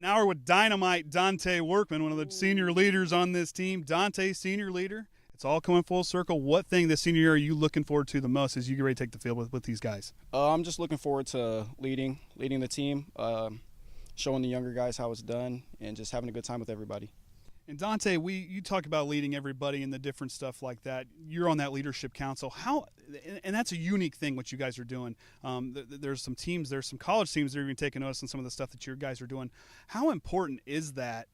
Now we're with Dynamite Dante Workman, one of the senior leaders on this team. Dante, senior leader. It's all coming full circle. What thing this senior year are you looking forward to the most as you get ready to take the field with these guys? I'm just looking forward to leading the team, showing the younger guys how it's done, and just having a good time with everybody. And Dante, you talk about leading everybody and the different stuff like that. You're on that leadership council. And that's a unique thing what you guys are doing. There's some teams, there's some college teams that are even taking notice on some of the stuff that your guys are doing. How important is that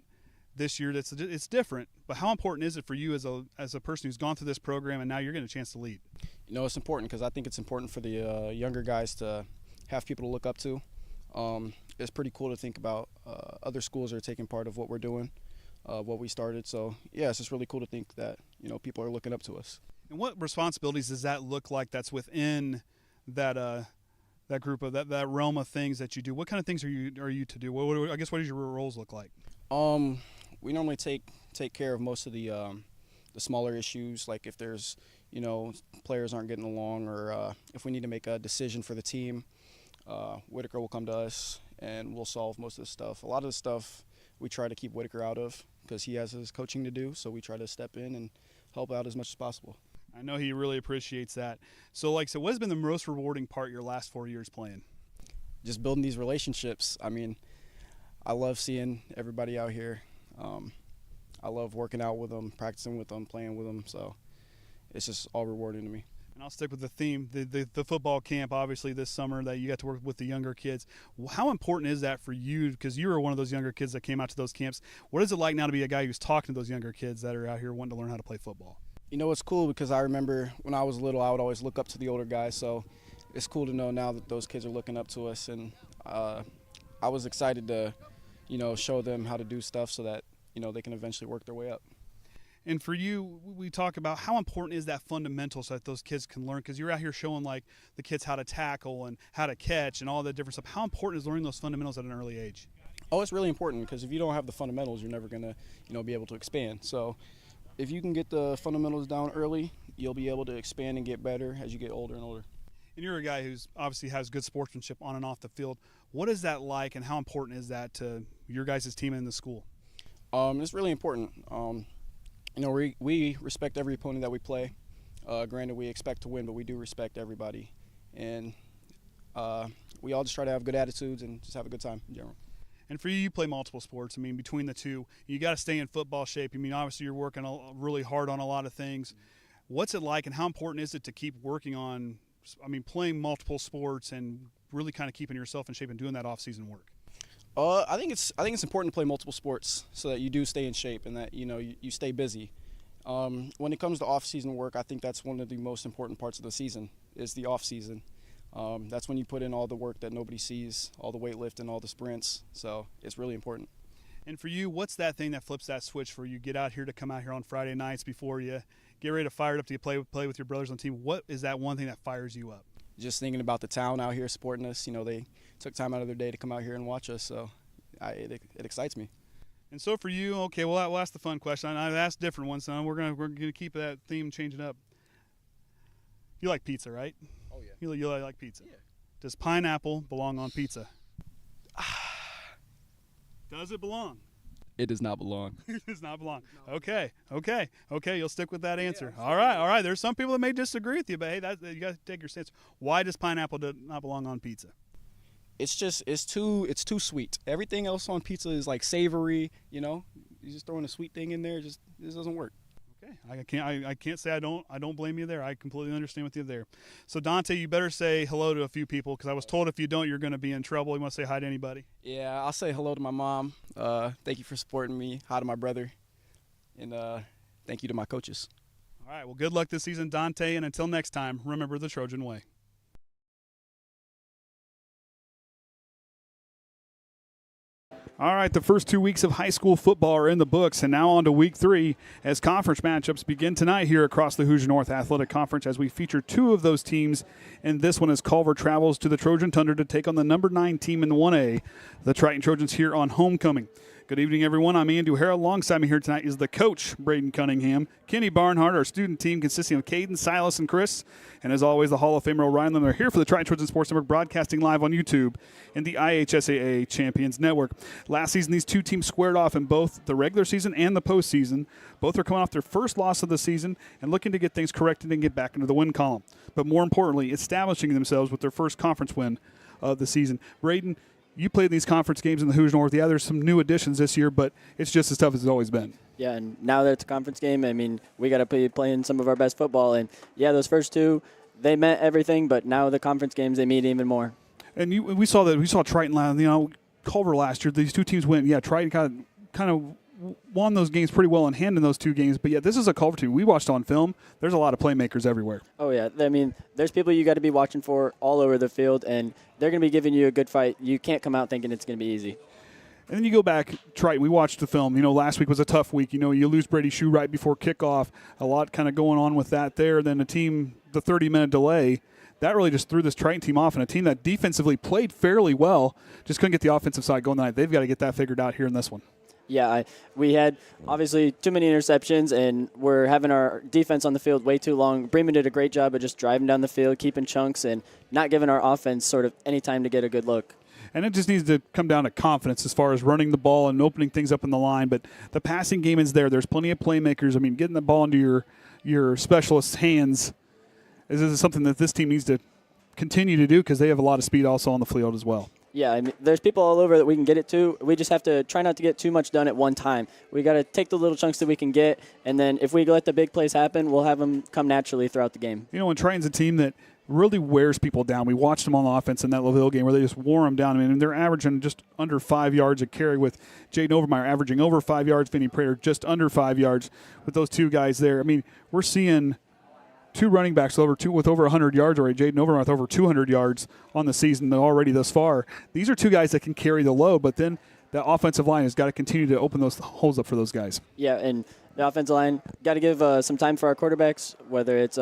this year? It's different, but how important is it for you as a person who's gone through this program and now you're getting a chance to lead? You know, it's important because I think it's important for the younger guys to have people to look up to. It's pretty cool to think about other schools are taking part of what we're doing. What we started. So, yeah, it's just really cool to think that, you know, people are looking up to us. And what responsibilities does that look like that's within that that group of that realm of things that you do? What kind of things are you to do? What does your roles look like? We normally take care of most of the smaller issues, like if there's, you know, players aren't getting along or if we need to make a decision for the team, Whitaker will come to us and we'll solve most of the stuff. A lot of the stuff we try to keep Whitaker out of because he has his coaching to do, so we try to step in and help out as much as possible. I know he really appreciates that. So what has been the most rewarding part your last 4 years playing? Just building these relationships. I mean, I love seeing everybody out here. I love working out with them, practicing with them, playing with them, so it's just all rewarding to me. And I'll stick with the theme, the football camp, obviously, this summer that you got to work with the younger kids. How important is that for you? Because you were one of those younger kids that came out to those camps. What is it like now to be a guy who's talking to those younger kids that are out here wanting to learn how to play football? You know, it's cool because I remember when I was little, I would always look up to the older guys. So it's cool to know now that those kids are looking up to us. And I was excited to, you know, show them how to do stuff so that, you know, they can eventually work their way up. And for you, we talk about how important is that fundamentals that those kids can learn, because you're out here showing like the kids how to tackle and how to catch and all that different stuff. How important is learning those fundamentals at an early age? Oh, it's really important because if you don't have the fundamentals, you're never going to, you know, be able to expand. So if you can get the fundamentals down early, you'll be able to expand and get better as you get older and older. And you're a guy who's obviously has good sportsmanship on and off the field. What is that like, and how important is that to your guys' team and the school? It's really important. You know, we respect every opponent that we play. Granted, we expect to win, but we do respect everybody. And we all just try to have good attitudes and just have a good time in general. And for you, you play multiple sports. I mean, between the two, you got to stay in football shape. I mean, obviously you're working really hard on a lot of things. What's it like, and how important is it to keep working on, playing multiple sports and really kind of keeping yourself in shape and doing that off-season work? I think it's important to play multiple sports so that you do stay in shape and that, you know, you stay busy. When it comes to off-season work, I think that's one of the most important parts of the season is the off-season. That's when you put in all the work that nobody sees, all the weightlifting, all the sprints. So it's really important. And for you, what's that thing that flips that switch for you? Get out here to come out here on Friday nights before you get ready to fire it up to play with your brothers on the team. What is that one thing that fires you up? Just thinking about the town out here supporting us. You know, they took time out of their day to come out here and watch us, so it excites me. And so for you, okay, well, we'll ask the fun question. I've asked different ones, so we're gonna keep that theme and change it up. You like pizza, right? Oh yeah. You like pizza. Yeah. Does pineapple belong on pizza? Does it belong? It does not belong. It does not belong. Okay. You'll stick with that answer. Yeah, all right. There's some people that may disagree with you, but hey, you got to take your stance. Why does pineapple not belong on pizza? It's too sweet. Everything else on pizza is like savory. You know, you just throwing a sweet thing in there, this doesn't work. Okay, I can't say I don't blame you there. I completely understand with you there. So Dante, you better say hello to a few people because I was told if you don't, you're going to be in trouble. You want to say hi to anybody? Yeah, I'll say hello to my mom. Thank you for supporting me. Hi to my brother, and thank you to my coaches. All right. Well, good luck this season, Dante, and until next time, remember the Trojan way. All right, the first 2 weeks of high school football are in the books, and now on to week 3 as conference matchups begin tonight here across the Hoosier North Athletic Conference as we feature 2 of those teams, and this one is Culver travels to the Trojan Tundra to take on the number 9 team in the 1A, the Triton Trojans here on homecoming. Good evening, everyone. I'm Andy O'Hara. Alongside me here tonight is the coach, Braden Cunningham, Kenny Barnhart, our student team consisting of Caden, Silas, and Chris, and as always, the Hall of Famer Ryan Lim. They're here for the Triton Trojan Sports Network, broadcasting live on YouTube and the IHSAA Champions Network. Last season, these two teams squared off in both the regular season and the postseason. Both are coming off their first loss of the season and looking to get things corrected and get back into the win column. But more importantly, establishing themselves with their first conference win of the season. Braden, you played these conference games in the Hoosier North. Yeah, there's some new additions this year, but it's just as tough as it's always been. Yeah, and now that it's a conference game, I mean, we got to be playing some of our best football. And, yeah, those first two, they meant everything, but now the conference games, they mean even more. And we saw Triton, Culver last year. These two teams went. Yeah, Triton kind of won those games pretty well in hand in those two games. But, yeah, this is a Culver team. We watched on film. There's a lot of playmakers everywhere. Oh, yeah. I mean, there's people you got to be watching for all over the field, and they're going to be giving you a good fight. You can't come out thinking it's going to be easy. And then you go back, Triton, we watched the film. Last week was a tough week. You lose Brady Shue right before kickoff. A lot kind of going on with that there. Then the 30-minute delay, that really just threw this Triton team off. And a team that defensively played fairly well just couldn't get the offensive side going tonight. They've got to get that figured out here in this one. Yeah, we had obviously too many interceptions, and we're having our defense on the field way too long. Bremen did a great job of just driving down the field, keeping chunks, and not giving our offense sort of any time to get a good look. And it just needs to come down to confidence as far as running the ball and opening things up in the line. But the passing game is there. There's plenty of playmakers. I mean, getting the ball into your specialists' hands is something that this team needs to continue to do because they have a lot of speed also on the field as well. Yeah, I mean, there's people all over that we can get it to. We just have to try not to get too much done at one time. We got to take the little chunks that we can get, and then if we let the big plays happen, we'll have them come naturally throughout the game. And Triton's a team that really wears people down. We watched them on the offense in that LaVille game where they just wore them down. I mean, they're averaging just under 5 yards a carry with Jaden Overmeyer averaging over 5 yards, Vinny Prater just under 5 yards with those two guys there. I mean, we're seeing two running backs with over 100 yards already. Jaden Overmeyer with over 200 yards on the season already thus far. These are two guys that can carry the load, but then the offensive line has got to continue to open those holes up for those guys. Yeah, and the offensive line got to give some time for our quarterbacks, whether it's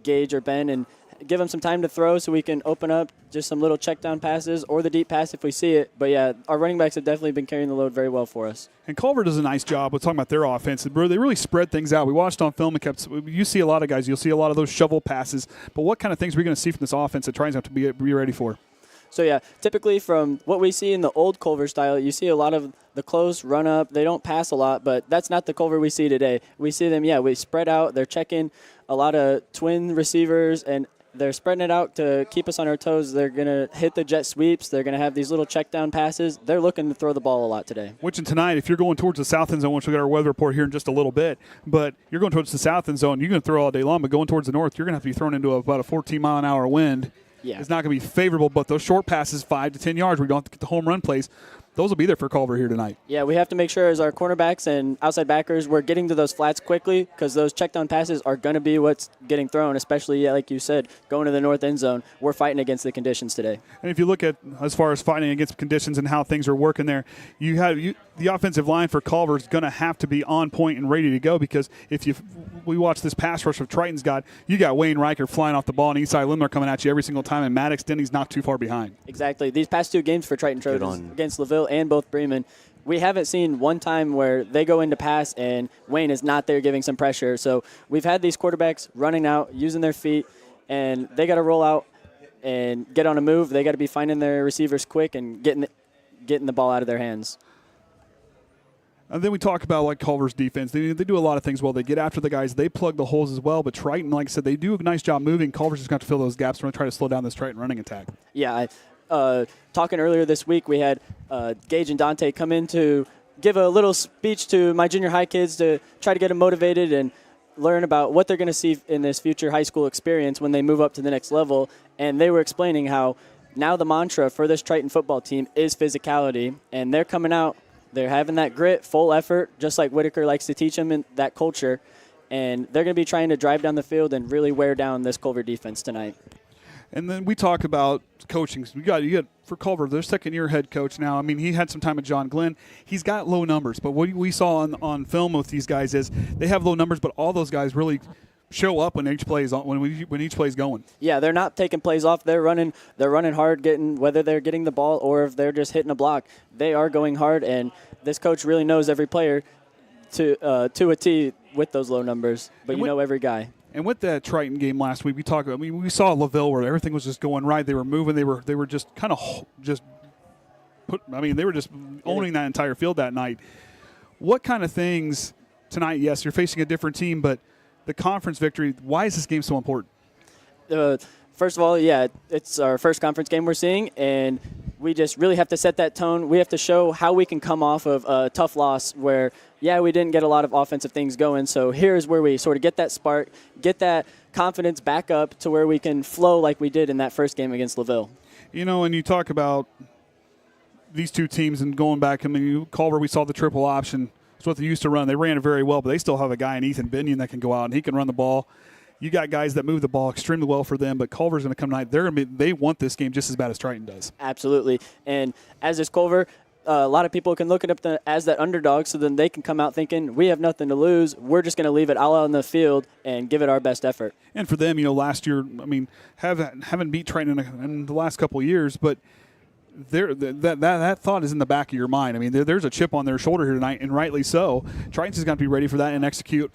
Gage or Ben, and give them some time to throw so we can open up just some little check down passes or the deep pass if we see it. But, yeah, our running backs have definitely been carrying the load very well for us. And Culver does a nice job with talking about their offense. They really spread things out. We watched on film and you see a lot of guys. You'll see a lot of those shovel passes. But what kind of things are we going to see from this offense that Triton's have to be ready for? So, yeah, typically from what we see in the old Culver style, you see a lot of the close run-up. They don't pass a lot, but that's not the Culver we see today. We see them, we spread out. They're checking a lot of twin receivers, and they're spreading it out to keep us on our toes. They're going to hit the jet sweeps. They're going to have these little check down passes. They're looking to throw the ball a lot today. Which tonight, if you're going towards the south end zone, which we'll get our weather report here in just a little bit, but you're going towards the south end zone, you're going to throw all day long, but going towards the north, you're going to have to be thrown into about a 14-mile-an-hour wind. Yeah. It's not going to be favorable, but those short passes, 5 to 10 yards, where you don't have to get the home run plays, those will be there for Culver here tonight. Yeah, we have to make sure as our cornerbacks and outside backers, we're getting to those flats quickly because those check down passes are going to be what's getting thrown, especially, like you said, going to the north end zone. We're fighting against the conditions today. And if you look at as far as fighting against conditions and how things are working there, the offensive line for Culver is going to have to be on point and ready to go because we watch this pass rush of Triton's you got Wayne Riker flying off the ball and Eastside Limler coming at you every single time, and Maddox Denny's not too far behind. Exactly. These past two games for Triton Trojans against LaVille and both Bremen, we haven't seen one time where they go into pass and Wayne is not there giving some pressure. So we've had these quarterbacks running out, using their feet, and they got to roll out and get on a move. They got to be finding their receivers quick and getting the ball out of their hands. And then we talk about Culver's defense. They do a lot of things well. They get after the guys. They plug the holes as well. But Triton, like I said, they do a nice job moving. Culver's just got to fill those gaps. We're going to try to slow down this Triton running attack. Yeah, talking earlier this week, we had Gage and Dante come in to give a little speech to my junior high kids to try to get them motivated and learn about what they're going to see in this future high school experience when they move up to the next level. And they were explaining how now the mantra for this Triton football team is physicality, and they're coming out. They're having that grit, full effort, just like Whitaker likes to teach them in that culture. And they're going to be trying to drive down the field and really wear down this Culver defense tonight. And then we talk about coaching. You got for Culver, their second-year head coach now. I mean, he had some time at John Glenn. He's got low numbers, but what we saw on film with these guys is they have low numbers, but all those guys really show up when each plays on when each play's going. Yeah, they're not taking plays off. They're running hard, whether they're getting the ball or if they're just hitting a block. They are going hard, and this coach really knows every player to a T with those low numbers. But you know every guy. And with that Triton game last week, we saw LaVille where everything was just going right. They were moving. They were just kind of they were just owning that entire field that night. What kind of things tonight? Yes, you're facing a different team, but the conference victory, why is this game so important? First of all, yeah, it's our first conference game we're seeing, and we just really have to set that tone. We have to show how we can come off of a tough loss where, yeah, we didn't get a lot of offensive things going. So here's where we sort of get that spark, get that confidence back up to where we can flow like we did in that first game against LaVille. You know, and you talk about these two teams and going back, Culver, we saw the triple option. It's what they used to run. They ran it very well, but they still have a guy in Ethan Binion that can go out and he can run the ball. You got guys that move the ball extremely well for them, but Culver's going to come tonight. They want this game just as bad as Triton does. Absolutely. And as is Culver, a lot of people can look it up as that underdog, so then they can come out thinking, we have nothing to lose. We're just going to leave it all out on the field and give it our best effort. And for them, last year, haven't beat Triton in the last couple of years, but that thought is in the back of your mind. There's a chip on their shoulder here tonight, and rightly so. Triton's got to be ready for that and execute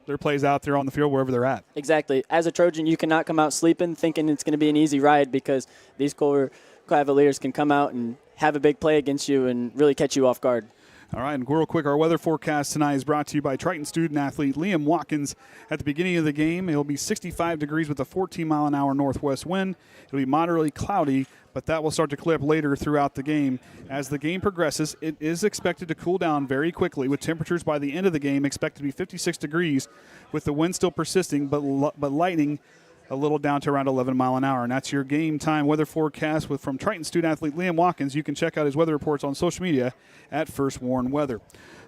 their plays out there on the field wherever they're at. Exactly. As a Trojan, you cannot come out sleeping thinking it's going to be an easy ride, because these Culver Cavaliers can come out and have a big play against you and really catch you off guard. All right, and real quick, our weather forecast tonight is brought to you by Triton student-athlete Liam Watkins. At the beginning of the game, it'll be 65 degrees with a 14-mile-an-hour northwest wind. It'll be moderately cloudy, but that will start to clear up later throughout the game. As the game progresses, it is expected to cool down very quickly, with temperatures by the end of the game expected to be 56 degrees, with the wind still persisting, but lightning a little down to around 11 mile an hour. And that's your game time weather forecast from Triton student-athlete Liam Watkins. You can check out his weather reports on social media at First Warn Weather.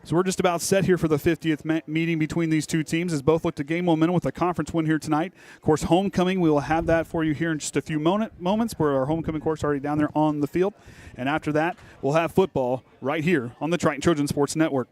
So we're just about set here for the 50th meeting between these two teams, as both look to gain momentum with a conference win here tonight. Of course, homecoming, we will have that for you here in just a few moments, where our homecoming course is already down there on the field. And after that, we'll have football right here on the Triton Trojan Sports Network.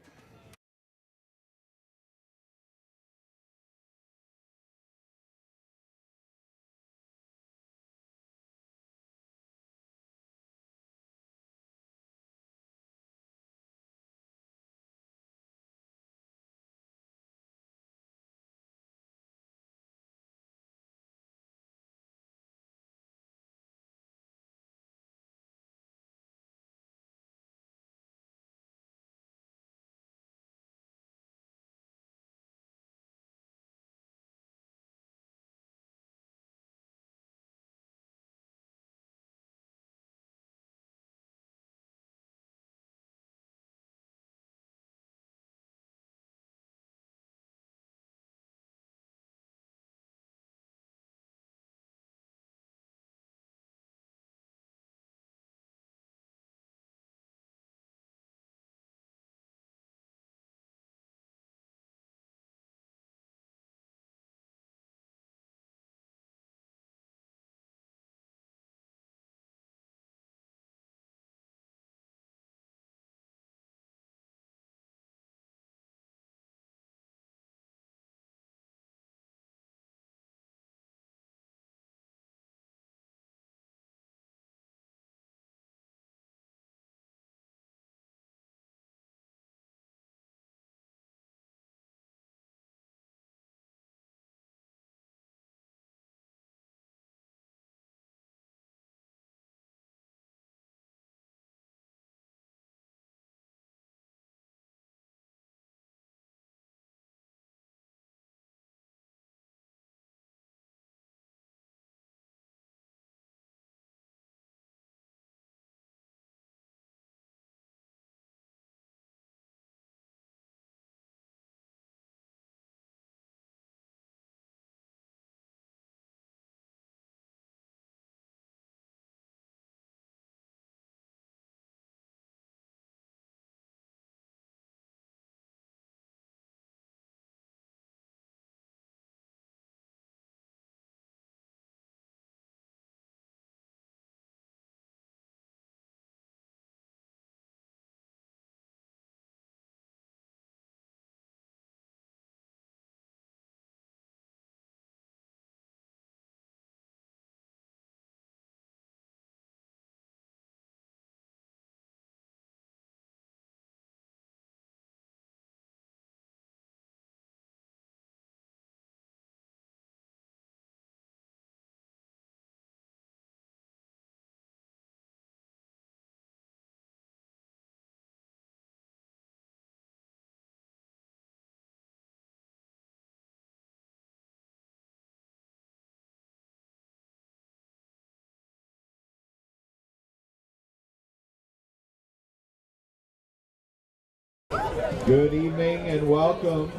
Good evening and welcome.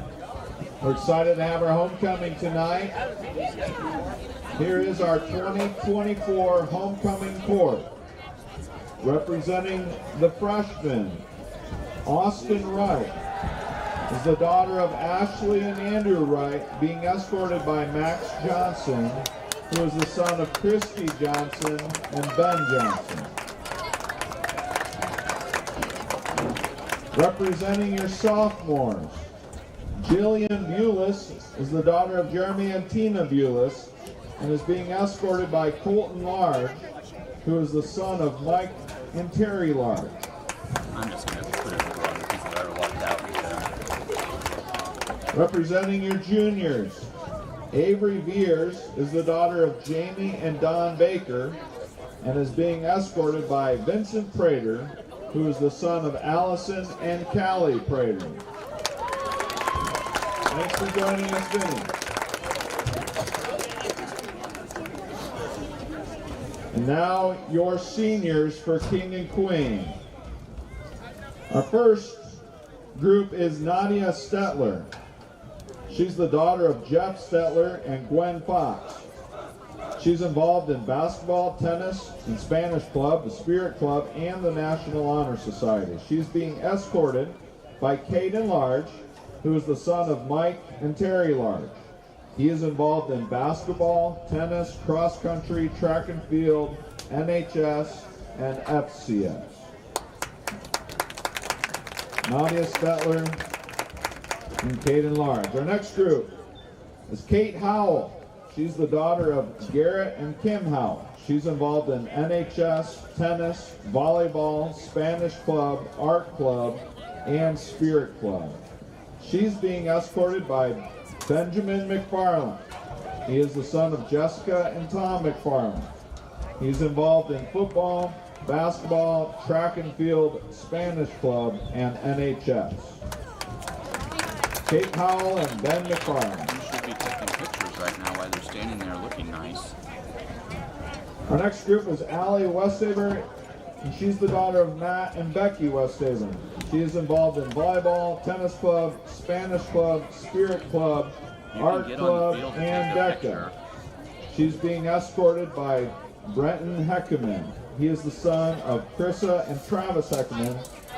We're excited to have our homecoming tonight. Here is our 2024 homecoming court. Representing the freshman, Austin Wright is the daughter of Ashley and Andrew Wright, being escorted by Max Johnson, who is the son of Christy Johnson and Ben Johnson. Representing your sophomores, Jillian Bulis is the daughter of Jeremy and Tina Bulis and is being escorted by Colton Large, who is the son of Mike and Terry Large. I'm just going to put it over on the people that are locked out. Representing your juniors, Avery Veers is the daughter of Jamie and Don Baker and is being escorted by Vincent Prater, who is the son of Allison and Callie Prater. Thanks for joining us, Vinny. And now your seniors for King and Queen. Our first group is Nadia Stetler. She's the daughter of Jeff Stetler and Gwen Fox. She's involved in basketball, tennis, and Spanish Club, the Spirit Club, and the National Honor Society. She's being escorted by Caden Large, who is the son of Mike and Terry Large. He is involved in basketball, tennis, cross country, track and field, NHS, and FCS. Nadia Stetler and Caden Large. Our next group is Kate Howell. She's the daughter of Garrett and Kim Howell. She's involved in NHS, tennis, volleyball, Spanish Club, Art Club, and Spirit Club. She's being escorted by Benjamin McFarland. He is the son of Jessica and Tom McFarland. He's involved in football, basketball, track and field, Spanish Club, and NHS. Kate Howell and Ben McFarland. You should be taking pictures right now while they're standing there looking nice. Our next group is Allie Westhaver, and she's the daughter of Matt and Becky Westhaver. She is involved in volleyball, tennis club, Spanish club, Spirit Club, Art Club, and DECA. She's being escorted by Brenton Heckerman. He is the son of Krissa and Travis Heckerman,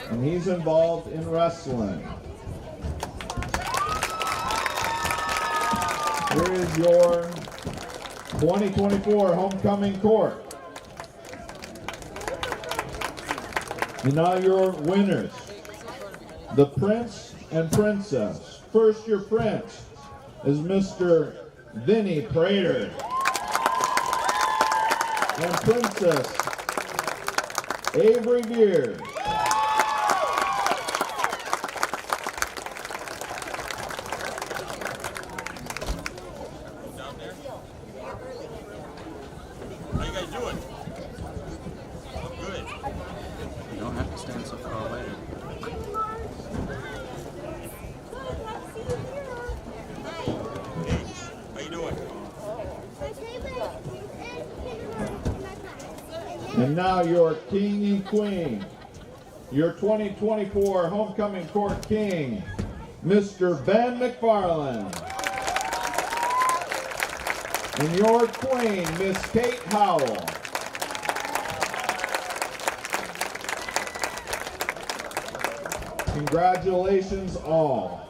and he's involved in wrestling. Here is your 2024 homecoming court. And now your winners, the Prince and Princess. First, your Prince is Mr. Vinny Prater. And Princess Avery Beard. You don't have to stand so far away. And now your king and queen, your 2024 homecoming court king, Mr. Ben McFarland. And your queen, Miss Kate Howell. Congratulations all.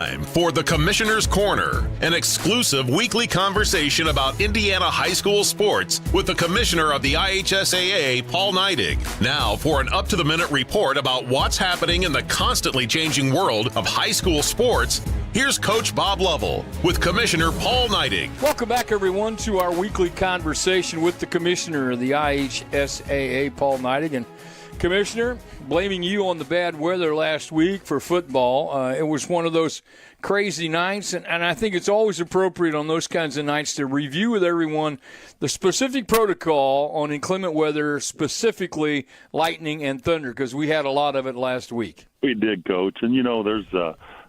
Time for the Commissioner's Corner, an exclusive weekly conversation about Indiana high school sports with the Commissioner of the IHSAA, Paul Neidig. Now for an up-to-the-minute report about what's happening in the constantly changing world of high school sports, here's Coach Bob Lovell with Commissioner Paul Neidig. Welcome back, everyone, to our weekly conversation with the Commissioner of the IHSAA, Paul Neidig. And Commissioner, blaming you on the bad weather last week for football. It was one of those crazy nights, and I think it's always appropriate on those kinds of nights to review with everyone the specific protocol on inclement weather, specifically lightning and thunder, because we had a lot of it last week. We did, Coach, and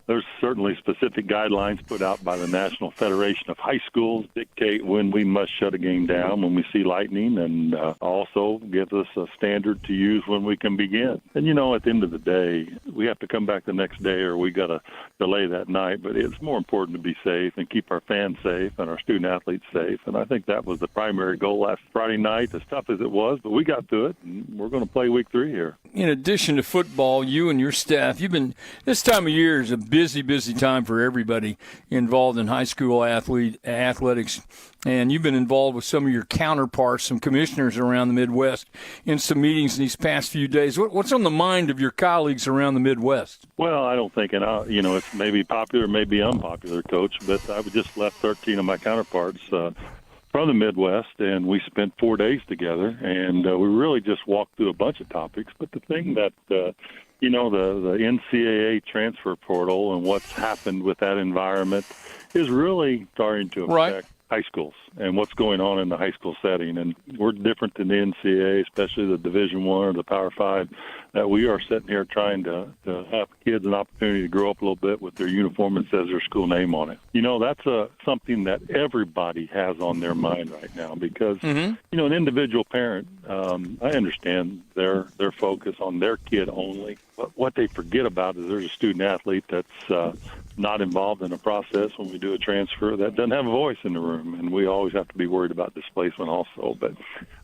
there's certainly specific guidelines put out by the National Federation of High Schools dictate when we must shut a game down when we see lightning, and also gives us a standard to use when we can begin. And, at the end of the day, we have to come back the next day or we got to delay that night. But it's more important to be safe and keep our fans safe and our student-athletes safe. And I think that was the primary goal last Friday night, as tough as it was. But we got through it, and we're going to play week 3 here. In addition to football, you and your staff, this time of year is a busy time for everybody involved in high school athletics. And you've been involved with some of your counterparts, some commissioners around the Midwest, in some meetings these past few days. What's on the mind of your colleagues around the Midwest? Well, I don't think, it's maybe popular, maybe unpopular, Coach, but I just left 13 of my counterparts from the Midwest, and we spent 4 days together, and we really just walked through a bunch of topics. But the thing that the NCAA transfer portal and what's happened with that environment is really starting to affect high schools and what's going on in the high school setting. And we're different than the NCAA, especially the Division I or the Power 5, that we are sitting here trying to have kids an opportunity to grow up a little bit with their uniform that says their school name on it. That's something that everybody has on their mind right now because, an individual parent, I understand their focus on their kid only. But what they forget about is there's a student-athlete that's not involved in a process when we do a transfer that doesn't have a voice in the room, and we always have to be worried about displacement also. But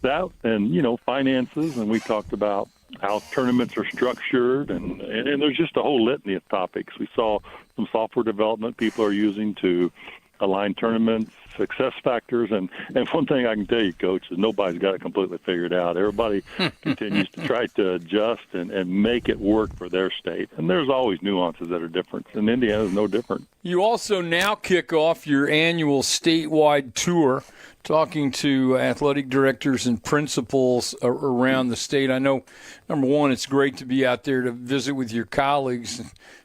that and, finances, and we talked about how tournaments are structured, and there's just a whole litany of topics. We saw some software development people are using to align tournaments, success factors, and one thing I can tell you, Coach, is nobody's got it completely figured out. Everybody continues to try to adjust and make it work for their state, and there's always nuances that are different, and Indiana's no different. You also now kick off your annual statewide tour, talking to athletic directors and principals around the state. I know, number one, it's great to be out there to visit with your colleagues,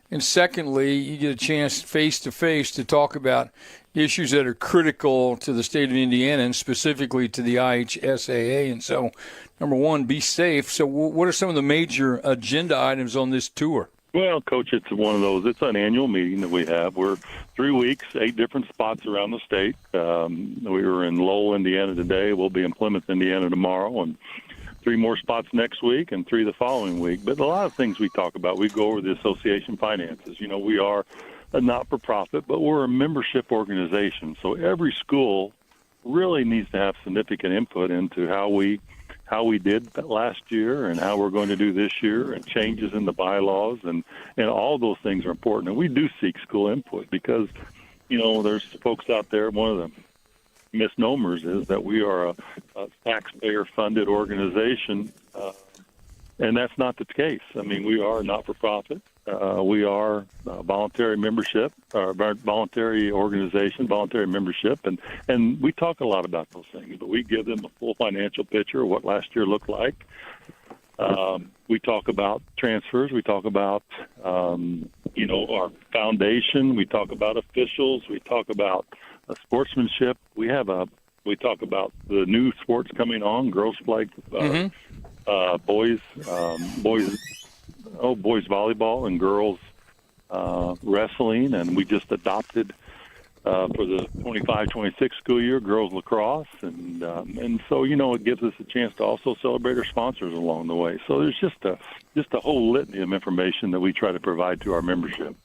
and secondly, you get a chance face-to-face to talk about issues that are critical to the state of Indiana and specifically to the IHSAA. And so, number one, be safe. So what are some of the major agenda items on this tour? Well, Coach, it's one of those. It's an annual meeting that we have. We're 3 weeks, 8 different spots around the state. We were in Lowell, Indiana today. We'll be in Plymouth, Indiana tomorrow, and 3 more spots next week and 3 the following week. But a lot of things we talk about, we go over the association finances. We are a not-for-profit, but we're a membership organization. So every school really needs to have significant input into how we did last year and how we're going to do this year, and changes in the bylaws, and all those things are important. And we do seek school input because, there's folks out there. One of the misnomers is that we are a taxpayer-funded organization, and that's not the case. I mean, we are a not-for-profit. We are a voluntary membership, or voluntary organization, voluntary membership, and we talk a lot about those things, but we give them a full financial picture of what last year looked like. We talk about transfers. We talk about, our foundation. We talk about officials. We talk about sportsmanship. We talk about the new sports coming on, girls flag, boys volleyball and girls wrestling, and we just adopted for the 25-26 school year girls lacrosse, and so it gives us a chance to also celebrate our sponsors along the way. So there's just a whole litany of information that we try to provide to our membership.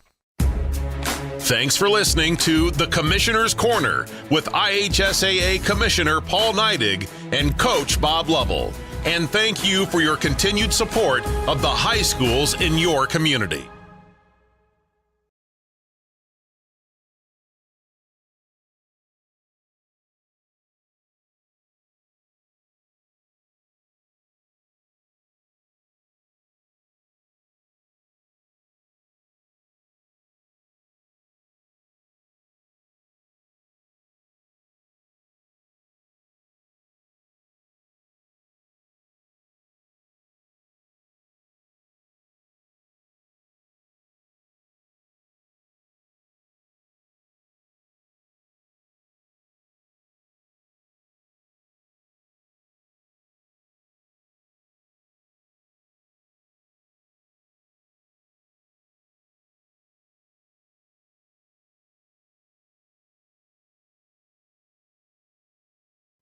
Thanks for listening to The Commissioner's Corner with IHSAA Commissioner Paul Neidig and Coach Bob Lovell. And thank you for your continued support of the high schools in your community.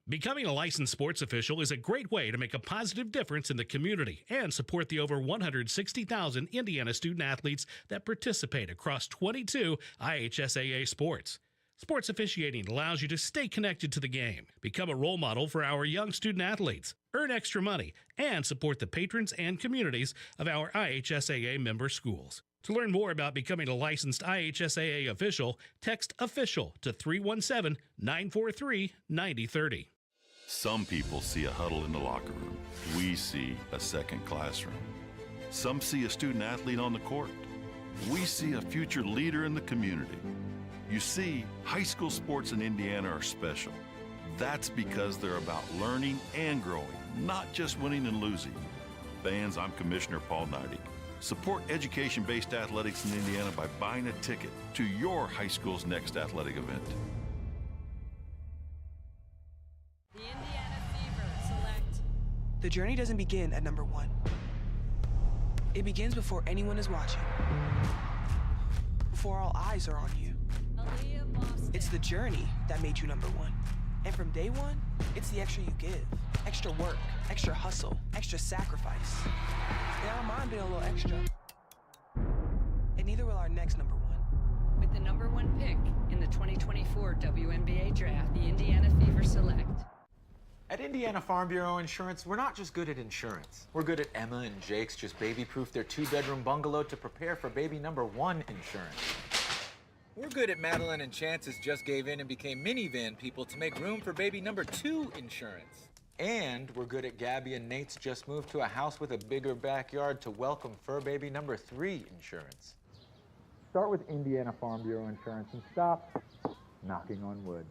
Becoming a licensed sports official is a great way to make a positive difference in the community and support the over 160,000 Indiana student athletes that participate across 22 IHSAA sports. Sports officiating allows you to stay connected to the game, become a role model for our young student athletes, earn extra money, and support the patrons and communities of our IHSAA member schools. To learn more about becoming a licensed IHSAA official, text official to 317-943-9030. Some people see a huddle in the locker room. We see a second classroom. Some see a student athlete on the court. We see a future leader in the community. You see, high school sports in Indiana are special. That's because they're about learning and growing, not just winning and losing. Fans, I'm Commissioner Paul Neidig. Support education-based athletics in Indiana by buying a ticket to your high school's next athletic event. The Indiana Fever select. The journey doesn't begin at number 1. It begins before anyone is watching. Before all eyes are on you. It's the journey that made you number 1. And from day 1, it's the extra you give. Extra work, extra hustle, extra sacrifice. And our mine been a little extra. And neither will our next number 1. With the number 1 pick in the 2024 WNBA draft, the Indiana Fever select. At Indiana Farm Bureau Insurance, we're not just good at insurance. We're good at Emma and Jake's just baby-proof their 2-bedroom bungalow to prepare for baby number 1 insurance. We're good at Madeline and Chance's just gave in and became minivan people to make room for baby number 2 insurance. And we're good at Gabby and Nate's just moved to a house with a bigger backyard to welcome fur baby number 3 insurance. Start with Indiana Farm Bureau Insurance and stop knocking on wood.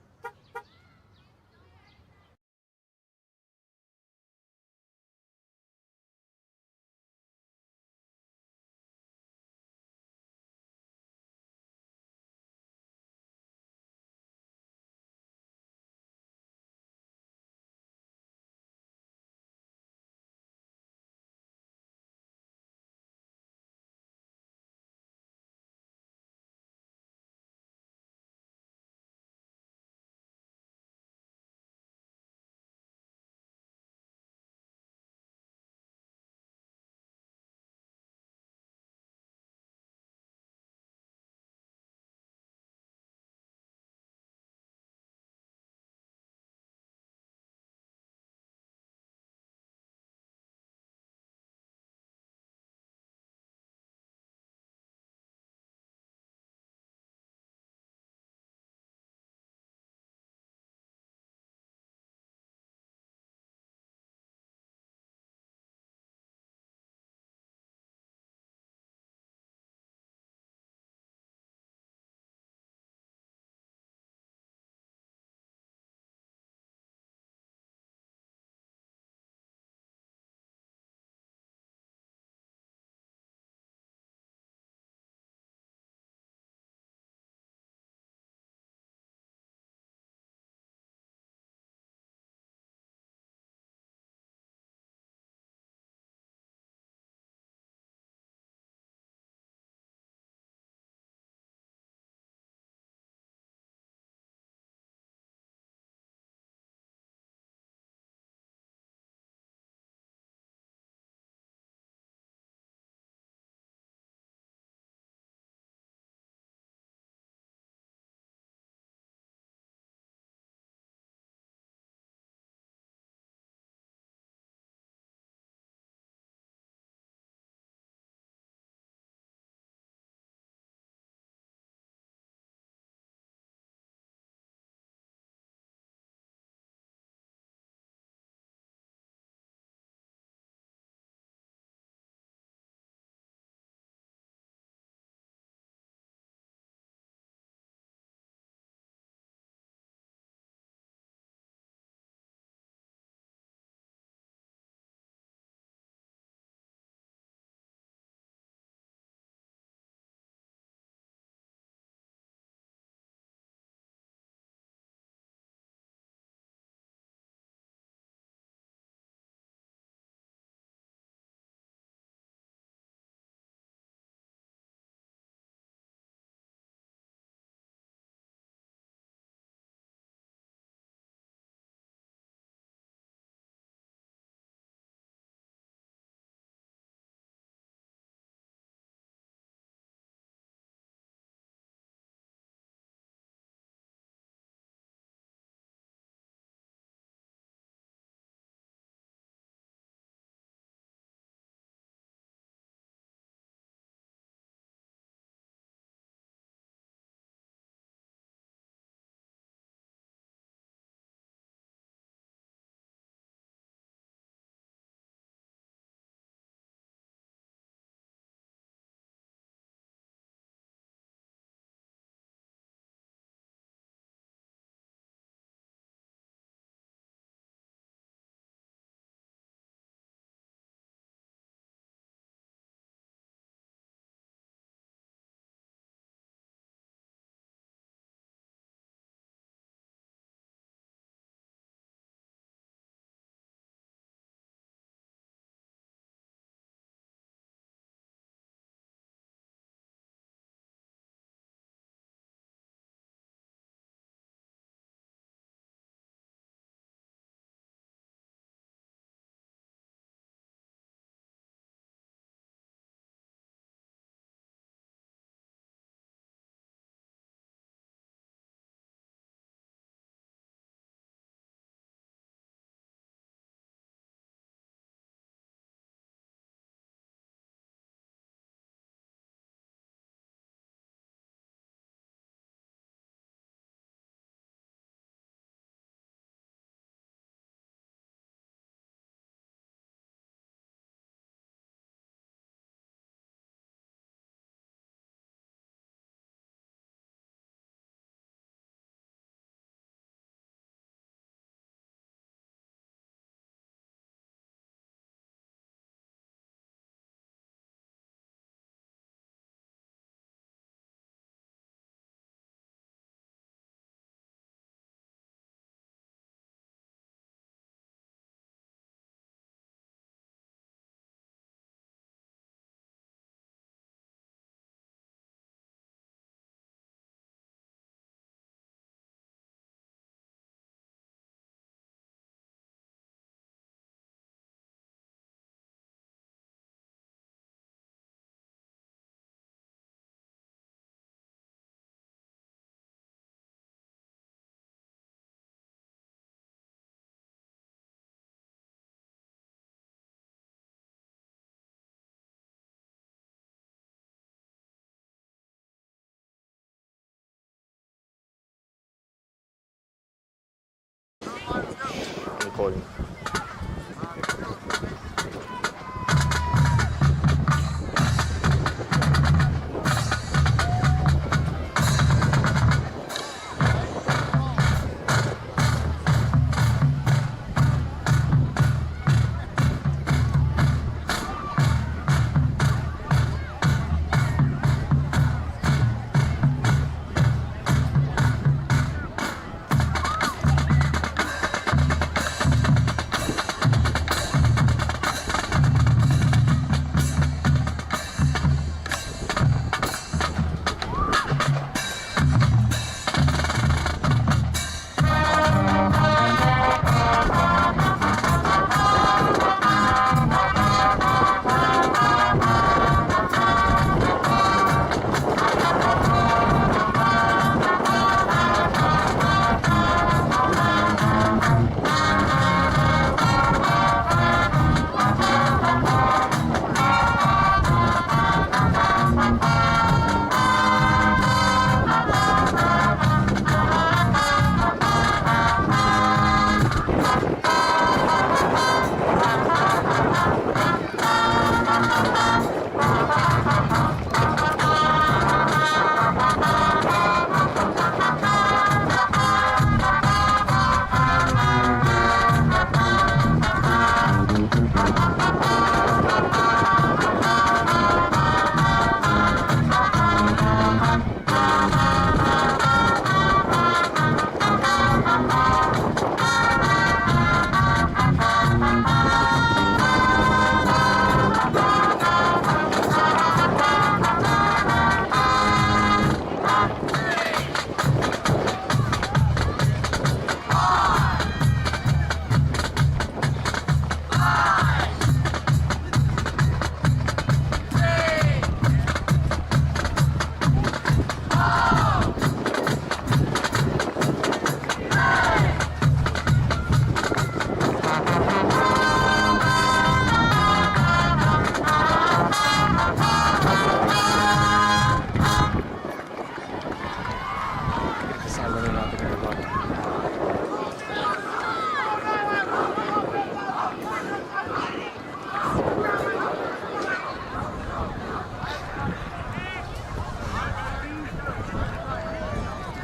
recording.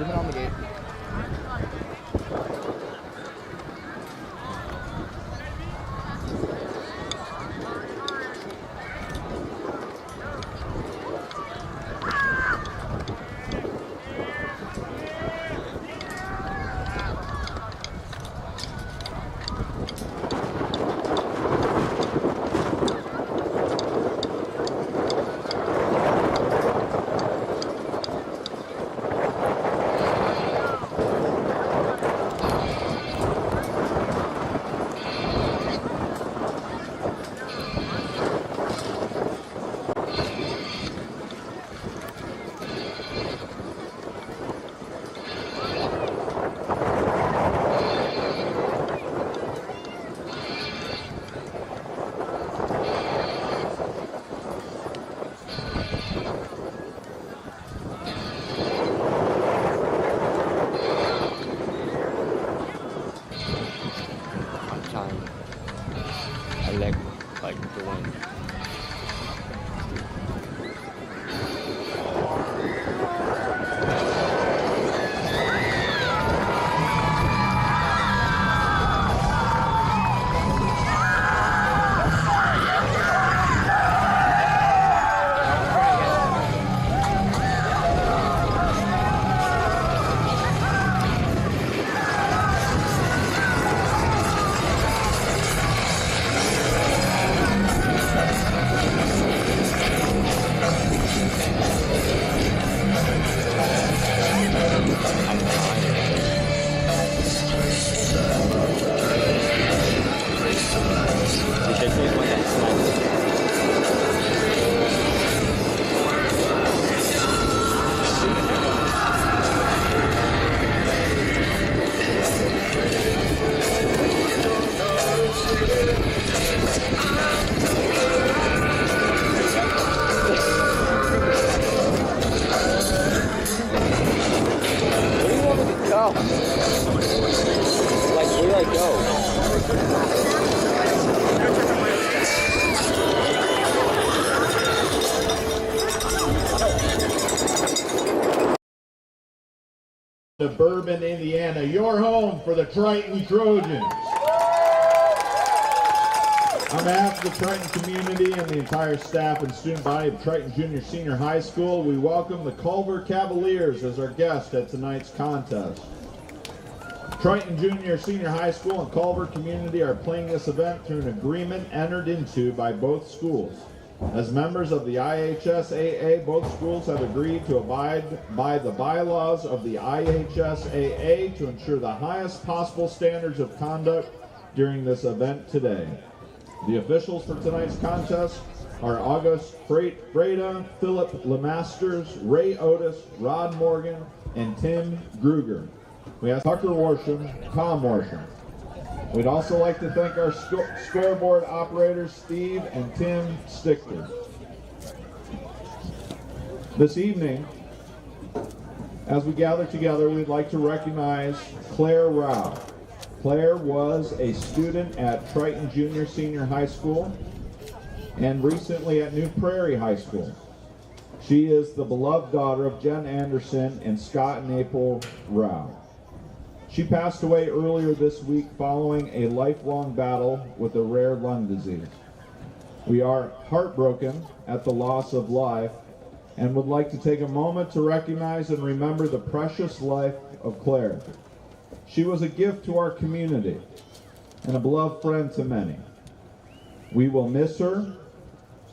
Zoom in on the gate. We let go. To Bourbon, Indiana, your home for the Triton Trojans. On behalf of the Triton community and the entire staff and student body of Triton Junior Senior High School, we welcome the Culver Cavaliers as our guest at tonight's contest. Triton Junior Senior High School and Culver community are playing this event through an agreement entered into by both schools. As members of the IHSAA, both schools have agreed to abide by the bylaws of the IHSAA to ensure the highest possible standards of conduct during this event today. The officials for tonight's contest are August Freda, Philip Lemasters, Ray Otis, Rod Morgan, and Tim Gruger. We have Tucker Worsham, Comm Worsham. We'd also like to thank our scoreboard operators, Steve and Tim Stickler. This evening, as we gather together, we'd like to recognize Claire Rao. Claire was a student at Triton Junior Senior High School and recently at New Prairie High School. She is the beloved daughter of Jen Anderson and Scott and April Rao. She passed away earlier this week following a lifelong battle with a rare lung disease. We are heartbroken at the loss of life and would like to take a moment to recognize and remember the precious life of Claire. She was a gift to our community and a beloved friend to many. We will miss her.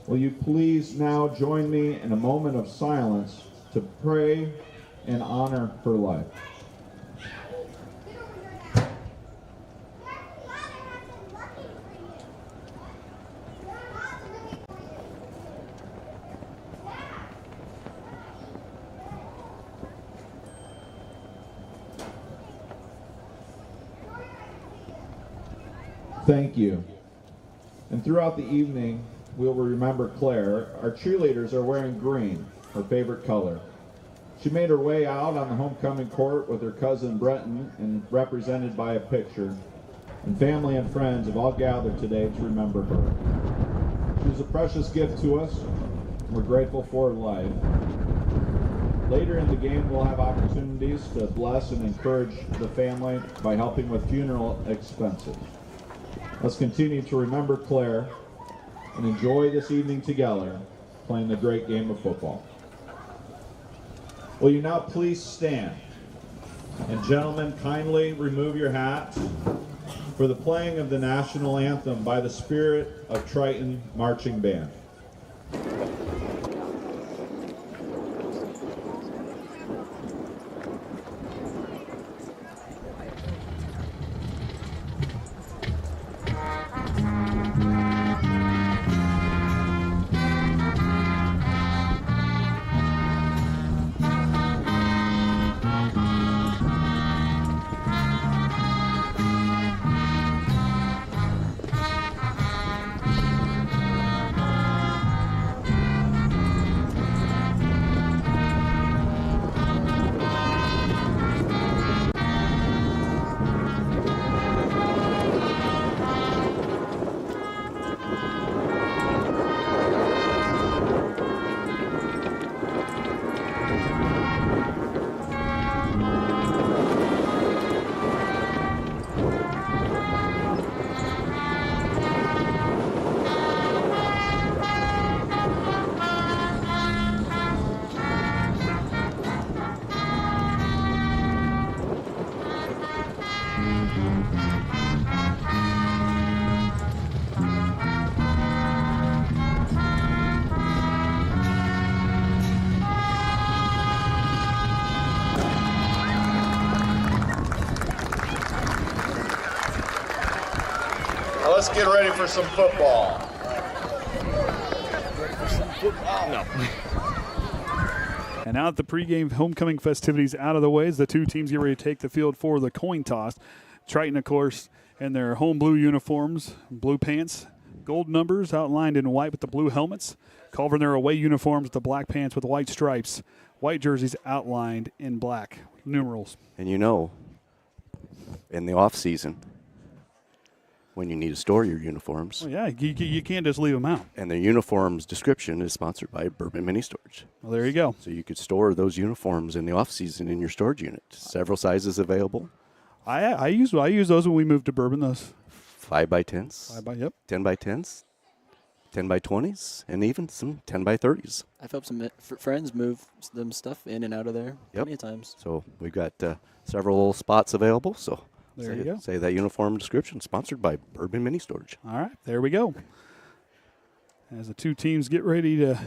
Will you please now join me in a moment of silence to pray and honor her life. Thank you. And throughout the evening, we will remember Claire. Our cheerleaders are wearing green, her favorite color. She made her way out on the homecoming court with her cousin Brenton, and represented by a picture. And family and friends have all gathered today to remember her. She was a precious gift to us, and we're grateful for her life. Later in the game, we'll have opportunities to bless and encourage the family by helping with funeral expenses. Let's continue to remember Claire and enjoy this evening together playing the great game of football. Will you now please stand? And gentlemen, kindly remove your hats for the playing of the national anthem by the Spirit of Triton Marching Band. Let's get ready for some football. No. And now that the pregame homecoming festivities out of the way, as the two teams get ready to take the field for the coin toss. Triton, of course, in their home blue uniforms, blue pants, gold numbers outlined in white with the blue helmets. Culver in their away uniforms with the black pants with white stripes, white jerseys outlined in black numerals. And you know, in the off season, when you need to store your uniforms. Well, yeah, you can't just leave them out. And the uniforms description is sponsored by Bourbon Mini Storage. Well, there you go. So you could store those uniforms in the off season in your storage unit. Several sizes available. I use those when we moved to Bourbon. Those 5x10s. 10x10s. 10x20s, and even some 10x30s. I've helped some friends move them stuff in and out of there plenty of times. So we've got several spots available. So there you go. Say that uniform description, sponsored by Bourbon Mini Storage. All right, there we go. As the two teams get ready to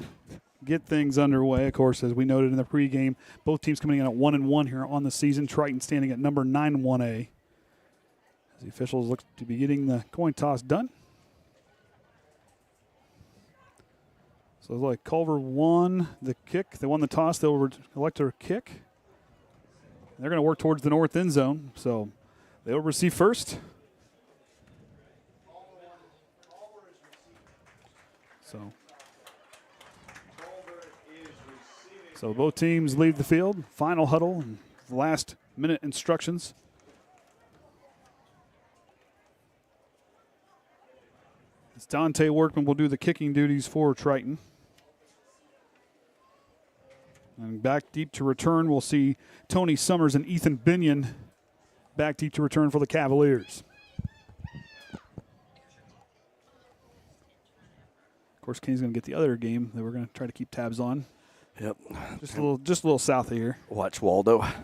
get things underway, of course, as we noted in the pregame, both teams coming in at 1-1 here on the season. Triton standing at number 9 1A. As the officials look to be getting the coin toss done. So it's like Culver won the kick. They won the toss. They'll elect a kick. They're going to work towards the north end zone. So they'll receive first. So both teams leave the field. Final huddle and last minute instructions. As Dante Workman will do the kicking duties for Triton. And back deep to return, we'll see Tony Summers and Ethan Binion back deep to return for the Cavaliers. Of course, Kenny's going to get the other game that we're going to try to keep tabs on. Yep. Just a little south of here. Watch Waldo. All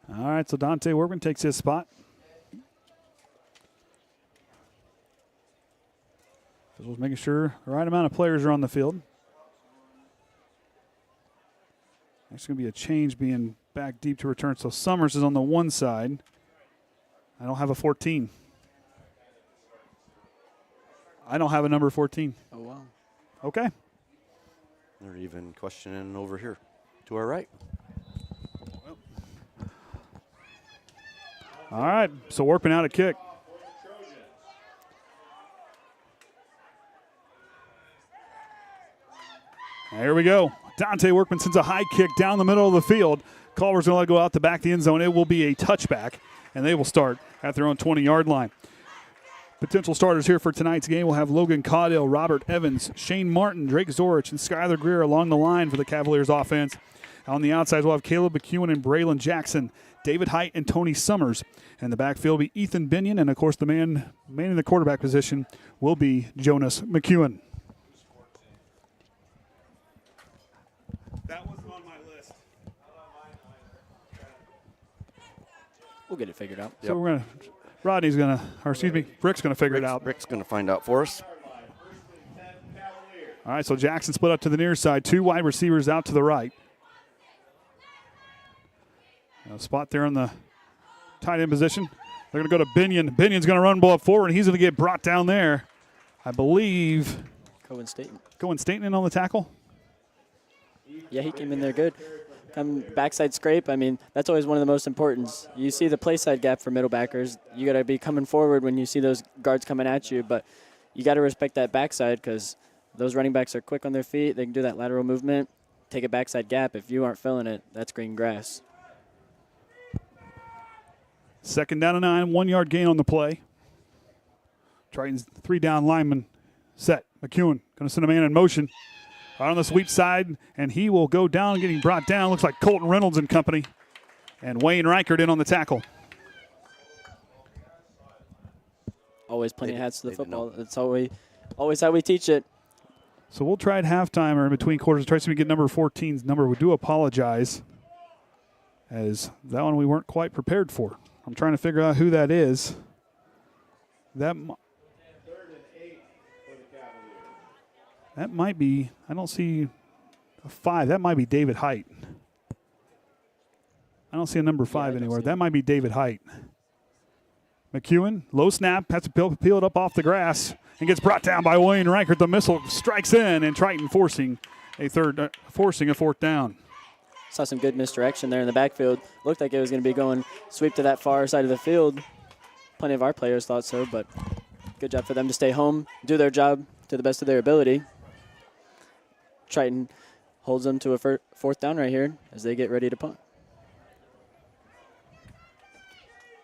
right, so Dante Workman takes his spot. Officials making sure the right amount of players are on the field. There's going to be a change being back deep to return. So Summers is on the one side. I don't have a 14. I don't have a number 14. Oh, wow. Okay. They're even questioning over here to our right. All right, so Workman out a kick. There we go. Dante Workman sends a high kick down the middle of the field. Culver's going to let it go out the back of the end zone. It will be a touchback, and they will start at their own 20-yard line. Potential starters here for tonight's game will have Logan Caudill, Robert Evans, Shane Martin, Drake Zorich, and Skylar Greer along the line for the Cavaliers offense. On the outside, we'll have Caleb McEwen and Braylon Jackson, David Height and Tony Summers. And the backfield will be Ethan Binion, and, of course, the man in the quarterback position will be Jonas McEwen. That wasn't on my list. We'll get it figured out. So we're going to – Rodney's going to – or excuse me, Rick's going to figure it out. Rick's going to find out for us. All right, so Jackson split up to the near side. Two wide receivers out to the right. A spot there in the tight end position. They're going to go to Binion. Binion's going to run ball forward, and he's going to get brought down there. I believe Cohen Staten. Cohen Staten in on the tackle. Yeah, he came in there good. Backside scrape, I mean, that's always one of the most important. You see the play side gap for middle backers. You got to be coming forward when you see those guards coming at you, but you got to respect that backside because those running backs are quick on their feet. They can do that lateral movement, take a backside gap. If you aren't filling it, that's green grass. 2nd down and 9, 1 yard gain on the play. Triton's 3-down lineman set. McEwen going to send a man in motion. Right on the sweep side, and he will go down, getting brought down. Looks like Colton Reynolds and company. And Wayne Reichert in on the tackle. Always plenty of hats to the football. That's always how we teach it. So we'll try at halftime or in between quarters. Try to see if we get number 14's number. We do apologize, as that one we weren't quite prepared for. I'm trying to figure out who that is. That might be, I don't see a 5. That might be David Height. I don't see a number 5 anywhere. That might be David Height. McEwen, low snap, has to peel it up off the grass and gets brought down by Wayne Reichert. The missile strikes in, and Triton forcing a 4th down. Saw some good misdirection there in the backfield. Looked like it was going to be going sweep to that far side of the field. Plenty of our players thought so, but good job for them to stay home, do their job to the best of their ability. Triton holds them to a 4th down right here as they get ready to punt.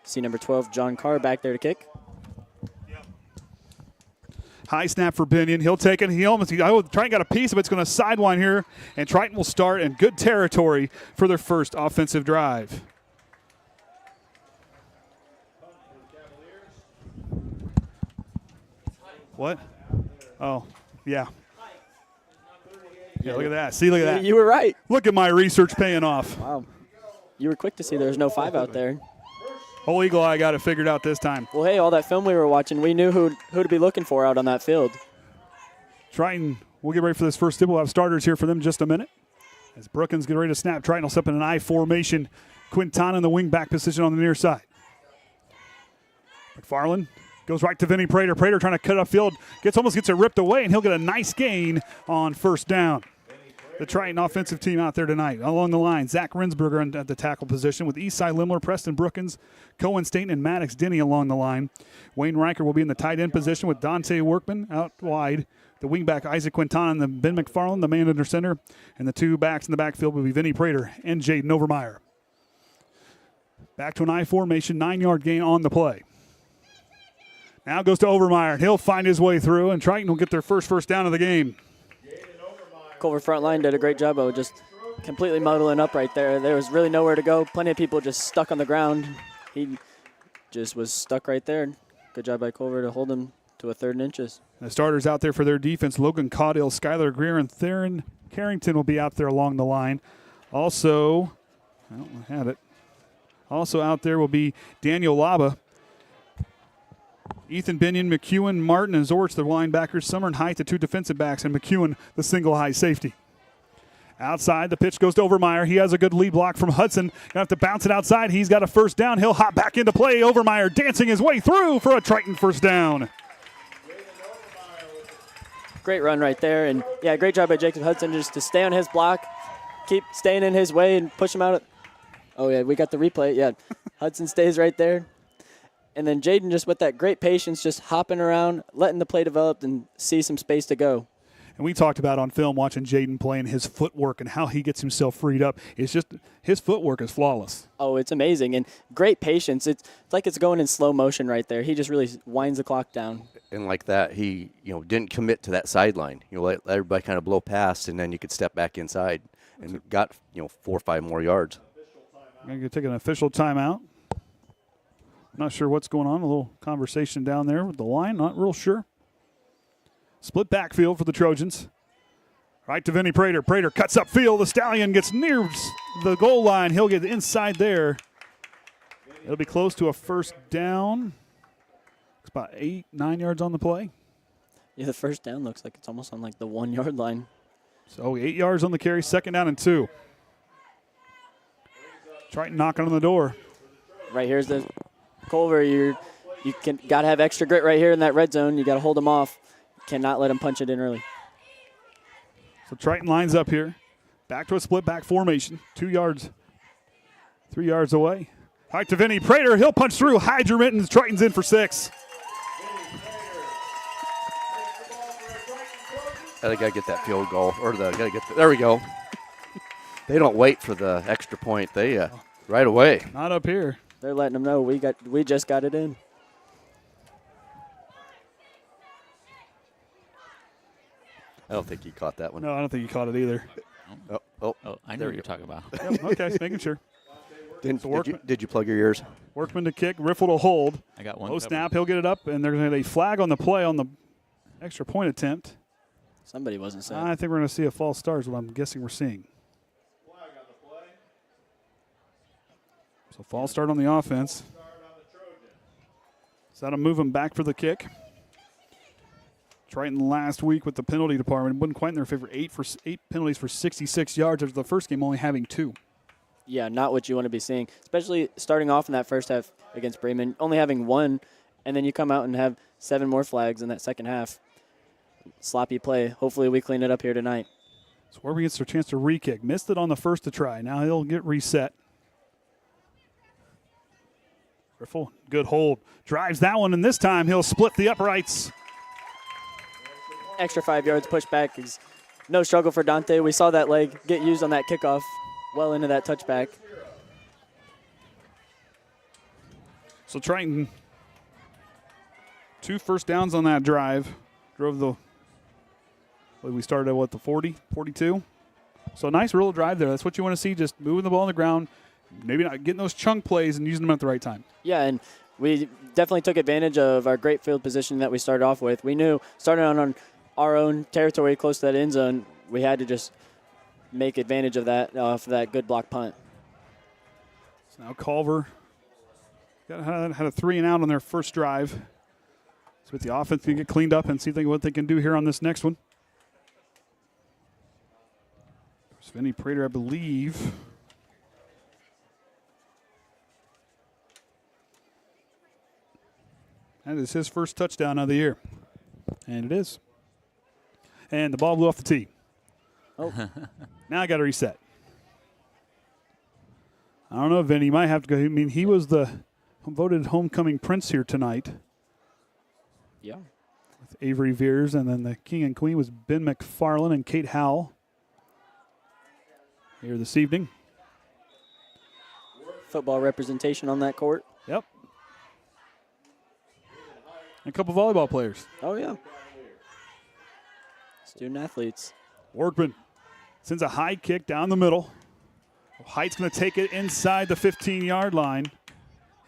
See number 12, John Carr, back there to kick. High snap for Binion. He'll take it. Triton got a piece of it. It's going to sidewind here, and Triton will start in good territory for their first offensive drive. What? Oh, yeah. Yeah, look at that. See, look at that. You were right. Look at my research paying off. Wow. You were quick to see there was no 5 out there. Whole Eagle Eye got it figured out this time. Well, hey, all that film we were watching, we knew who to be looking for out on that field. Triton, we'll get ready for this first dip. We'll have starters here for them in just a minute. As Brookins get ready to snap, Triton will step in an I formation. Quintana in the wing back position on the near side. McFarland goes right to Vinny Prater. Prater trying to cut upfield. Almost gets it ripped away, and he'll get a nice gain on first down. The Triton offensive team out there tonight. Along the line, Zach Rinsberger at the tackle position with Eastside Limler, Preston Brookins, Cohen Staten, and Maddox Denny along the line. Wayne Riker will be in the tight end position with Dante Workman out wide. The wingback, Isaac Quintana, and the Ben McFarland, the man under center. And the 2 backs in the backfield will be Vinny Prater and Jaden Overmeyer. Back to an I formation, 9-yard gain on the play. Now goes to Overmeyer. He'll find his way through, and Triton will get their first down of the game. Culver front line did a great job of just completely muddling up right there. There was really nowhere to go. Plenty of people just stuck on the ground. He just was stuck right there. Good job by Culver to hold him to a 3rd and inches. The starters out there for their defense, Logan Caudill, Skylar Greer, and Theron Carrington will be out there along the line. Also, I had it. Also out there will be Daniel Laba, Ethan Binion, McEwen, Martin, and Zorch, the linebackers. Summer and Height, the 2 defensive backs, and McEwen, the single high safety. Outside, the pitch goes to Overmeyer. He has a good lead block from Hudson. Going to have to bounce it outside. He's got a first down. He'll hop back into play. Overmeyer dancing his way through for a Triton first down. Great run right there. And, yeah, great job by Jacob Hudson just to stay on his block, keep staying in his way, and push him out. Oh, yeah, we got the replay. Yeah, Hudson stays right there. And then Jaden just with that great patience, just hopping around, letting the play develop and see some space to go. And we talked about on film watching Jaden play and his footwork and how he gets himself freed up. It's just his footwork is flawless. Oh, it's amazing. And great patience. It's like it's going in slow motion right there. He just really winds the clock down. And like that, he didn't commit to that sideline. Let everybody kind of blow past, and then you could step back inside and got 4 or 5 more yards. I'm going to take an official timeout. Not sure what's going on. A little conversation down there with the line. Not real sure. Split backfield for the Trojans. Right to Vinny Prater. Prater cuts upfield. The Stallion gets near the goal line. He'll get inside there. It'll be close to a first down. It's about 8-9 yards on the play. Yeah, the first down looks like it's almost on like the 1-yard line. So 8 yards on the carry. 2nd down and 2. Triton knocking on the door. Right here's the Culver. You got to have extra grit right here in that red zone. You got to hold him off. Cannot let him punch it in early. So Triton lines up here. Back to a split back formation. 2 yards, 3 yards away. Right to Vinny Prater. He'll punch through. Hide your mittens. Triton's in for 6. I got to get that field goal. There we go. They don't wait for the extra point. They right away. Not up here. They're letting them know we just got it in. I don't think he caught that one. No, I don't think he caught it either. Oh, I know what you're talking about. Yep, okay, making sure. Did you plug your ears? Workman to kick, Riffle to hold. I got one. Low snap, he'll get it up, and they're going to have a flag on the play on the extra point attempt. Somebody wasn't set. I think we're going to see a false start is what I'm guessing we're seeing. So false start on the offense. So that'll move them back for the kick. Triton last week with the penalty department wasn't quite in their favor. 8 penalties for 66 yards after the first game only having 2. Yeah, not what you want to be seeing, especially starting off in that first half against Bremen, only having 1, and then you come out and have 7 more flags in that second half. Sloppy play. Hopefully we clean it up here tonight. So Werby gets their chance to re-kick. Missed it on the first to try. Now he'll get reset. Riffle, good hold. Drives that one, and this time he'll split the uprights. Extra 5 yards pushback. No struggle for Dante. We saw that leg get used on that kickoff well into that touchback. So Triton, 2 first downs on that drive. Drove the, we started at the 40, 42. So a nice real drive there. That's what you want to see, just moving the ball on the ground, maybe not getting those chunk plays and using them at the right time. Yeah, and we definitely took advantage of our great field position that we started off with. We knew starting on our own territory close to that end zone, we had to just make advantage of that off of that good block punt. So now Culver had a 3 and out on their first drive. So with the offense can get cleaned up and see what they can do here on this next one. Vinny Prater, I believe. That is his first touchdown of the year. And it is. And the ball blew off the tee. Oh. Now I got to reset. I don't know, Vinny. You might have to go. I mean, he was the voted homecoming prince here tonight. Yeah. With Avery Veers, and then the king and queen was Ben McFarland and Kate Howell here this evening. Football representation on that court. Yep. And a couple volleyball players. Oh, yeah. Student athletes. Workman sends a high kick down the middle. Height's going to take it inside the 15-yard line.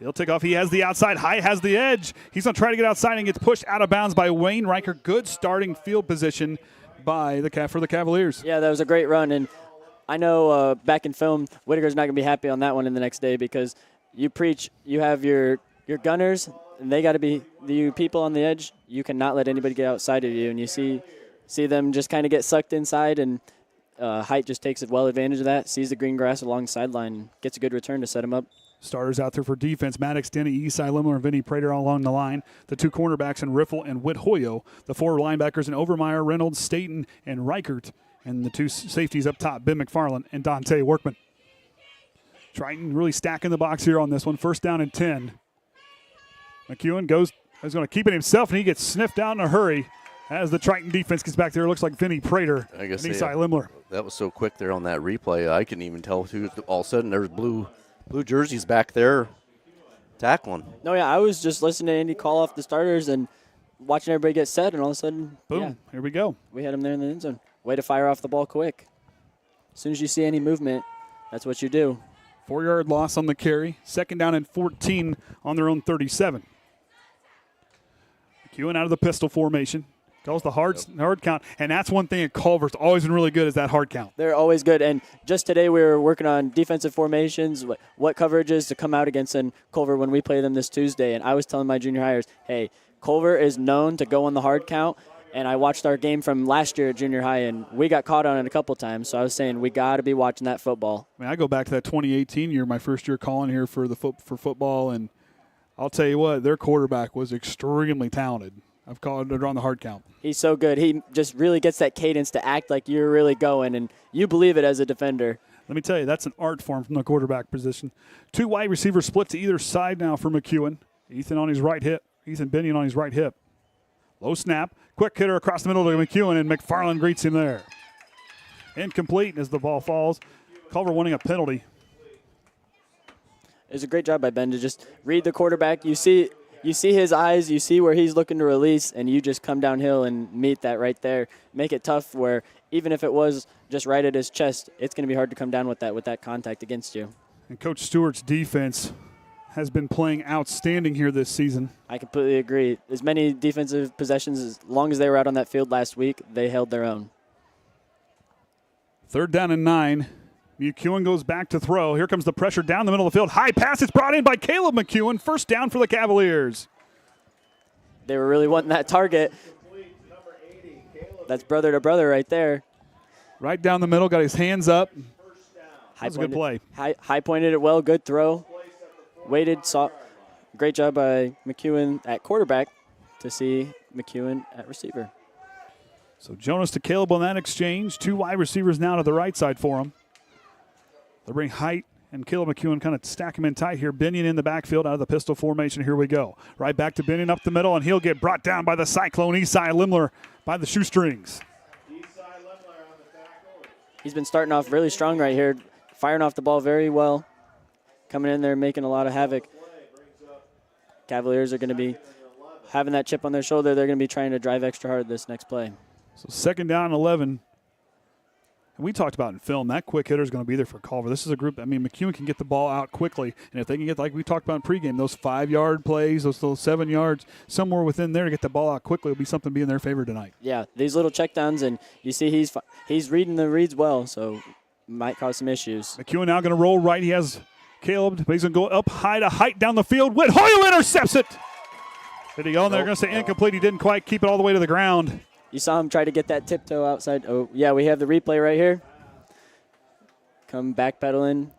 He'll take off. He has the outside. Height has the edge. He's going to try to get outside and gets pushed out of bounds by Wayne Riker. Good starting field position by for the Cavaliers. Yeah, that was a great run. And I know back in film, Whitaker's not going to be happy on that one in the next day because you preach, you have your gunners, and they got to be the people on the edge. You cannot let anybody get outside of you. And you see them just kind of get sucked inside, and Height just takes well advantage of that, sees the green grass along the sideline, and gets a good return to set him up. Starters out there for defense. Maddox, Denny, Esai Limler, and Vinny Prater all along the line. The 2 cornerbacks in Riffle and Whit Hoyo. The 4 linebackers in Overmeyer, Reynolds, Staten, and Reichert. And the 2 safeties up top, Ben McFarland and Dante Workman. Triton really stacking the box here on this one. First down and 10. McEwen is going to keep it himself, and he gets sniffed out in a hurry as the Triton defense gets back there. It looks like Vinny Prater and Esai Limler. That was so quick there on that replay. I couldn't even tell who. All of a sudden, there's blue jerseys back there tackling. No, yeah, I was just listening to Andy call off the starters and watching everybody get set, and all of a sudden, boom, yeah, here we go. We had him there in the end zone. Way to fire off the ball quick. As soon as you see any movement, that's what you do. 4-yard loss on the carry. Second down and 14 on their own 37. McEwen out of the pistol formation. Calls the hard count, and that's one thing at Culver's always been really good is that hard count. They're always good, and just today we were working on defensive formations, what coverages to come out against in Culver when we play them this Tuesday, and I was telling my junior hires, hey, Culver is known to go on the hard count, and I watched our game from last year at junior high, and we got caught on it a couple times, so I was saying we got to be watching that football. I mean, I go back to that 2018 year, my first year calling here for football, and I'll tell you what, their quarterback was extremely talented. I've called it on the hard count. He's so good. He just really gets that cadence to act like you're really going, and you believe it as a defender. Let me tell you, that's an art form from the quarterback position. 2 wide receivers split to either side now for McEwen. Ethan on his right hip. Ethan Binion on his right hip. Low snap. Quick hitter across the middle to McEwen, and McFarland greets him there. Incomplete as the ball falls. Culver winning a penalty. It was a great job by Ben to just read the quarterback. You see his eyes, you see where he's looking to release, and you just come downhill and meet that right there. Make it tough where even if it was just right at his chest, it's going to be hard to come down with that contact against you. And Coach Stewart's defense has been playing outstanding here this season. I completely agree. As many defensive possessions, as long as they were out on that field last week, they held their own. 3rd down and 9. McEwen goes back to throw. Here comes the pressure down the middle of the field. High pass. It's brought in by Caleb McEwen. First down for the Cavaliers. They were really wanting that target. That's brother to brother right there. Right down the middle. Got his hands up. That was a good play. High pointed it well. Good throw. Waited. Saw. Great job by McEwen at quarterback to see McEwen at receiver. So Jonas to Caleb on that exchange. 2 wide receivers now to the right side for him. They'll bring Height and Caleb McEwen, kind of stack him in tight here. Binion in the backfield out of the pistol formation. Here we go. Right back to Binion up the middle, and he'll get brought down by the Cyclone, Esai Limler, by the shoestrings. He's been starting off really strong right here, firing off the ball very well, coming in there making a lot of havoc. Cavaliers are going to be having that chip on their shoulder. They're going to be trying to drive extra hard this next play. So 2nd down and 11. And we talked about in film, that quick hitter is going to be there for Culver. This is a group, McEwen can get the ball out quickly. And if they can get, like we talked about in pregame, those 5-yard plays, those little 7 yards, somewhere within there to get the ball out quickly will be something to be in their favor tonight. Yeah, these little checkdowns, and you see he's reading the reads well, so might cause some issues. McEwen now going to roll right. He has Caleb, but he's going to go up high to height down the field. Whit Hoyle intercepts it. Did he go in there? Going to say incomplete. He didn't quite keep it all the way to the ground. You saw him try to get that tiptoe outside. Oh, yeah, we have the replay right here. Come backpedaling.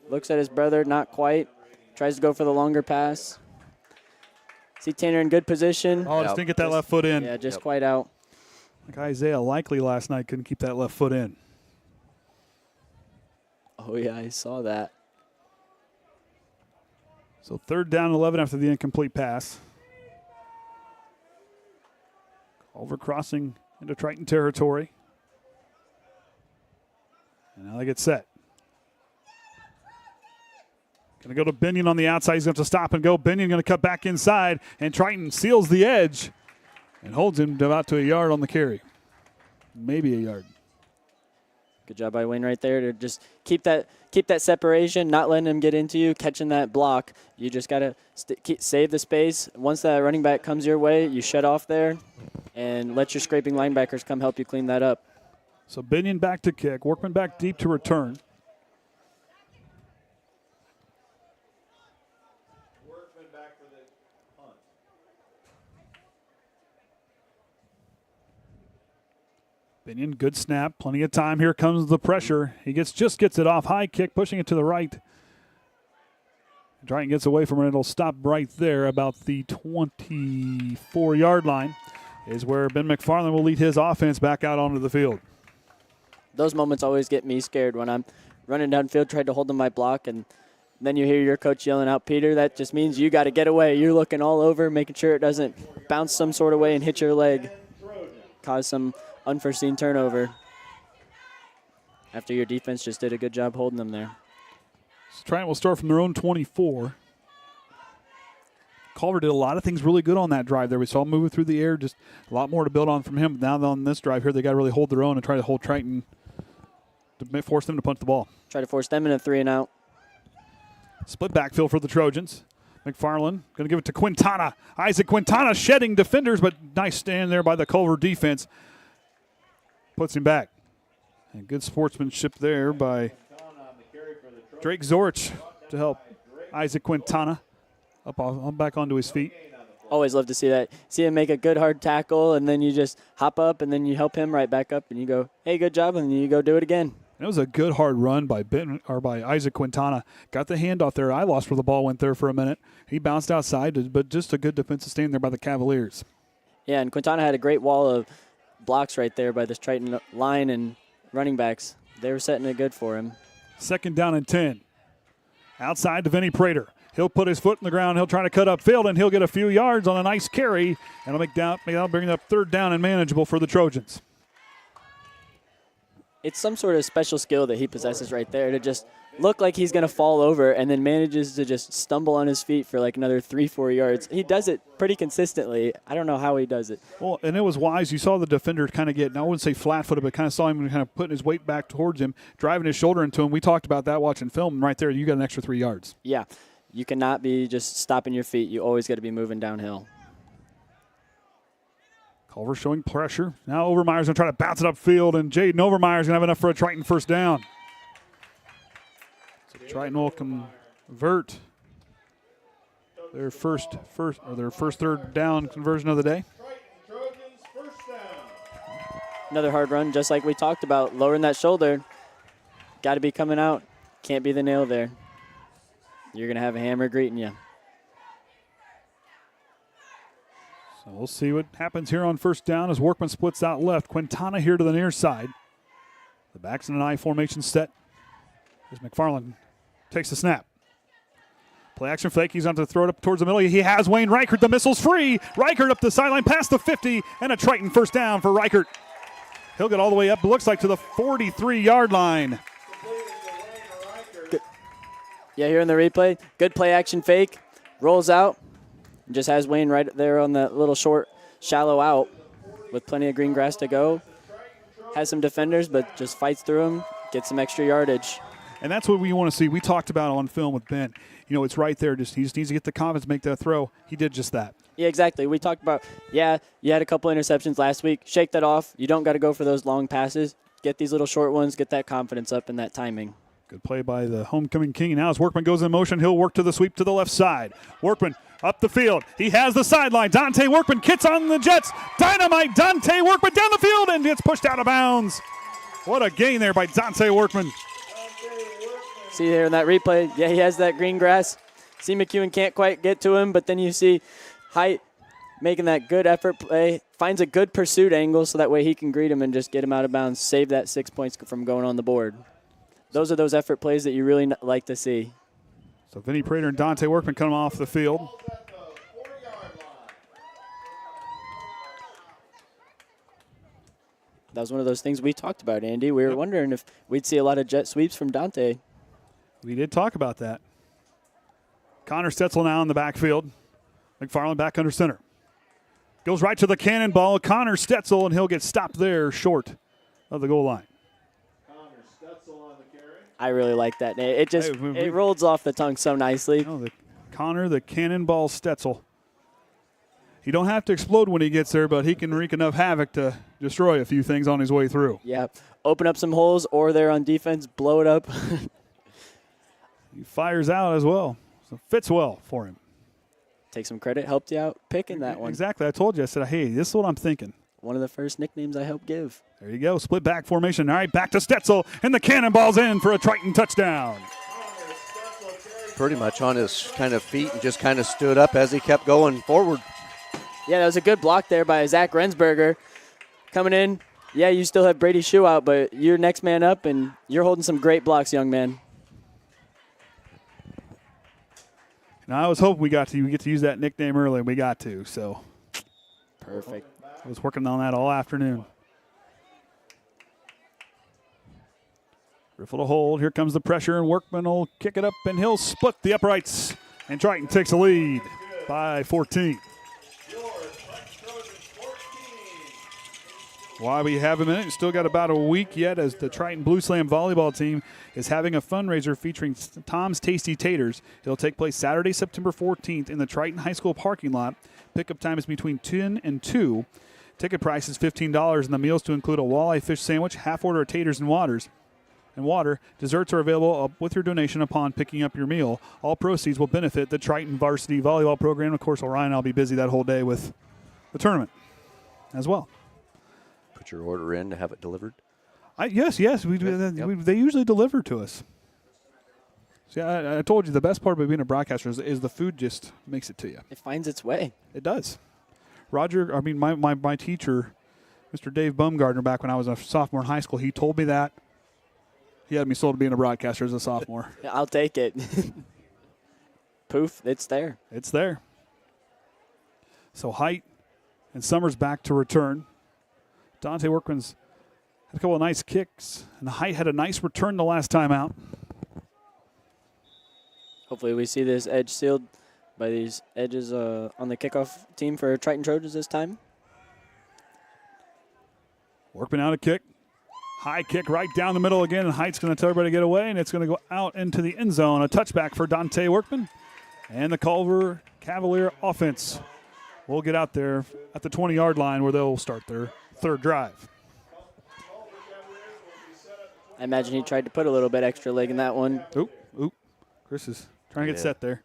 Looks at his brother, not quite. Tries to go for the longer pass. See Tanner in good position. Oh, just didn't get that left foot in. Yeah, just quite out. Like Isaiah Likely last night couldn't keep that left foot in. Oh, yeah, I saw that. So 3rd down and 11 after the incomplete pass. Culver crossing into Triton territory. And now they get set. Going to go to Binion on the outside. He's going to have to stop and go. Binion going to cut back inside, and Triton seals the edge and holds him about to a yard on the carry. Maybe a yard. Good job by Wayne right there to just keep that separation, not letting him get into you, catching that block. You just got to save the space. Once that running back comes your way, you shut off there and let your scraping linebackers come help you clean that up. So Binion back to kick. Workman back deep to return. Workman back for the punt. Binion, good snap. Plenty of time. Here comes the pressure. He just gets it off. High kick, pushing it to the right. Triton gets away from it. It'll stop right there about the 24-yard line is where Ben McFarland will lead his offense back out onto the field. Those moments always get me scared when I'm running downfield, trying to hold on my block, and then you hear your coach yelling out, Peter, that just means you got to get away. You're looking all over, making sure it doesn't bounce some sort of way and hit your leg, cause some unforeseen turnover after your defense just did a good job holding them there. So Triton will start from their own 24. Culver did a lot of things really good on that drive there. We saw him moving through the air, just a lot more to build on from him. Now on this drive here, they got to really hold their own and try to hold Triton to force them to punch the ball. Try to force them in a 3-and-out. Split backfield for the Trojans. McFarland going to give it to Quintana. Isaac Quintana shedding defenders, but nice stand there by the Culver defense. Puts him back. And good sportsmanship there by Drake Zorich to help Isaac Quintana up back onto his feet. Always love to see that. See him make a good hard tackle, and then you just hop up, and then you help him right back up, and you go, hey, good job, and then you go do it again. It was a good hard run by Isaac Quintana. Got the handoff there. I lost where the ball went there for a minute. He bounced outside, but just a good defensive stand there by the Cavaliers. Yeah, and Quintana had a great wall of blocks right there by this Triton line and running backs. They were setting it good for him. 2nd down and 10. Outside to Vinny Prater. He'll put his foot in the ground. He'll try to cut upfield, and he'll get a few yards on a nice carry. And it'll bring up 3rd down and manageable for the Trojans. It's some sort of special skill that he possesses right there to just look like he's going to fall over and then manages to just stumble on his feet for like another 3-4 yards. He does it pretty consistently. I don't know how he does it. Well, and it was wise. You saw the defender kind of get, I wouldn't say flat-footed, but kind of saw him kind of putting his weight back towards him, driving his shoulder into him. We talked about that watching film, and right there you got an extra 3 yards. Yeah. You cannot be just stopping your feet. You always got to be moving downhill. Culver showing pressure. Now Overmeyer's going to try to bounce it upfield, and Jaden Overmeyer's going to have enough for a Triton 1st down. So Triton will convert their first 3rd down conversion of the day. Another hard run, just like we talked about, lowering that shoulder. Got to be coming out. Can't be the nail there. You're going to have a hammer greeting you. So we'll see what happens here on 1st down as Workman splits out left. Quintana here to the near side. The back's in an I formation set as McFarland takes the snap. Play action fake. He's on to throw it up towards the middle. He has Wayne Reichert. The missile's free. Reichert up the sideline past the 50, and a Triton 1st down for Reichert. He'll get all the way up, looks like, to the 43-yard line. Good. Yeah, here in the replay, good play action fake. Rolls out, Just has Wayne right there on that little short, shallow out with plenty of green grass to go. Has some defenders, but just fights through them, gets some extra yardage. And that's what we want to see. We talked about on film with Ben. You know, it's right there. He just needs to get the confidence, make that throw. He did just that. Yeah, exactly. We talked about, you had a couple interceptions last week. Shake that off. You don't got to go for those long passes. Get these little short ones. Get that confidence up and that timing. Good play by the homecoming king. And now as Workman goes in motion, he'll work to the sweep to the left side. Workman up the field. He has the sideline. Dante Workman kicks on the Jets. Dynamite Dante Workman down the field and gets pushed out of bounds. What a gain there by Dante Workman. See there in that replay, he has that green grass. See McEwen can't quite get to him, but then you see Height making that good effort play, finds a good pursuit angle so that way he can greet him and just get him out of bounds, save that 6 points from going on the board. Those are those effort plays that you really like to see. So Vinny Prater and Dante Workman coming off the field. That was one of those things we talked about, Andy. We were wondering if we'd see a lot of jet sweeps from Dante. We did talk about that. Connor Stetzel now in the backfield. McFarland back under center. Goes right to the cannonball. Connor Stetzel, and he'll get stopped there short of the goal line. I really like that. It just it rolls off the tongue so nicely. Connor the cannonball Stetzel. He don't have to explode when he gets there, but he can wreak enough havoc to destroy a few things on his way through. Yeah, open up some holes, or there on defense, blow it up. He fires out as well, so fits well for him. Take some credit, helped you out picking that one. Exactly. I told you. I said, hey, this is what I'm thinking. One of the first nicknames I helped give. There you go. Split back formation. All right, back to Stetzel, and the cannonball's in for a Triton touchdown. Pretty much on his kind of feet and just kind of stood up as he kept going forward. Yeah, that was a good block there by Zach Rensberger. Coming in, you still have Brady Shue out, but you're next man up, and you're holding some great blocks, young man. Now, I was hoping we get to use that nickname early, and we got to, so. Perfect. I was working on that all afternoon. Riffle to hold. Here comes the pressure, and Workman will kick it up, and he'll split the uprights. And Triton takes a lead by 14. While we have a minute, still got about a week yet as the Triton Blue Slam volleyball team is having a fundraiser featuring Tom's Tasty Taters. It'll take place Saturday, September 14th in the Triton High School parking lot. Pickup time is between 10 and 2. Ticket price is $15, and the meals to include a walleye fish sandwich, half order of taters and water. Desserts are available with your donation upon picking up your meal. All proceeds will benefit the Triton Varsity volleyball program. Of course, Orion and I'll be busy that whole day with the tournament as well. Put your order in to have it delivered? Yes. We do. They usually deliver to us. See, I told you the best part about being a broadcaster is the food just makes it to you. It finds its way. It does. My teacher, Mr. Dave Baumgartner, back when I was a sophomore in high school, he told me that. He had me sold to being a broadcaster as a sophomore. I'll take it. Poof, it's there. It's there. So Height and Summers back to return. Dante Workman's had a couple of nice kicks, and Height had a nice return the last time out. Hopefully we see this edge sealed by these edges on the kickoff team for Triton Trojans this time. Workman out a kick. High kick right down the middle again, and Height's going to tell everybody to get away, and it's going to go out into the end zone. A touchback for Dante Workman. And the Culver Cavalier offense will get out there at the 20-yard line where they'll start their third drive. I imagine he tried to put a little bit extra leg in that one. Oop. Chris is trying to get set there.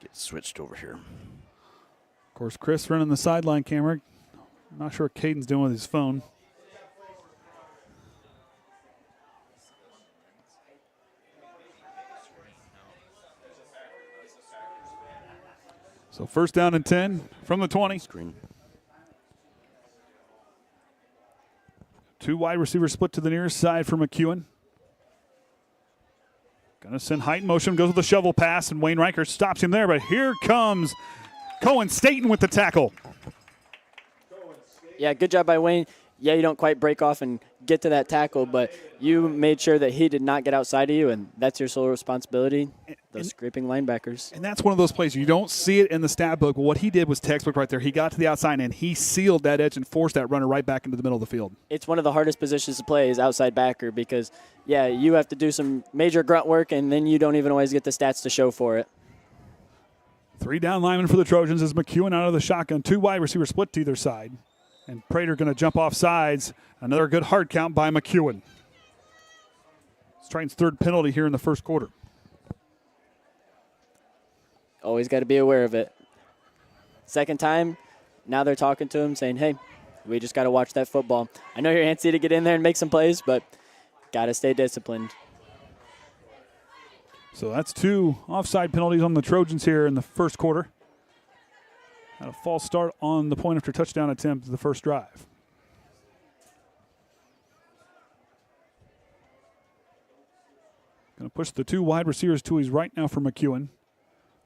Get switched over here. Of course, Chris running the sideline camera. I'm not sure what Caden's doing with his phone. So first down and 10 from the 20. Screen. Two wide receivers split to the near side for McEwen. Going to send Height in motion, goes with the shovel pass, and Wayne Riker stops him there, but here comes Cohen Staten with the tackle. Yeah, good job by Wayne. yeah, you don't quite break off and get to that tackle, but you made sure that he did not get outside of you, and that's your sole responsibility, those scraping linebackers. And that's one of those plays. You don't see it in the stat book, but what he did was textbook right there. He got to the outside, and he sealed that edge and forced that runner right back into the middle of the field. It's one of the hardest positions to play is outside backer because, yeah, you have to do some major grunt work, and then you don't even always get the stats to show for it. 3 down linemen for the Trojans as McEwen out of the shotgun. 2 wide receivers split to either side. And Prater going to jump off sides. Another good hard count by McEwen. It's Triton's 3rd penalty here in the first quarter. Always got to be aware of it. Second time, now they're talking to him saying, hey, we just got to watch that football. I know you're antsy to get in there and make some plays, but got to stay disciplined. So that's 2 offside penalties on the Trojans here in the first quarter. Had a false start on the point after touchdown attempt of the first drive. Going to push the 2 wide receivers to his right now for McEwen.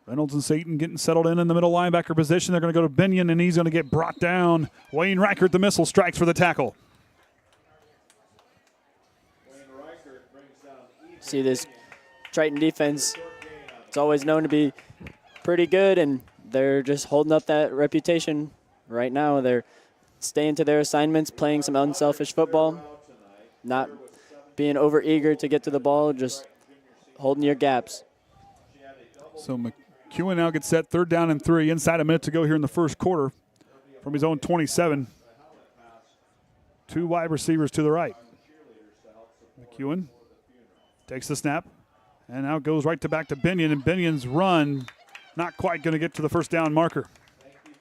Reynolds and Satan getting settled in the middle linebacker position. They're going to go to Binion, and he's going to get brought down. Wayne Reichert, the missile, strikes for the tackle. See this Triton defense, it's always known to be pretty good, and they're just holding up that reputation right now. They're staying to their assignments, playing some unselfish football, not being overeager to get to the ball, just holding your gaps. So McEwen now gets set 3rd down and 3. Inside a minute to go here in the first quarter from his own 27. 2 wide receivers to the right. McEwen takes the snap and now goes right to back to Binion, and Binion's run not quite going to get to the first down marker.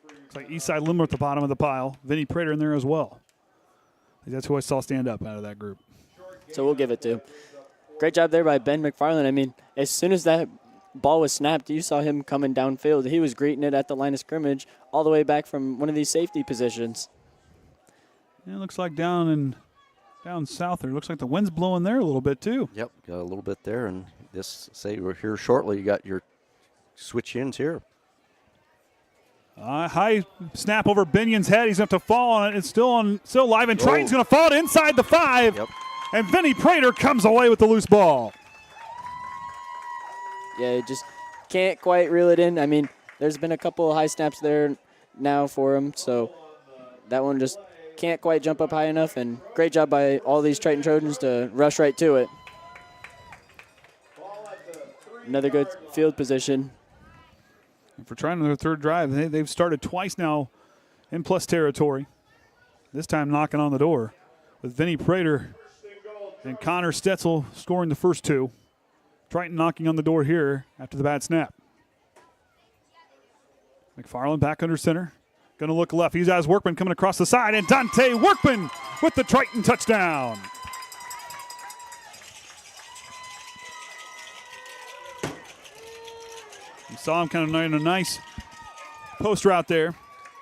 Looks like Eastside Limmer at the bottom of the pile. Vinny Prater in there as well. That's who I saw stand up out of that group. So we'll give it to. Great job there by Ben McFarland. I mean, as soon as that ball was snapped, you saw him coming downfield. He was greeting it at the line of scrimmage all the way back from one of these safety positions. Yeah, it looks like down south there. Looks like the wind's blowing there a little bit too. Yep, got a little bit there, and this say we're here shortly. You got your switch ins here. High snap over Binion's head. He's going to have to fall on it. It's still live, and Triton's going to fall inside the 5. Yep. And Vinny Prater comes away with the loose ball. Yeah, just can't quite reel it in. I mean, there's been a couple of high snaps there now for him, so that one just can't quite jump up high enough, and great job by all these Triton Trojans to rush right to it. Another good field position. And for trying their 3rd drive, they've started twice now in plus territory. This time knocking on the door with Vinny Prater and Connor Stetzel scoring the first 2. Triton knocking on the door here after the bad snap. McFarland back under center. Going to look left. He has Workman coming across the side, and Dante Workman with the Triton touchdown. You saw him kind of in a nice post route there.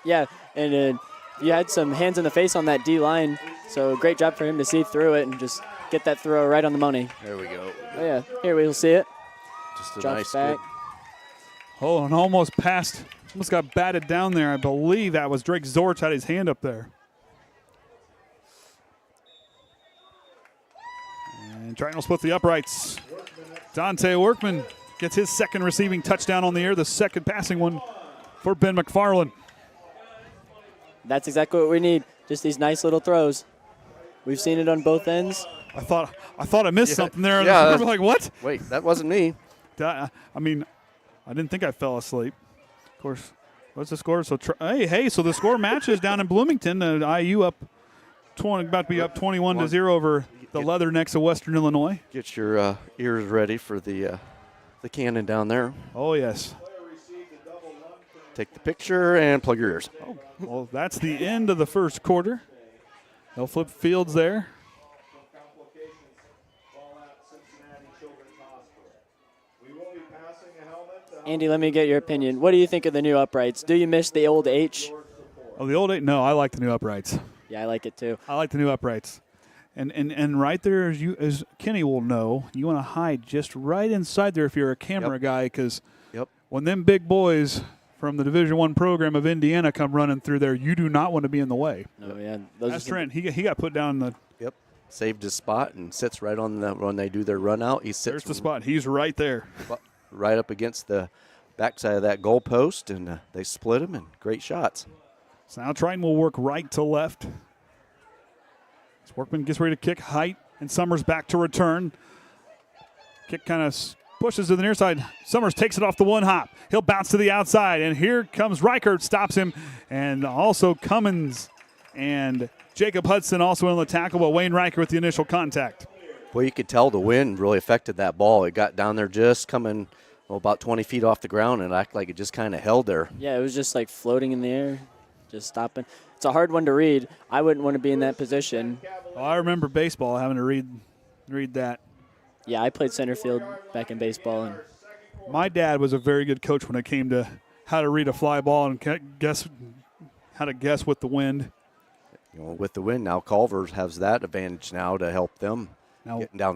Yeah, and you had some hands in the face on that D-line, so great job for him to see through it and just get that throw right on the money. There we go. Oh, yeah, here we'll see it. Just a Drops nice back. Oh, and almost got batted down there. I believe that was Drake Zorch had his hand up there. And Triton will split the uprights. Dante Workman gets his 2nd receiving touchdown on the air, the 2nd passing one for Ben McFarland. That's exactly what we need, just these nice little throws. We've seen it on both ends. I thought I missed something there. Yeah, I'm like, what? Wait, that wasn't me. I mean, I didn't think I fell asleep. Of course, what's the score? So so the score matches down in Bloomington. IU up 20, about to be up 21-0 over the Leathernecks of Western Illinois. Get your ears ready for the cannon down there. Oh yes. Take the picture and plug your ears. Oh, well, that's the end of the first quarter. They'll flip fields there. Andy, let me get your opinion. What do you think of the new uprights? Do you miss the old H? Oh, the old H? No, I like the new uprights. Yeah, I like it too. I like the new uprights. And right there, as Kenny will know, you want to hide just right inside there if you're a camera guy, because when them big boys from the Division I program of Indiana come running through there. You do not want to be in the way. Oh, yeah. That's Trent. He got put down in the. Yep. Saved his spot and sits right on the when they do their run out. He sits. There's the spot. He's right there. Right up against the backside of that goal post, and they split him, and great shots. So now Triton will work right to left. As Workman gets ready to kick height, and Summers back to return. Kick kind of pushes to the near side. Summers takes it off the one hop. He'll bounce to the outside, and here comes Reichert, stops him, and also Cummins and Jacob Hudson also in the tackle, but Wayne Reichert with the initial contact. Well, you could tell the wind really affected that ball. It got down there just coming about 20 feet off the ground and acted like it just kind of held there. Yeah, it was just like floating in the air, just stopping. It's a hard one to read. I wouldn't want to be in that position. Oh, I remember baseball having to read that. Yeah, I played center field back in baseball. And my dad was a very good coach when it came to how to read a fly ball and how to guess with the wind. You know, with the wind now, Culver has that advantage now to help them getting down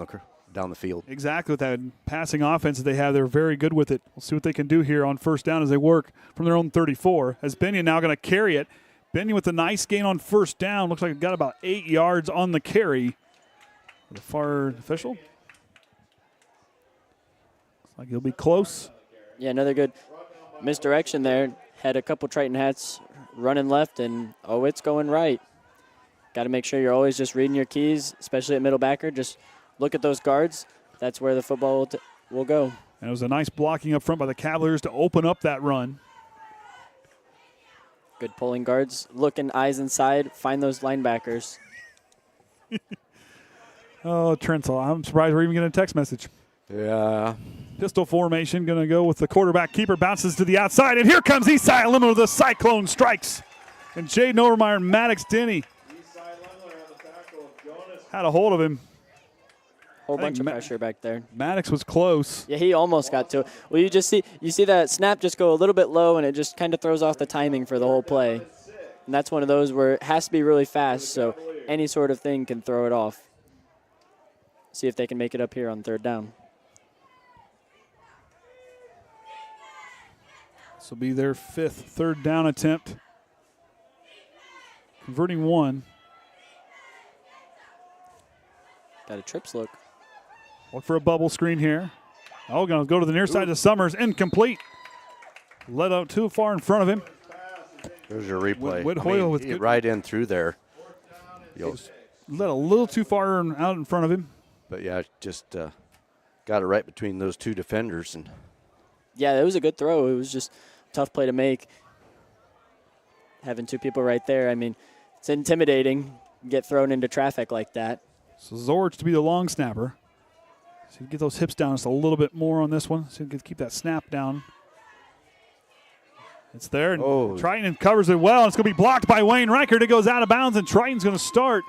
the field. Exactly, with that passing offense that they have, they're very good with it. We'll see what they can do here on first down as they work from their own 34. As Benyon now going to carry it. Benyon with a nice gain on first down. Looks like it got about 8 yards on the carry. The far official. Looks like he'll be close. Yeah, another good misdirection there. Had a couple Triton hats running left, and it's going right. Got to make sure you're always just reading your keys, especially at middle backer. Just look at those guards. That's where the football will go. And it was a nice blocking up front by the Cavaliers to open up that run. Good pulling guards. Looking eyes inside. Find those linebackers. Oh, Trentzel, I'm surprised we're even getting a text message. Yeah. Pistol formation, going to go with the quarterback keeper. Bounces to the outside, and here comes Eastside Limon with the Cyclone strikes. And Jaden Overmeyer and Maddox Denny had a hold of him. Whole bunch of pressure back there. Maddox was close. Yeah, he almost got to it. Well, you see that snap just go a little bit low, and it just kind of throws off the timing for the whole play. And that's one of those where it has to be really fast, so any sort of thing can throw it off. See if they can make it up here on third down. This will be their fifth third down attempt. Converting one. Got a trips look. Look for a bubble screen here. Oh, going to go to the near side to Summers. Incomplete. Let out too far in front of him. There's your replay. Hoyle with good right in through there. Let a little too far out in front of him. But, yeah, just got it right between those two defenders. And yeah, it was a good throw. It was just a tough play to make. Having two people right there, I mean, it's intimidating. Get thrown into traffic like that. So Zorich to be the long snapper. So get those hips down just a little bit more on this one. So you can keep that snap down. It's there. And Triton covers it well. It's going to be blocked by Wayne Reichert. It goes out of bounds, and Triton's going to start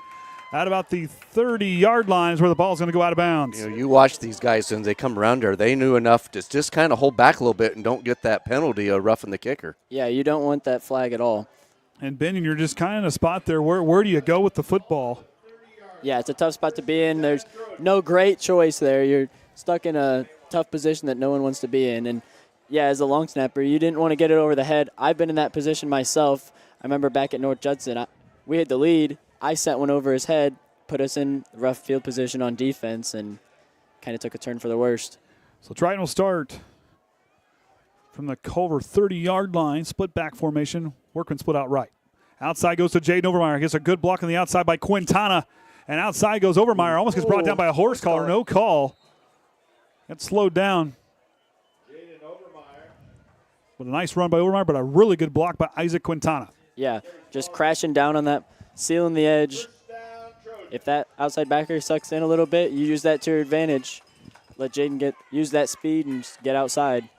at about the 30-yard line is where the ball's going to go out of bounds. You know, you watch these guys as they come around there. They knew enough to just kind of hold back a little bit and don't get that penalty of roughing the kicker. Yeah, you don't want that flag at all. And Benyon, you're just kind of in a spot there. Where do you go with the football? Yeah, it's a tough spot to be in. There's no great choice there. You're stuck in a tough position that no one wants to be in. And, yeah, as a long snapper, you didn't want to get it over the head. I've been in that position myself. I remember back at North Judson, we had the lead. I sent one over his head, put us in rough field position on defense, and kind of took a turn for the worst. So Triton will start from the Culver 30-yard line, split back formation. Workman split out right. Outside goes to Jaden Overmeyer. Gets a good block on the outside by Quintana. And outside goes Overmeyer. Almost gets brought down by a horse collar. No call. Got slowed down. But a nice run by Overmeyer, but a really good block by Isaac Quintana. Yeah, just crashing down on that, sealing the edge. If that outside backer sucks in a little bit, you use that to your advantage. Let Jaden use that speed and just get outside.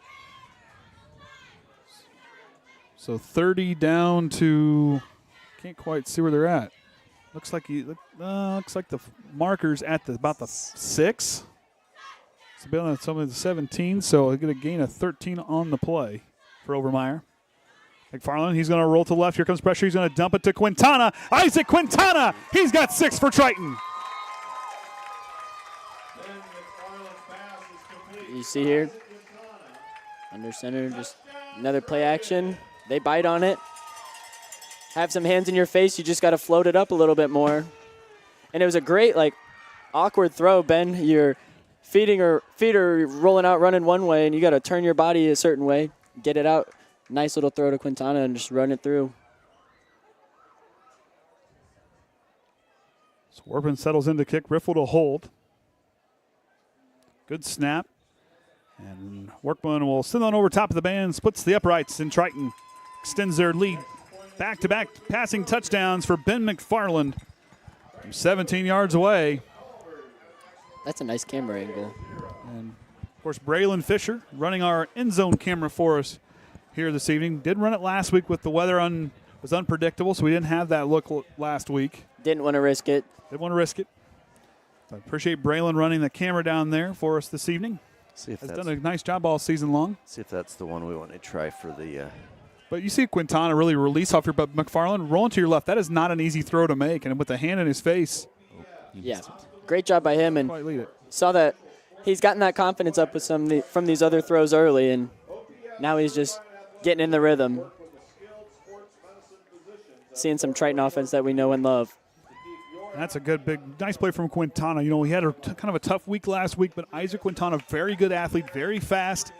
So 30 down to, can't quite see where they're at. Looks like the marker's at about the 6. It's been something the 17, so they're going to gain a 13 on the play for Overmeyer. McFarland, he's going to roll to the left. Here comes pressure. He's going to dump it to Quintana. Isaac Quintana, he's got 6 for Triton. You see here, under center, just Another play action. They bite on it. Have some hands in your face. You just got to float it up a little bit more. And it was a great, awkward throw, Ben. Your feet are rolling out, running one way, and you got to turn your body a certain way, get it out. Nice little throw to Quintana and just run it through. So Workman settles in to kick. Riffle to hold. Good snap. And Workman will send on over top of the band, splits the uprights, and Triton extends their lead. Back-to-back passing touchdowns for Ben McFarland from 17 yards away. That's a nice camera angle. And, of course, Braylon Fisher running our end zone camera for us here this evening. Did run it last week with the weather was unpredictable, so we didn't have that look last week. Didn't want to risk it. Didn't want to risk it. I appreciate Braylon running the camera down there for us this evening. See if has done a nice job all season long. See if that's the one we want to try for the. But you see Quintana really release off your butt. McFarland rolling to your left. That is not an easy throw to make, and with the hand in his face. Yeah, great job by him, and lead it. Saw that he's gotten that confidence up with from these other throws early, and now he's just getting in the rhythm. Seeing some Triton offense that we know and love. That's a good, nice play from Quintana. You know, he had kind of a tough week last week, but Isaac Quintana, very good athlete, very fast.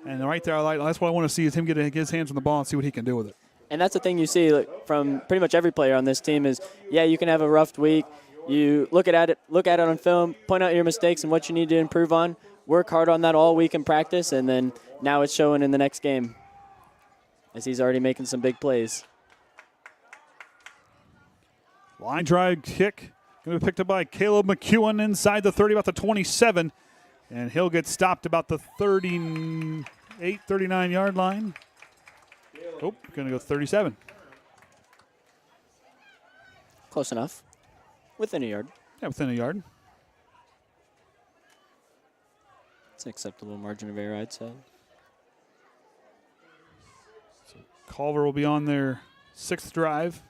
And right there, that's what I want to see is him get his hands on the ball and see what he can do with it. And that's the thing you see from pretty much every player on this team is, yeah, you can have a rough week. You look at it on film, point out your mistakes and what you need to improve on. Work hard on that all week in practice, and then now it's showing in the next game as he's already making some big plays. Line drive kick going to be picked up by Caleb McEwen inside the 30, about the 27. And he'll get stopped about the 38, 39-yard line. Oh, going to go 37. Close enough. Within a yard. Yeah, within a yard. It's an acceptable margin of error, I'd say. So Culver will be on their 6th drive.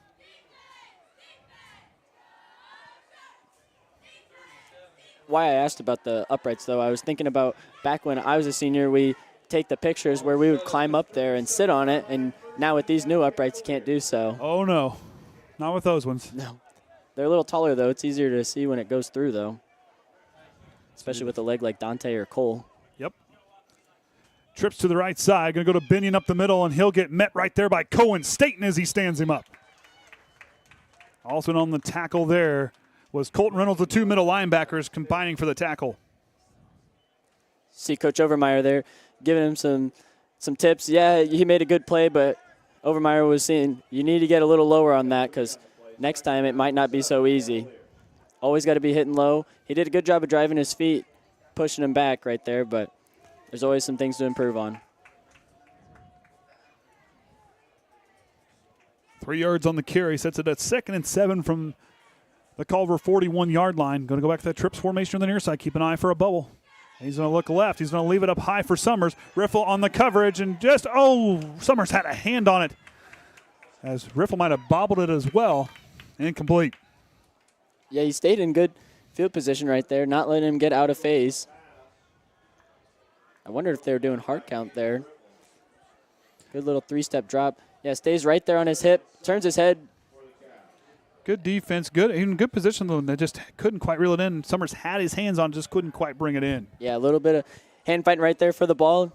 Why I asked about the uprights, though, I was thinking about back when I was a senior, we take the pictures where we would climb up there and sit on it, and now with these new uprights, you can't do so. Oh, no. Not with those ones. No. They're a little taller, though. It's easier to see when it goes through, though, especially with a leg like Dante or Cole. Yep. Trips to the right side. Going to go to Binion up the middle, and he'll get met right there by Cohen Staten as he stands him up. Also on the tackle there was Colton Reynolds, the 2 middle linebackers combining for the tackle. See Coach Overmeyer there giving him some tips. Yeah, he made a good play, but Overmeyer was saying you need to get a little lower on that because next time it might not be so easy. Always got to be hitting low. He did a good job of driving his feet, pushing him back right there, but there's always some things to improve on. 3 yards on the carry. Sets it at 2nd and 7 from the Culver 41-yard line. Going to go back to that trips formation on the near side. Keep an eye for a bubble. He's going to look left. He's going to leave it up high for Summers. Riffle on the coverage, and Summers had a hand on it. As Riffle might have bobbled it as well. Incomplete. Yeah, he stayed in good field position right there, not letting him get out of phase. I wondered if they were doing hard count there. Good little 3-step drop. Yeah, stays right there on his hip, turns his head. Good defense, in good position, though. They just couldn't quite reel it in. Summers had his hands on, just couldn't quite bring it in. Yeah, a little bit of hand fighting right there for the ball.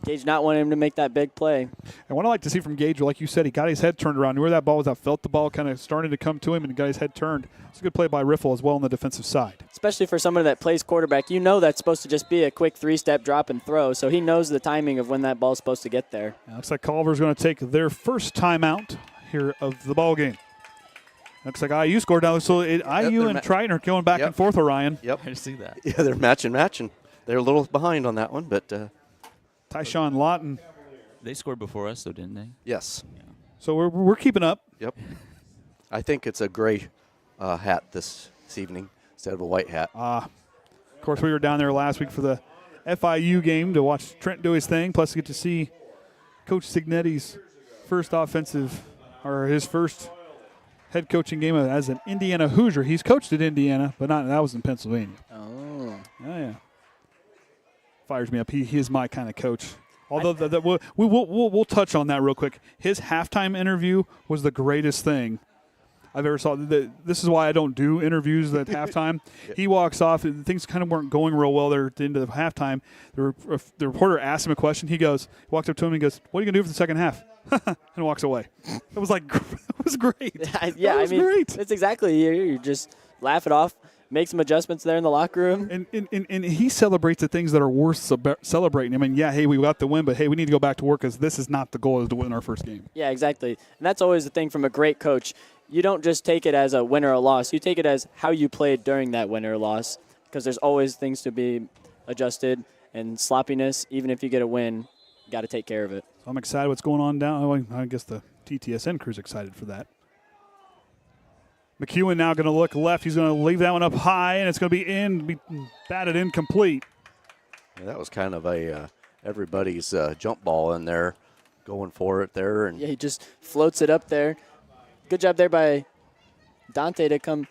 Gage not wanting him to make that big play. And what I like to see from Gage, like you said, he got his head turned around. Knew where that ball was at, felt the ball kind of starting to come to him, and he got his head turned. It's a good play by Riffle as well on the defensive side. Especially for someone that plays quarterback, you know that's supposed to just be a quick 3-step drop and throw, so he knows the timing of when that ball's supposed to get there. Looks like Culver's going to take their first timeout here of the ball game. Looks like IU scored now, so IU and Triton are going back and forth, Orion. Yep. I see that. Yeah, they're matching. They're a little behind on that one, but Tyshawn Lawton. They scored before us, though, didn't they? Yes. Yeah. So we're keeping up. Yep. I think it's a gray hat this evening instead of a white hat. Of course, we were down there last week for the FIU game to watch Trent do his thing, plus get to see Coach Signetti's first head coaching game as an Indiana Hoosier. He's coached at Indiana, but that was in Pennsylvania. Oh. Yeah. Fires me up. He is my kind of coach. Although we'll touch on that real quick. His halftime interview was the greatest thing I've ever saw. This is why I don't do interviews at halftime. He walks off, and things kind of weren't going real well there at the end of the halftime. The reporter asked him a question. He walked up to him and goes, "What are you going to do for the second half?" and walks away. It was great. Yeah, it was great. It's exactly you just laugh it off, make some adjustments there in the locker room. And he celebrates the things that are worth celebrating. I mean, yeah, hey, we got the win, but hey, we need to go back to work because this is not the goal, is to win our first game. Yeah, exactly. And that's always the thing from a great coach. You don't just take it as a win or a loss. You take it as how you played during that win or loss, because there's always things to be adjusted, and sloppiness, even if you get a win, you got to take care of it. So I'm excited what's going on down. Oh, I guess the TTSN crew's excited for that. McEwen now going to look left. He's going to leave that one up high, and it's going to be batted incomplete. Yeah, that was kind of everybody's jump ball in there, going for it there. And yeah, he just floats it up there. Good job there by Dante to come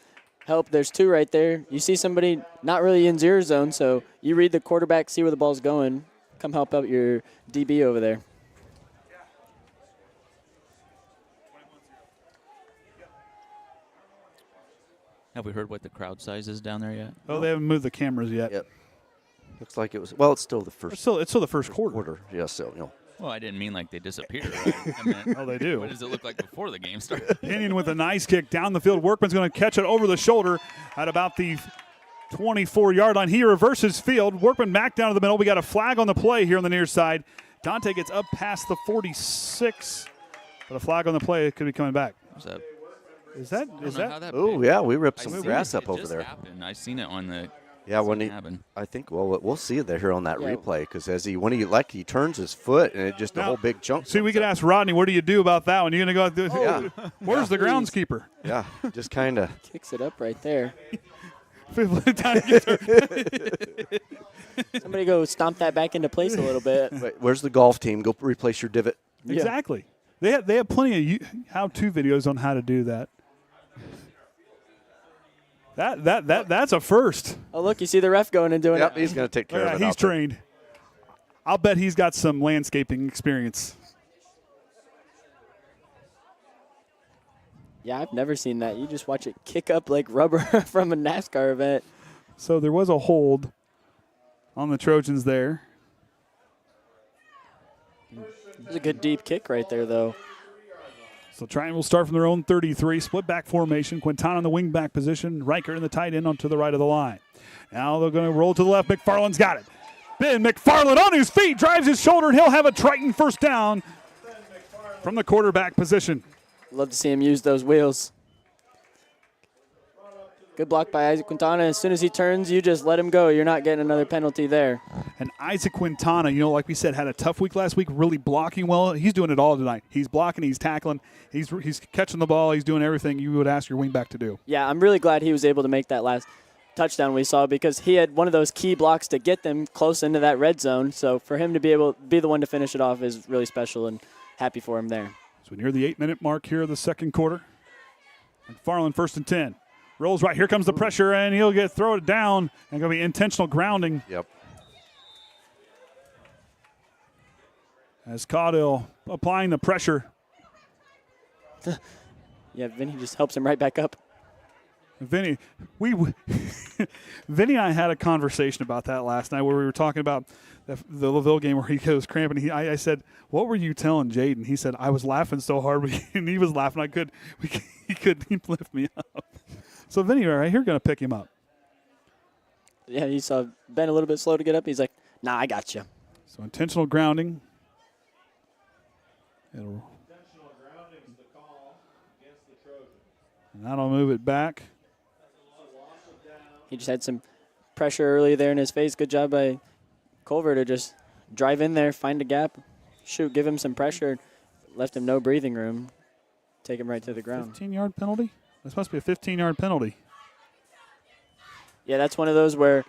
help. There's two right there. You see somebody not really in zero zone, so you read the quarterback, see where the ball's going. Come help out your DB over there. Have we heard what the crowd size is down there yet? Oh, they haven't moved the cameras yet. Yep. Looks like it was. Well, it's still the first. It's still the first quarter. Yeah, so Well, I didn't mean like they disappear. Right? I meant, oh, they do. What does it look like before the game started? Pinion with a nice kick down the field. Workman's going to catch it over the shoulder at about the 24-yard line. He reverses field. Workman back down to the middle. We got a flag on the play here on the near side. Dante gets up past the 46, but a flag on the play could be coming back. Is that? Oh, yeah, we ripped some grass up over there. Happened. I seen it on the. Yeah, I think we'll see it here on that replay, because when he turns his foot and it just a whole big chunk. See, we could ask Rodney, what do you do about that one? You're going to go. Where's the groundskeeper? Yeah, just kind of kicks it up right there. Somebody go stomp that back into place a little bit. Wait, where's the golf team? Go replace your divot. Exactly. They have plenty of how-to videos on how to do that. That's a first. Oh, look, you see the ref going and doing it. Yep, he's going to take care of it. He's trained. I'll bet he's got some landscaping experience. Yeah, I've never seen that. You just watch it kick up like rubber from a NASCAR event. So there was a hold on the Trojans there. It was a good deep kick right there, though. So Triton will start from their own 33, split back formation. Quintana in the wing back position. Riker in the tight end onto the right of the line. Now they're going to roll to the left. McFarland's got it. Ben McFarland on his feet, drives his shoulder, and he'll have a Triton first down from the quarterback position. Love to see him use those wheels. Good block by Isaac Quintana. As soon as he turns, you just let him go. You're not getting another penalty there. And Isaac Quintana, like we said, had a tough week last week, really blocking well. He's doing it all tonight. He's blocking, he's tackling, he's catching the ball, he's doing everything you would ask your wingback to do. Yeah, I'm really glad he was able to make that last touchdown we saw, because he had one of those key blocks to get them close into that red zone. So for him to be the one to finish it off is really special, and happy for him there. So near the 8-minute mark here of the second quarter. McFarland 1st and 10. Rolls right. Here comes the pressure, and he'll throw it down, and going to be intentional grounding. Yep. As Caudill applying the pressure. Yeah, Vinny just helps him right back up. Vinny, Vinny and I had a conversation about that last night where we were talking about the Laville game where he goes cramping. I said, "What were you telling Jaden?" He said, "I was laughing so hard," and he was laughing. He couldn't lift me up. So Vinny right here going to pick him up. Yeah, he saw Ben a little bit slow to get up. He's like, "Nah, I got you." So intentional grounding. Intentional grounding is the call against the Trojans. And that'll move it back. He just had some pressure early there in his face. Good job by Culver to just drive in there, find a gap, give him some pressure. Left him no breathing room. Take him right to the ground. 15-yard penalty? This must be a 15-yard penalty. Yeah, that's one of those where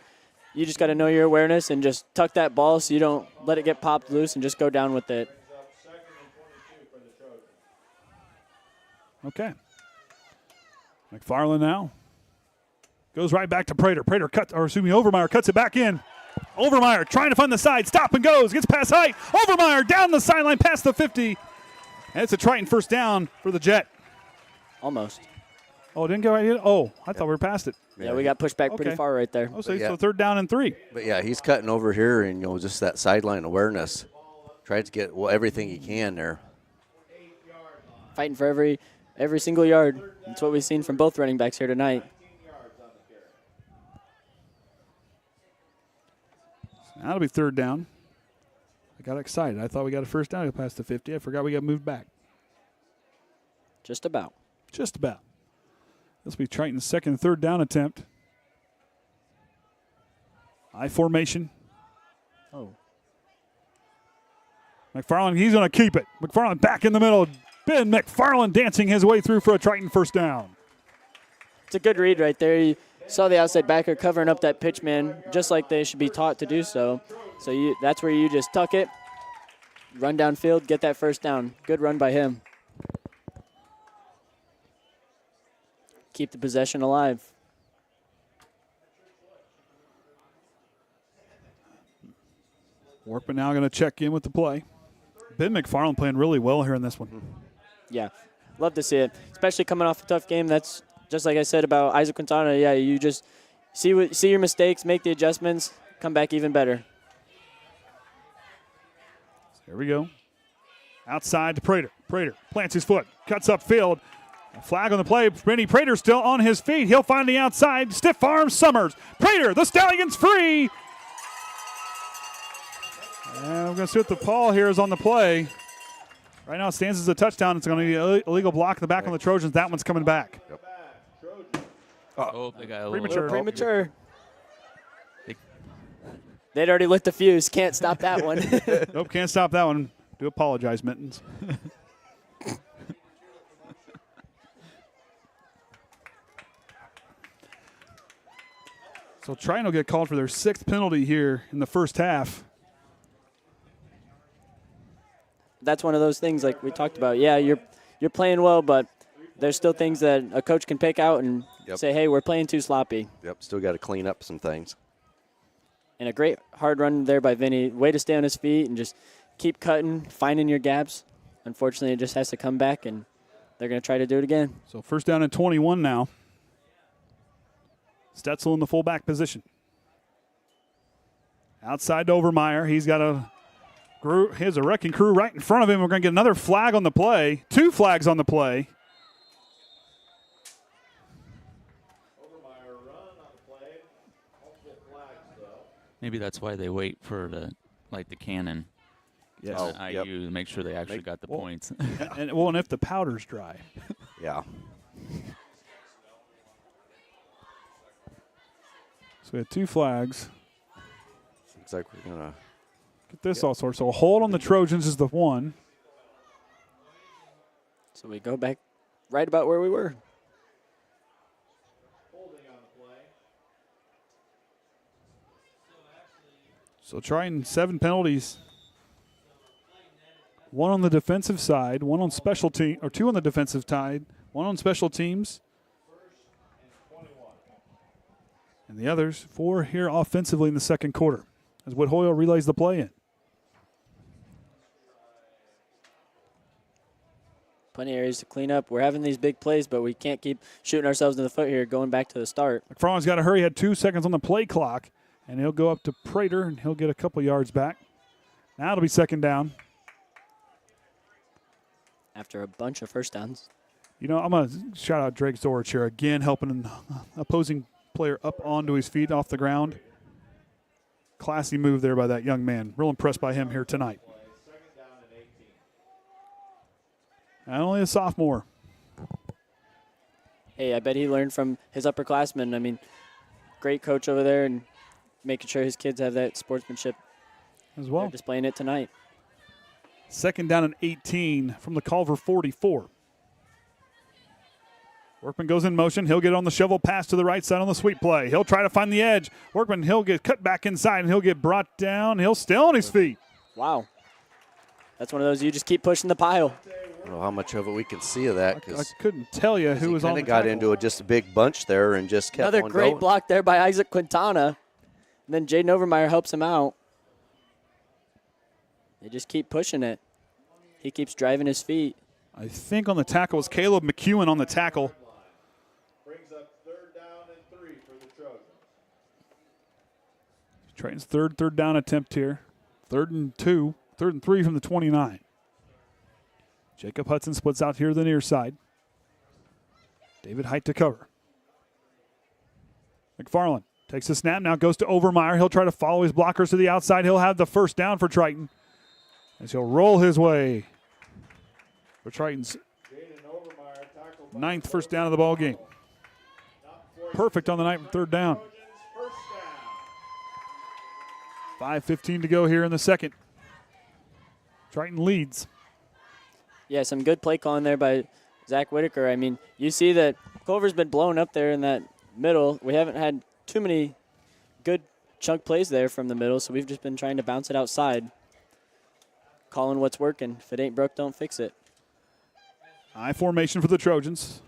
you just got to know your awareness and just tuck that ball so you don't let it get popped loose and just go down with it. Okay. McFarland now goes right back to Prater. Overmeyer cuts it back in. Overmeyer trying to find the side. Stop and goes. Gets past Height. Overmeyer down the sideline past the 50. And it's a Triton first down for the Jet. Almost. Oh, it didn't go right yet? Oh, I thought we were past it. Yeah, we got pushed back pretty far right there. Oh, so 3rd down and 3. But yeah, he's cutting over here, and just that sideline awareness. Tries to get everything he can there. Fighting for every single yard. That's what we've seen from both running backs here tonight. That'll be 3rd down. I got excited. I thought we got a first down past the 50. I forgot we got moved back. Just about. Just about. This will be Triton's 2nd and 3rd down attempt. I formation. Oh. McFarland, he's going to keep it. McFarland back in the middle. Ben McFarland dancing his way through for a Triton first down. It's a good read right there. You saw the outside backer covering up that pitch man just like they should be taught to do so. So that's where you just tuck it, run downfield, get that first down. Good run by him. Keep the possession alive. Workman now going to check in with the play. Ben McFarland playing really well here in this one. Yeah, love to see it, especially coming off a tough game. That's just like I said about Isaac Quintana. Yeah, you just see your mistakes, make the adjustments, come back even better. Here we go. Outside to Prater. Prater plants his foot, cuts upfield. A flag on the play. Benny Prater still on his feet. He'll find the outside. Stiff arm Summers. Prater, the Stallion's free. And we're going to see what the call here is on the play. Right now it stands as a touchdown. It's going to be an illegal block in the back on the Trojans. That one's coming back. Yep. Oh, they got a Premature. Premature. They'd already lit the fuse. Can't stop that one. Nope, can't stop that one. Do apologize, Mittens. So Triton will get called for their 6th penalty here in the first half. That's one of those things like we talked about. Yeah, you're playing well, but there's still things that a coach can pick out and say, hey, we're playing too sloppy. Yep, still got to clean up some things. And a great hard run there by Vinny. Way to stay on his feet and just keep cutting, finding your gaps. Unfortunately, it just has to come back, and they're going to try to do it again. So first down and 21 now. Stetzel in the fullback position. Outside to Overmeyer. He's got a wrecking crew right in front of him. We're going to get another flag on the play. 2 flags on the play. Maybe that's why they wait for the cannon. Yes. IU to make sure they actually got the points. and if the powder's dry. Yeah. So we had 2 flags. Looks like we're going to get this all sorted. So a hold on the Trojans is the 1. So we go back right about where we were. So Triton, 7 penalties. 1 on the defensive side, 1 on special team, or 2 on the defensive side, 1 on special teams. And the others, 4 here offensively in the second quarter as Wood Hoyle relays the play in. Plenty of areas to clean up. We're having these big plays, but we can't keep shooting ourselves in the foot here going back to the start. McFarland's got to hurry. He had 2 seconds on the play clock, and he'll go up to Prater, and he'll get a couple yards back. Now it'll be 2nd down. After a bunch of first downs. You know, I'm going to shout out Drake Zorich here again, helping an opposing player up onto his feet off the ground. Classy move there by that young man. Real impressed by him here tonight. And only a sophomore. Hey, I bet he learned from his upperclassmen. I mean, great coach over there and making sure his kids have that sportsmanship as well. They're displaying it tonight. 2nd down and 18 from the Culver 44. Workman goes in motion. He'll get on the shovel pass to the right side on the sweep play. He'll try to find the edge. Workman, he'll get cut back inside, and he'll get brought down. He'll stay on his feet. Wow. That's one of those you just keep pushing the pile. I don't know how much of it we can see of that. I couldn't tell you who was on the got tackle. into just a big bunch there and just kept Another on great going. block there by Isaac Quintana. And then Jaden Overmeyer helps him out. They just keep pushing it. He keeps driving his feet. I think on the tackle was Caleb McEwen on the tackle. Brings up 3rd down and 3 for the Trojans. Triton's third down attempt here. 3rd and 2, 3rd and 3 from the 29. Jacob Hudson splits out here to the near side. David Height to cover. McFarland takes the snap, now goes to Overmeyer. He'll try to follow his blockers to the outside. He'll have the first down for Triton as he'll roll his way for Triton's 9th first down of the ball game. Perfect on the night for 3rd down. 5:15 to go here in the second. Triton leads. Yeah, some good play calling there by Zach Whitaker. I mean, you see that Culver's been blown up there in that middle. We haven't had too many good chunk plays there from the middle, so we've just been trying to bounce it outside. Calling what's working. If it ain't broke, don't fix it. High formation for the Trojans.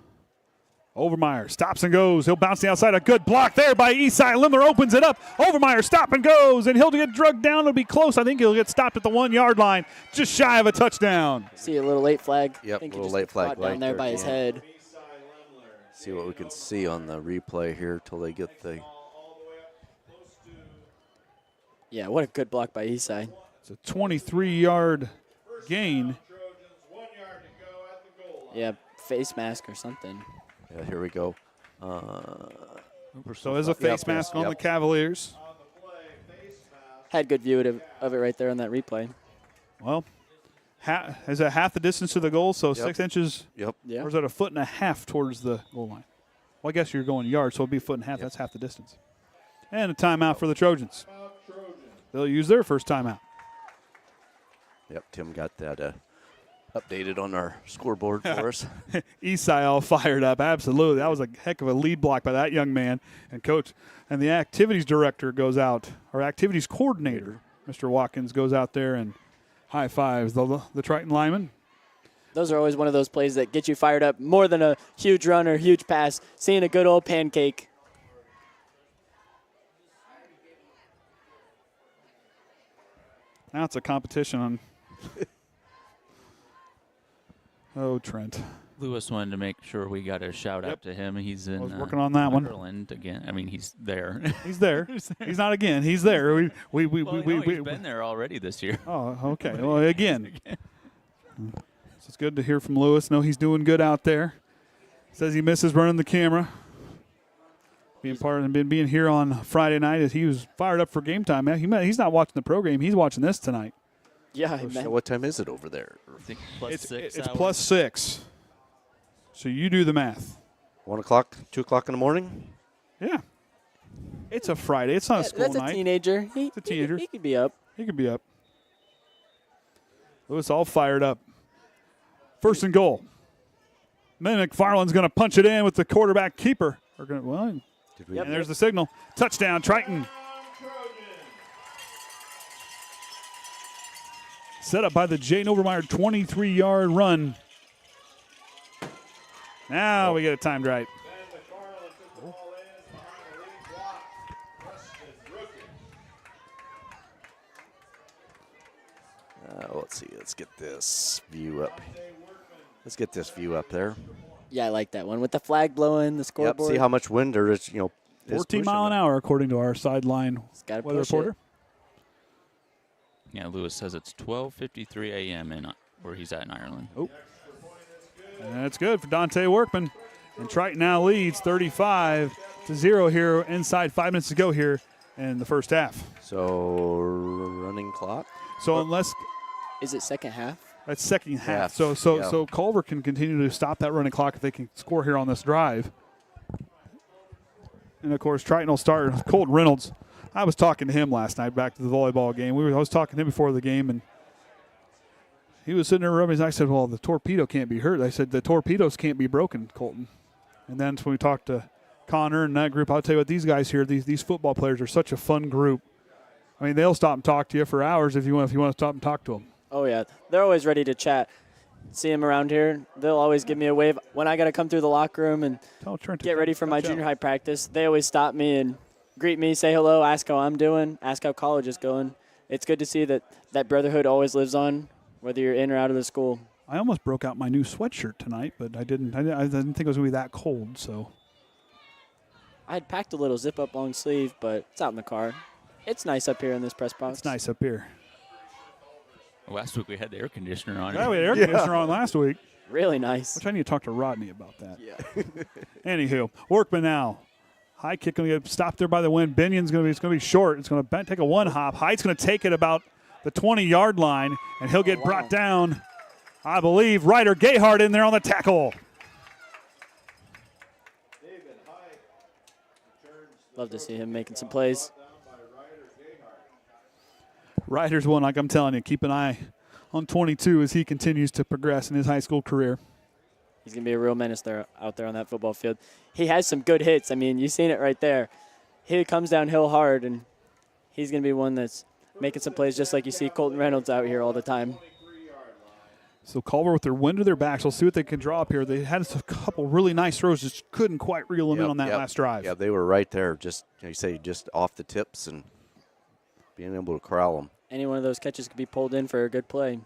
Overmeyer stops and goes. He'll bounce the outside. A good block there by Esai. Limler opens it up. Overmeyer stop and goes, and he'll get drugged down. It'll be close. I think he'll get stopped at the 1-yard line, just shy of a touchdown. See a little late flag. Yep, I think little he just late flag caught down right there there by at his the end. head. See what we can see on the replay here till they get the. Yeah, what a good block by Esai. It's a 23-yard gain. Yeah, face mask or something. Yeah, here we go. So there's a face mask on the Cavaliers. Had good view of it right there on that replay. Well, is that half the distance to the goal? So 6 inches. Yep. Yeah. Or is that a 1.5 foot towards the goal line? Well, I guess you're going yards, so it'll be a 1.5 foot. That's half the distance. And a timeout for the Trojans. They'll use their first timeout. Yep, Tim got that updated on our scoreboard for us. Esai all fired up. Absolutely. That was a heck of a lead block by that young man. And coach and the activities director goes out, or activities coordinator, Mr. Watkins, goes out there and high fives the Triton lineman. Those are always one of those plays that get you fired up more than a huge run or huge pass. Seeing a good old pancake. Now it's a competition on. Oh, Trent. Lewis wanted to make sure we got a shout out to him. He's in. I was working on that one. Ireland again. I mean, he's there. He's there. He's not again. He's there. He's been there already this year. Oh, okay. Well, again. So it's good to hear from Lewis. Know he's doing good out there. Says he misses running the camera. Being here on Friday night, he was fired up for game time. Man, he's not watching the pro game. He's watching this tonight. Yeah. So what time is it over there? I think +6 It's hours. +6. So you do the math. 1 o'clock, 2 o'clock in the morning? Yeah. It's a Friday. It's not a school That's night. a teenager. It's a teenager. He could be up. He could be up. Lewis all fired up. 1st and goal. Then McFarland's going to punch it in with the quarterback keeper. And there's the signal. Touchdown, Triton. Set up by the Jane Overmeyer 23-yard run. Now we get it timed right. Let's see. Let's get this view up. Let's get this view up there. Yeah, I like that one. With the flag blowing, the scoreboard. Yep, see how much wind there is, 14 mile an hour, according to our sideline weather reporter. Yeah, Lewis says it's 12:53 a.m. in where he's at in Ireland. Oh, and that's good for Dante Workman. And Triton now leads 35-0 here. Inside 5 minutes to go here in the first half. So running clock. So unless is it second half? That's second half. Yeah. So Culver can continue to stop that running clock if they can score here on this drive. And of course, Triton will start. Colt Reynolds. I was talking to him last night back to the volleyball game. I was talking to him before the game, and he was sitting there rubbing his eyes. I said, well, the torpedo can't be hurt. I said, the torpedoes can't be broken, Colton. And then when we talked to Connor and that group, I'll tell you what, these guys here, these football players are such a fun group. I mean, they'll stop and talk to you for hours if you want to stop and talk to them. Oh, yeah. They're always ready to chat. See them around here. They'll always give me a wave. When I got to come through the locker room and get ready for my junior high practice, they always stop me and greet me, say hello, ask how I'm doing, ask how college is going. It's good to see that brotherhood always lives on, whether you're in or out of the school. I almost broke out my new sweatshirt tonight, but I didn't. I didn't think it was going to be that cold, so. I had packed a little zip-up long sleeve, but it's out in the car. It's nice up here in this press box. It's nice up here. Last week we had the air conditioner on. Yeah, we had air conditioner on last week. Really nice. Which I need to talk to Rodney about that. Yeah. Anywho, Workman now. High kick going to get stopped there by the wind. Binion's going to be short. It's going to take a one hop. Height's going to take it about the 20-yard line, and he'll get brought down. I believe Ryder Gayhart in there on the tackle. Love to see him making some plays. Ryder's one, like I'm telling you, keep an eye on 22 as he continues to progress in his high school career. He's going to be a real menace out there on that football field. He has some good hits. I mean, you've seen it right there. He comes downhill hard, and he's going to be one that's making some plays just like you see Colton Reynolds out here all the time. So Culver with their wind to their backs. We'll see what they can draw up here. They had a couple really nice throws, just couldn't quite reel them in on that last drive. Yeah, they were right there, just you say just off the tips and being able to corral them. Any one of those catches could be pulled in for a good play.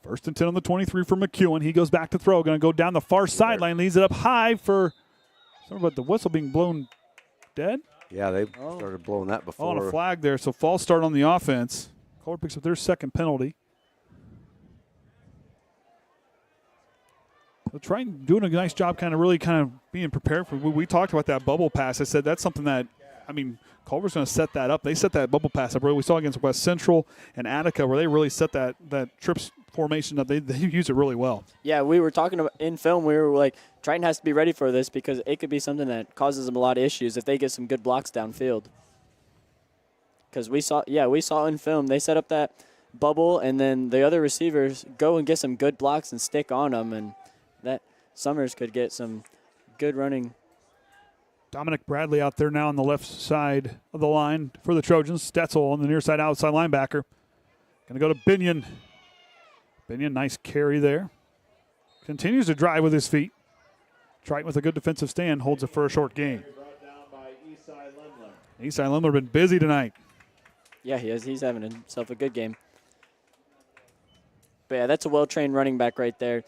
1st and 10 on the 23 for McEwen. He goes back to throw. Going to go down the far sideline. Leads it up high for something about the whistle being blown dead. Yeah, they started blowing that before. On a flag there. So false start on the offense. Culver picks up their second penalty. So Triton doing a nice job kind of being prepared for. We talked about that bubble pass. I said that's something that, Culver's going to set that up. They set that bubble pass up. We saw against West Central and Attica where they really set that trips formation up. They use it really well. Yeah, we were talking about in film. We were like, Triton has to be ready for this because it could be something that causes them a lot of issues if they get some good blocks downfield. Because we saw in film they set up that bubble and then the other receivers go and get some good blocks and stick on them, and that Summers could get some good running. Dominic Bradley out there now on the left side of the line for the Trojans. Stetzel on the near side outside linebacker. Going to go to Binion. Binion, nice carry there. Continues to drive with his feet. Triton with a good defensive stand holds it for a short gain. Esai Limler been busy tonight. Yeah, he is. He's having himself a good game. But yeah, that's a well-trained running back right there.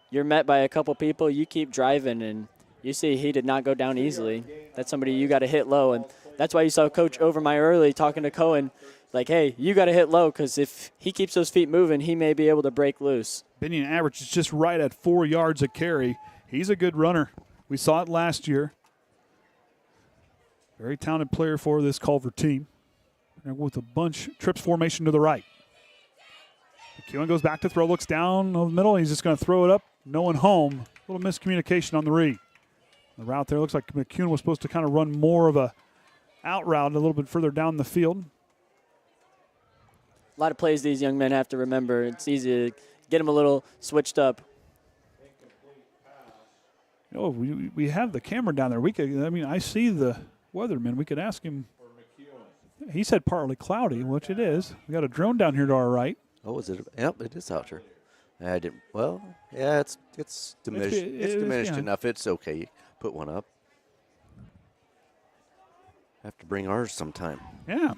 You're met by a couple people, you keep driving, and you see he did not go down easily. That's somebody you got to hit low, and that's why you saw Coach Overmeyer early talking to Cohen, like, hey, you got to hit low because if he keeps those feet moving, he may be able to break loose. Binion average is just right at 4 yards a carry. He's a good runner. We saw it last year. Very talented player for this Culver team. And with a bunch trips formation to the right. McEwen goes back to throw, looks down the middle, and he's just going to throw it up. No one home. A little miscommunication on the read. The route there looks like McEwen was supposed to kind of run more of a out route a little bit further down the field. A lot of plays these young men have to remember. It's easy to get them a little switched up. Oh, we have the camera down there. I see the weatherman. We could ask him. He said partly cloudy, which it is. We got a drone down here to our right. Oh, is it? Yep, it is out here. I didn't. Well, yeah, it's diminished. It's diminished enough. It's okay. Put one up. Have to bring ours sometime. Yeah.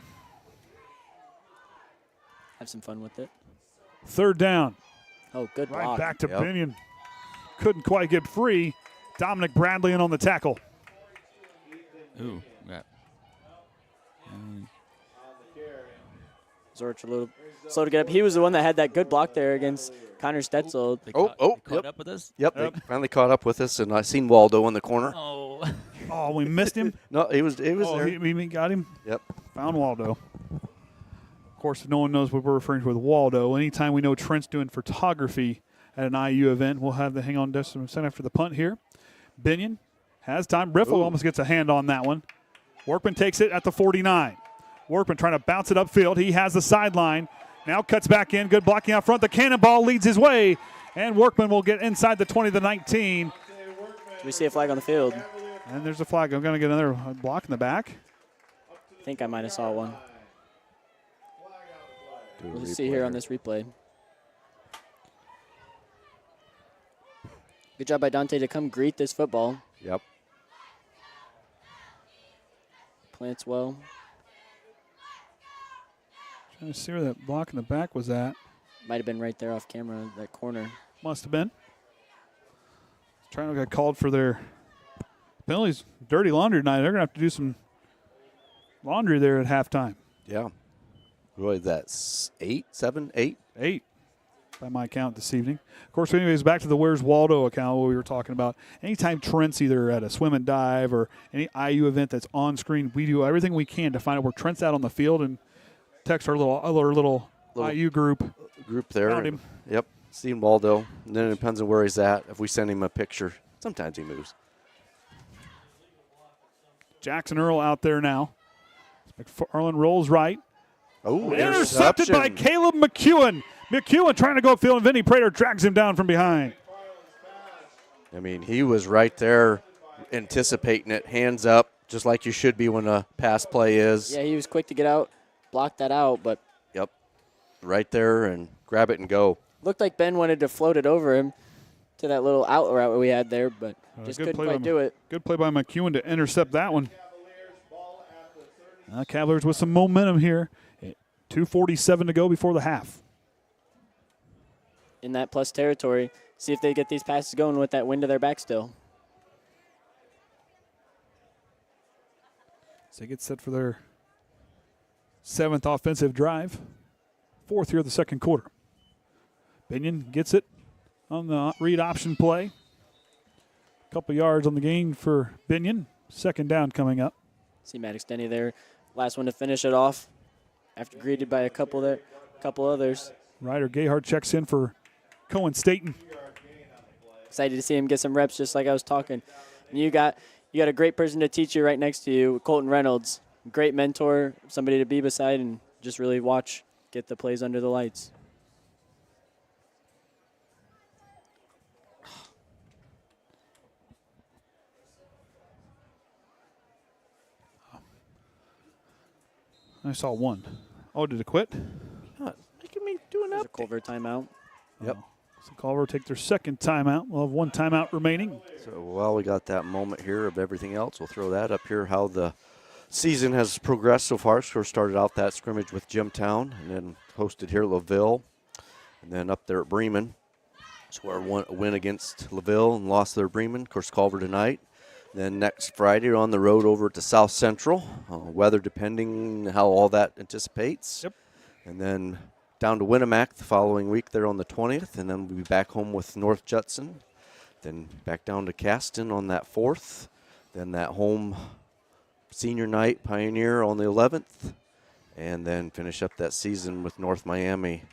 Have some fun with it. 3rd down. Oh, good block. Right back to Binion. Couldn't quite get free. Dominic Bradley in on the tackle. Ooh, yeah. Zorch a little slow to get up. He was the one that had that good block there against Connor Stetzel. They caught up with us? Yep, they finally caught up with us, and I seen Waldo in the corner. Oh, we missed him? No, he was there. He got him? Yep. Found Waldo. Of course, if no one knows what we're referring to with Waldo, anytime we know Trent's doing photography at an IU event, we'll have the hang on just a second after the punt here. Binion has time. Riffle almost gets a hand on that one. Workman takes it at the 49. Workman trying to bounce it upfield. He has the sideline. Now cuts back in. Good blocking out front. The cannonball leads his way. And Workman will get inside the 20 to 19. Do we see a flag on the field? And there's a flag. I'm going to get another block in the back. I think I might have saw one. We'll see here on this replay. Good job by Dante to come greet this football. Yep. Plants well. Trying to see where that block in the back was at. Might have been right there off camera, that corner. Must have been. Triton got called for their penalties. Dirty laundry tonight. They're going to have to do some laundry there at halftime. Yeah. Really, that's 8, 7, 8? 8 by my count this evening. Of course, anyways, back to the Where's Waldo account, what we were talking about. Anytime Trent's either at a swim and dive or any IU event that's on screen, we do everything we can to find out where Trent's out on the field and text our little IU group There. Found him. Yep. Seen Waldo. And then it depends on where he's at. If we send him a picture, sometimes he moves. Jackson Earl out there now. McFarland rolls right. Oh, intercepted by Caleb McEwen. McEwen trying to go upfield, and Vinny Prater drags him down from behind. I mean, he was right there anticipating it, hands up, just like you should be when a pass play is. Yeah, he was quick to get out, block that out, but. Yep. Right there and grab it and go. Looked like Ben wanted to float it over him to that little out route we had there, but just couldn't quite do it. Good play by McEwen to intercept that one. Cavaliers with some momentum here. 2:47 to go before the half. In that plus territory, see if they get these passes going with that wind to their back still. So they get set for their 7th offensive drive. 4th here of the second quarter. Binion gets it on the read option play. A couple yards on the gain for Binion. 2nd down coming up. See Maddox Denny there. Last one to finish it off after greeted by a couple others. Ryder Gayhart checks in for Cohen Staten. Excited to see him get some reps just like I was talking. And you got a great person to teach you right next to you, Colton Reynolds. Great mentor, somebody to be beside and just really watch, get the plays under the lights. I saw one. Oh, did it quit? Making me do an There's a Culver timeout. Yep. So Culver will take their 2nd timeout. We'll have 1 timeout remaining. So while we got that moment here of everything else, we'll throw that up here, how the season has progressed so far. So we started out that scrimmage with Jimtown and then hosted here LaVille and then up there at Bremen. So our win against LaVille and lost there at Bremen. Of course, Culver tonight. Then next Friday, we're on the road over to South Central. Weather depending how all that anticipates. Yep. And then down to Winnemac the following week there on the 20th. And then we'll be back home with North Judson. Then back down to Caston on that 4th. Then that home senior night, Pioneer on the 11th. And then finish up that season with North Miami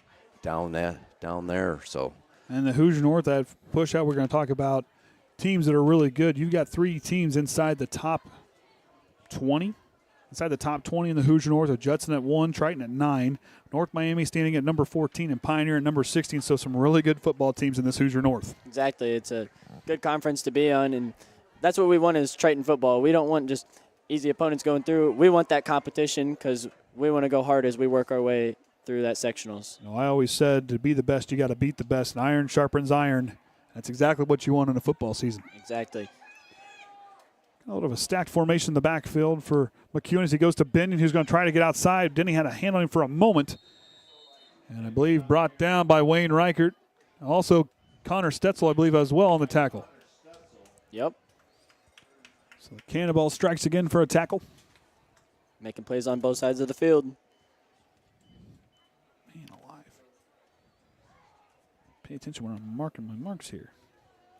down there. So. And the Hoosier North, that push out, we're going to talk about teams that are really good. You've got 3 teams inside the top 20. Inside the top 20 in the Hoosier North, with Judson at 1, Triton at 9, North Miami standing at number 14, and Pioneer at number 16. So some really good football teams in this Hoosier North. Exactly. It's a good conference to be on, and that's what we want is Triton football. We don't want just easy opponents going through. We want that competition because we want to go hard as we work our way through that sectionals. You know, I always said to be the best, you got to beat the best, and iron sharpens iron. That's exactly what you want in a football season. Exactly. A little of a stacked formation in the backfield for McEwen as he goes to Binion, who's going to try to get outside. Denny had a hand on him for a moment. And I believe brought down by Wayne Reichert. Also Connor Stetzel, I believe, as well on the tackle. Yep. So Cannonball strikes again for a tackle. Making plays on both sides of the field. Man alive. Pay attention when I'm marking my marks here.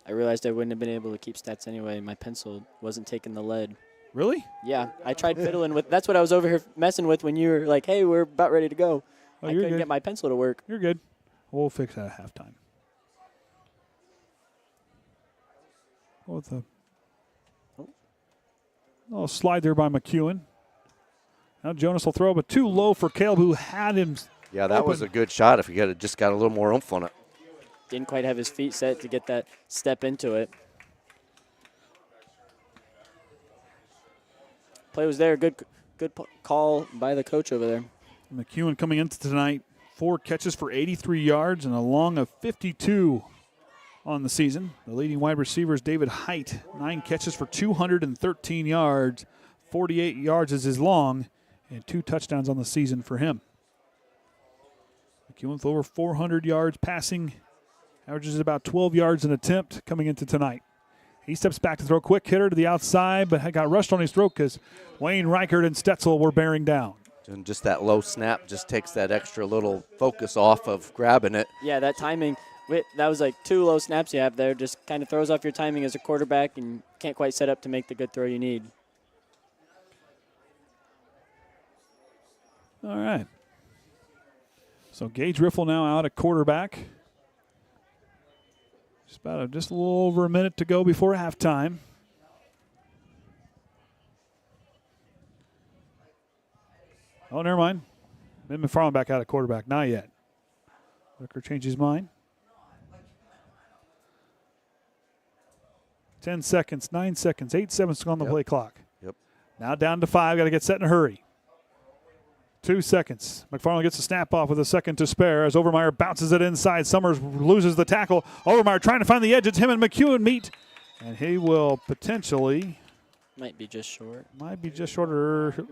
I realized I wouldn't have been able to keep stats anyway. My pencil wasn't taking the lead. Really? Yeah. I tried fiddling with. That's what I was over here messing with when you were like, hey, we're about ready to go. Oh, I you're couldn't good. get my pencil to work. You're good. We'll fix that at halftime. With a little slide there by McEwen. Now Jonas will throw, but too low for Caleb, who had him. Yeah, that was a good shot if he had just got a little more oomph on it. Didn't quite have his feet set to get that step into it. Play was there. Good call by the coach over there. McEwen coming into tonight, 4 catches for 83 yards and a long of 52 on the season. The leading wide receiver is David Height, 9 catches for 213 yards, 48 yards is his long, and 2 touchdowns on the season for him. McEwen with over 400 yards passing, averages about 12 yards an attempt coming into tonight. He steps back to throw a quick hitter to the outside, but got rushed on his throat because Wayne Reichert and Stetzel were bearing down. And just that low snap just takes that extra little focus off of grabbing it. Yeah, that timing, that was like 2 low snaps you have there. Just kind of throws off your timing as a quarterback and can't quite set up to make the good throw you need. All right. So Gage Riffle now out at quarterback. Just a little over a minute to go before halftime. Oh, never mind. Ben McFarland back out at quarterback. Not yet. Wicker changed his mind. 10 seconds, 9 seconds, 8 seconds on the play clock. Yep. Now down to 5. Got to get set in a hurry. 2 seconds. McFarland gets the snap off with a second to spare as Overmeyer bounces it inside. Summers loses the tackle. Overmeyer trying to find the edge. It's him and McEwen meet. And he will potentially. Might be just short. Might be just short or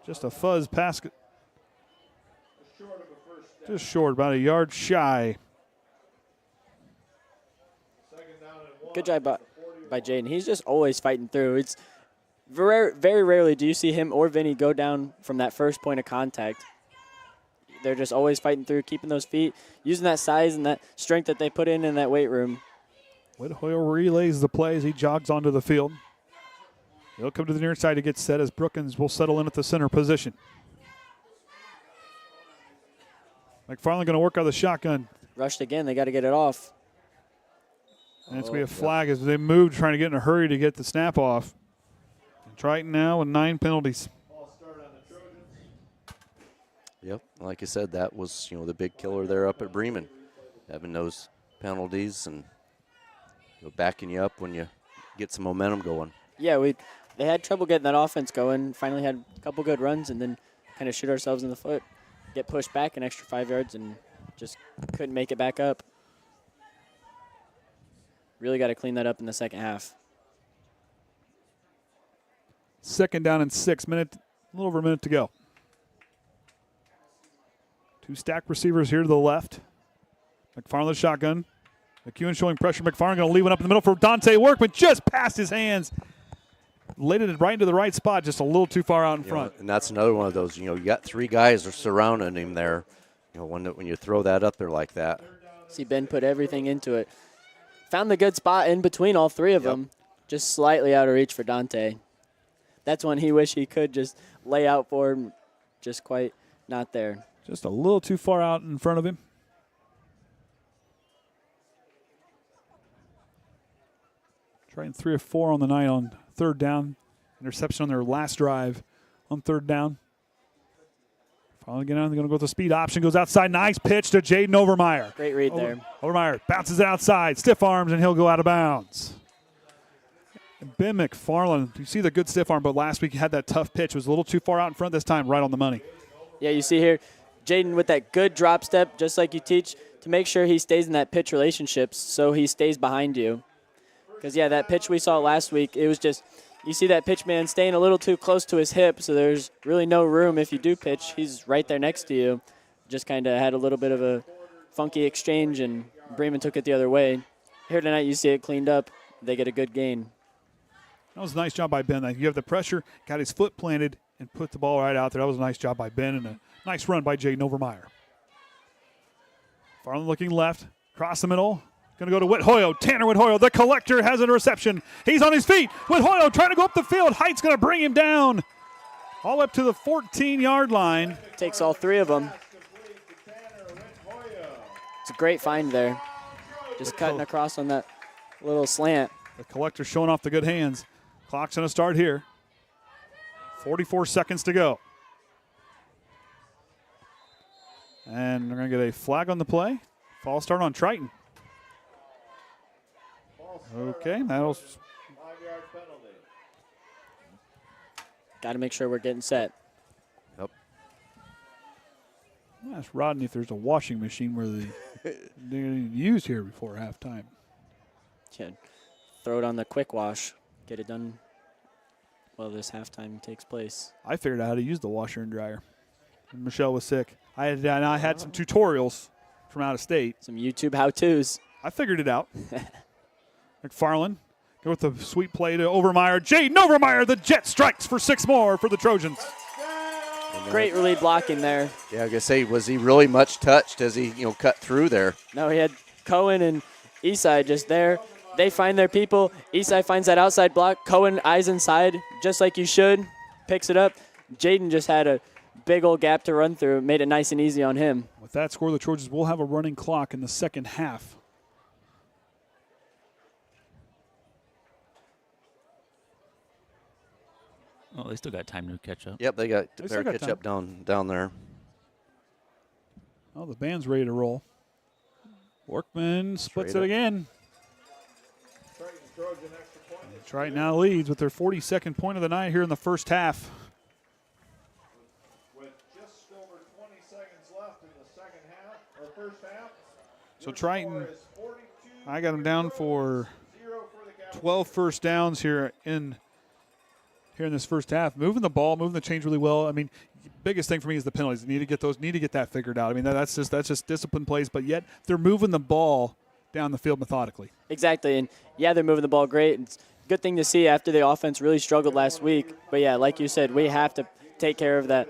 just a fuzz pass. Just short, about a yard shy. Good job by Jaden. He's just always fighting through. It's very rarely do you see him or Vinny go down from that first point of contact. They're just always fighting through, keeping those feet, using that size and that strength that they put in that weight room. Whit Hoyle relays the play as he jogs onto the field. He'll come to the near side to get set as Brookins will settle in at the center position. McFarland going to work on the shotgun. Rushed again. They got to get it off. And it's going to be a flag as they move, trying to get in a hurry to get the snap off. And Triton now with 9 penalties. Yep, like I said, that was the big killer there up at Bremen, having those penalties and backing you up when you get some momentum going. Yeah, they had trouble getting that offense going. Finally had a couple good runs and then kind of shoot ourselves in the foot, get pushed back an extra 5 yards and just couldn't make it back up. Really got to clean that up in the second half. Second down and 6 minutes, a little over a minute to go. 2 stacked receivers here to the left. McFarland shotgun. McEwen showing pressure. McFarland going to leave it up in the middle for Dante Workman. Just past his hands. Laid it right into the right spot, just a little too far out in front. And that's another one of those, you got 3 guys are surrounding him there. When you throw that up there like that. See, Ben put everything into it. Found the good spot in between all 3 of them. Just slightly out of reach for Dante. That's one he wished he could just lay out for him. Just quite not there. Just a little too far out in front of him. Trying 3 of 4 on the night on third down. Interception on their last drive on third down. Finally get on. They're going to go with the speed option. Goes outside. Nice pitch to Jaden Overmeyer. Great read there. Overmeyer bounces it outside. Stiff arms, and he'll go out of bounds. And Ben McFarland, you see the good stiff arm, but last week he had that tough pitch. It was a little too far out in front this time, right on the money. Yeah, you see here, Jaden with that good drop step, just like you teach, to make sure he stays in that pitch relationships so he stays behind you. Because, yeah, that pitch we saw last week, it was just, you see that pitch man staying a little too close to his hip, so there's really no room if you do pitch. He's right there next to you. Just kind of had a little bit of a funky exchange, and Bremen took it the other way. Here tonight you see it cleaned up. They get a good gain. That was a nice job by Ben. You have the pressure, got his foot planted, and put the ball right out there. That was a nice job by Ben, and a nice run by Jaden Overmeyer. Farland looking left, across the middle. Going to go to Whit Hoyle. Tanner Whit Hoyle, the collector, has a reception. He's on his feet. Whit Hoyle trying to go up the field. Height's going to bring him down all up to the 14-yard line. Takes all 3 of them. It's a great find there. Just cutting across on that little slant. The collector showing off the good hands. Clock's going to start here. 44 seconds to go. And we're going to get a flag on the play. False start on Triton. Okay, that'll. 5-yard penalty. Got to make sure we're getting set. Yep. Ask Rodney if there's a washing machine where they're used here before halftime. Yeah. Throw it on the quick wash. Get it done. while this halftime takes place. I figured out how to use the washer and dryer. When Michelle was sick. I had some tutorials from out of state. Some YouTube how-tos. I figured it out. McFarland go with the sweet play to Overmeyer. Jaden Overmeyer, the Jet strikes for 6 more for the Trojans. Great lead blocking there. Yeah, I was gonna say, was he really much touched as he cut through there? No, he had Cohen and Esai just there. They find their people. Esai finds that outside block. Cohen eyes inside, just like you should. Picks it up. Jaden just had a big old gap to run through. Made it nice and easy on him. With that score, the Trojans will have a running clock in the second half. Oh, they still got time to catch up. Yep, they got They their still got catch up down there. Oh, the band's ready to roll. Workman splits Straight it up. again. Triton now leads with their 42nd point of the night here in the first half. With just over 20 seconds left in the second half, or first half. So Triton, I got them down for 12 first downs here in this first half. Moving the ball, moving the chains really well. I mean, biggest thing for me is the penalties. Need to get that figured out. I mean, that's just discipline plays, but yet they're moving the ball down the field methodically. Exactly, and yeah, they're moving the ball great. It's a good thing to see after the offense really struggled last week. But yeah, like you said, we have to take care of that.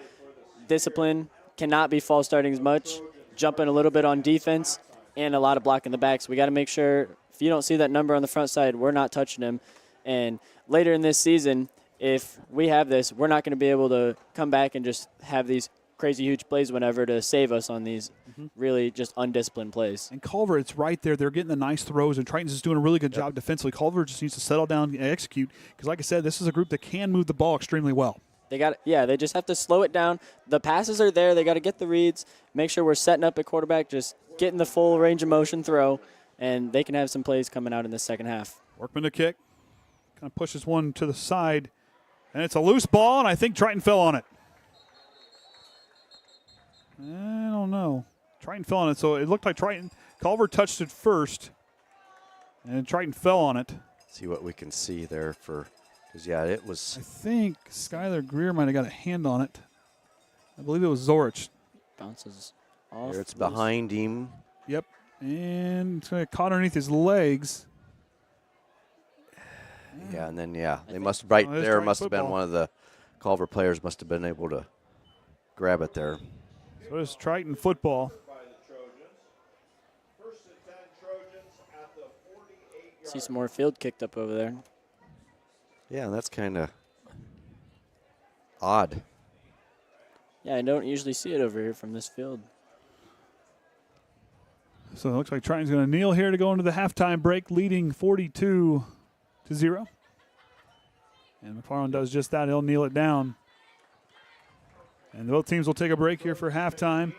Discipline cannot be false starting as much, jumping a little bit on defense, and a lot of blocking the backs. We got to make sure if you don't see that number on the front side, we're not touching him. And later in this season, if we have this, we're not going to be able to come back and just have these crazy huge plays whenever to save us on these really just undisciplined plays. And Culver, it's right there. They're getting the nice throws, and Triton's just doing a really good job defensively. Culver just needs to settle down and execute because, like I said, this is a group that can move the ball extremely well. They just have to slow it down. The passes are there. They got to get the reads, make sure we're setting up at quarterback, just getting the full range of motion throw, and they can have some plays coming out in the second half. Workman to kick. Kind of pushes one to the side, and it's a loose ball, and I think Triton fell on it. I don't know. Triton fell on it, so it looked like Culver touched it first, and Triton fell on it. See what we can see there because, yeah, it was. I think Skylar Greer might have got a hand on it. I believe it was Zorich. Bounces off. There it's behind him. Yep, and it's going to caught underneath his legs. Yeah, and then, they must have must have been one of the Culver players must have been able to grab it there. So it's Triton football. See some more field kicked up over there. Yeah, that's kind of odd. Yeah, I don't usually see it over here from this field. So it looks like Triton's going to kneel here to go into the halftime break, leading 42-0. And McFarland does just that. He'll kneel it down. And both teams will take a break here for halftime.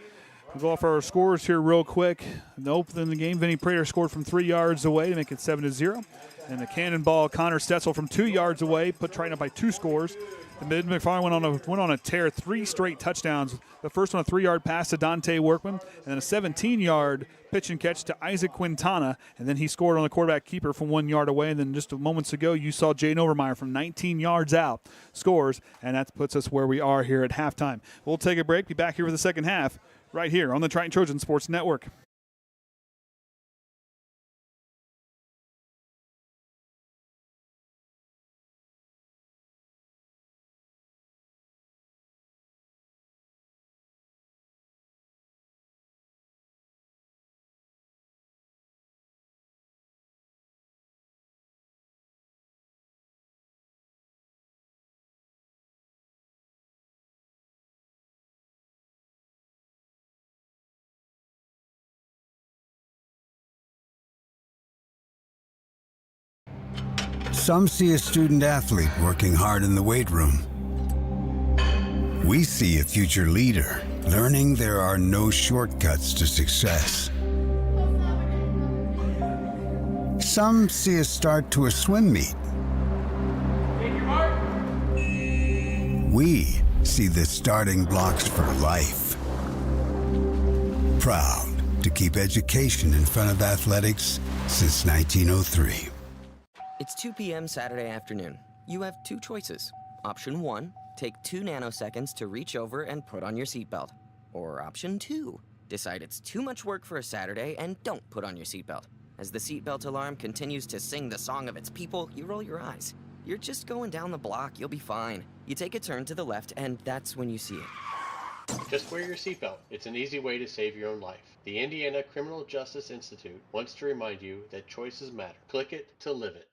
We'll go off our scores here real quick. In the game, Vinny Prater scored from 3 yards away to make it 7-0. And the cannonball, Connor Stetzel from 2 yards away, put Triton up by 2 scores. And Mid McFarland went on a tear, 3 straight touchdowns. The first one, a 3-yard pass to Dante Workman, and then a 17-yard pitch and catch to Isaac Quintana. And then he scored on the quarterback keeper from 1 yard away. And then just moments ago, you saw Jaden Overmeyer from 19 yards out scores, and that puts us where we are here at halftime. We'll take a break, be back here for the second half right here on the Triton Trojan Sports Network. Some see a student athlete working hard in the weight room. We see a future leader learning there are no shortcuts to success. Some see a start to a swim meet. We see the starting blocks for life. Proud to keep education in front of athletics since 1903. It's 2 p.m. Saturday afternoon. You have 2 choices. Option 1, take 2 nanoseconds to reach over and put on your seatbelt. Or option 2, decide it's too much work for a Saturday and don't put on your seatbelt. As the seatbelt alarm continues to sing the song of its people, you roll your eyes. You're just going down the block, you'll be fine. You take a turn to the left and that's when you see it. Just wear your seatbelt. It's an easy way to save your own life. The Indiana Criminal Justice Institute wants to remind you that choices matter. Click it to live it.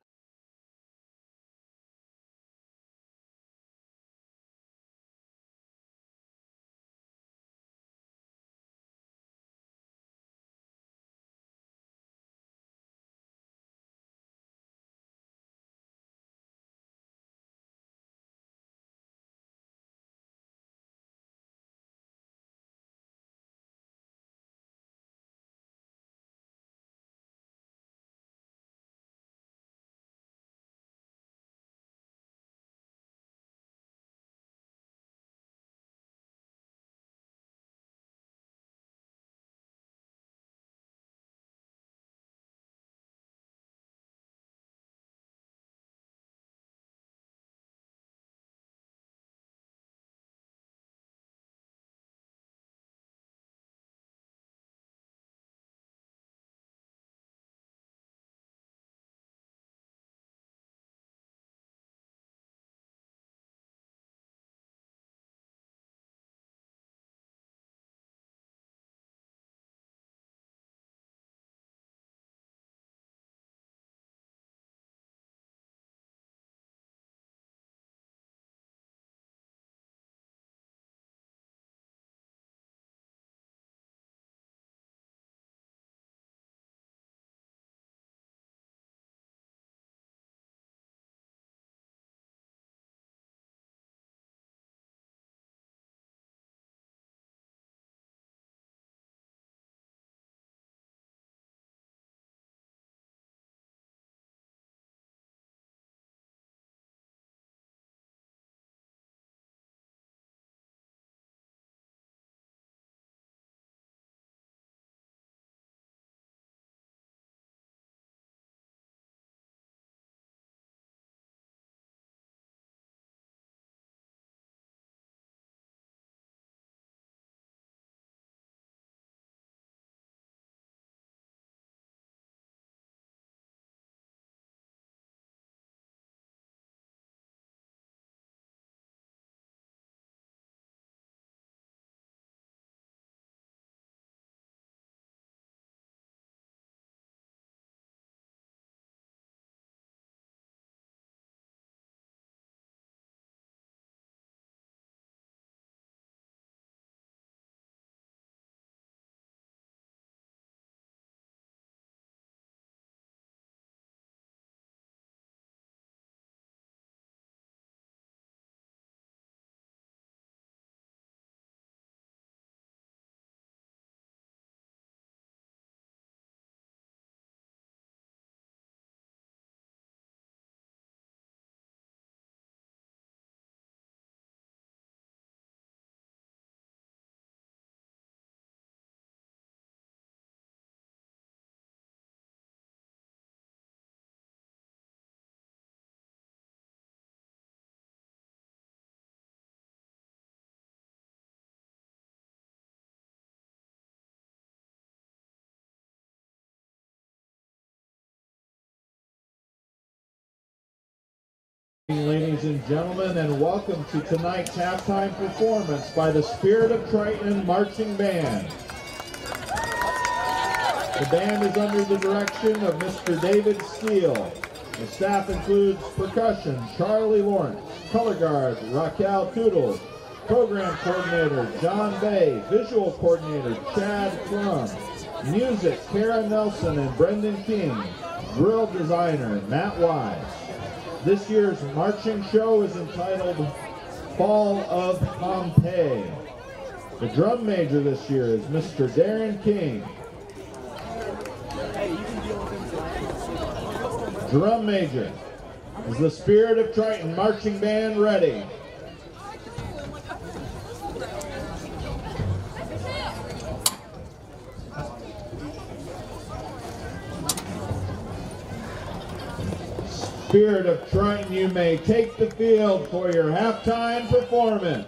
Ladies and gentlemen, and welcome to tonight's halftime performance by the Spirit of Triton Marching Band. The band is under the direction of Mr. David Steele. The staff includes percussion, Charlie Lawrence, color guard, Raquel Toodle, program coordinator, John Bay, visual coordinator, Chad Plum, music, Kara Nelson and Brendan King, grill designer, Matt Wise. This year's marching show is entitled Fall of Pompeii. The drum major this year is Mr. Darren King. Drum major is the Spirit of Triton Marching Band ready. spirit of Triton, you may take the field for your halftime performance.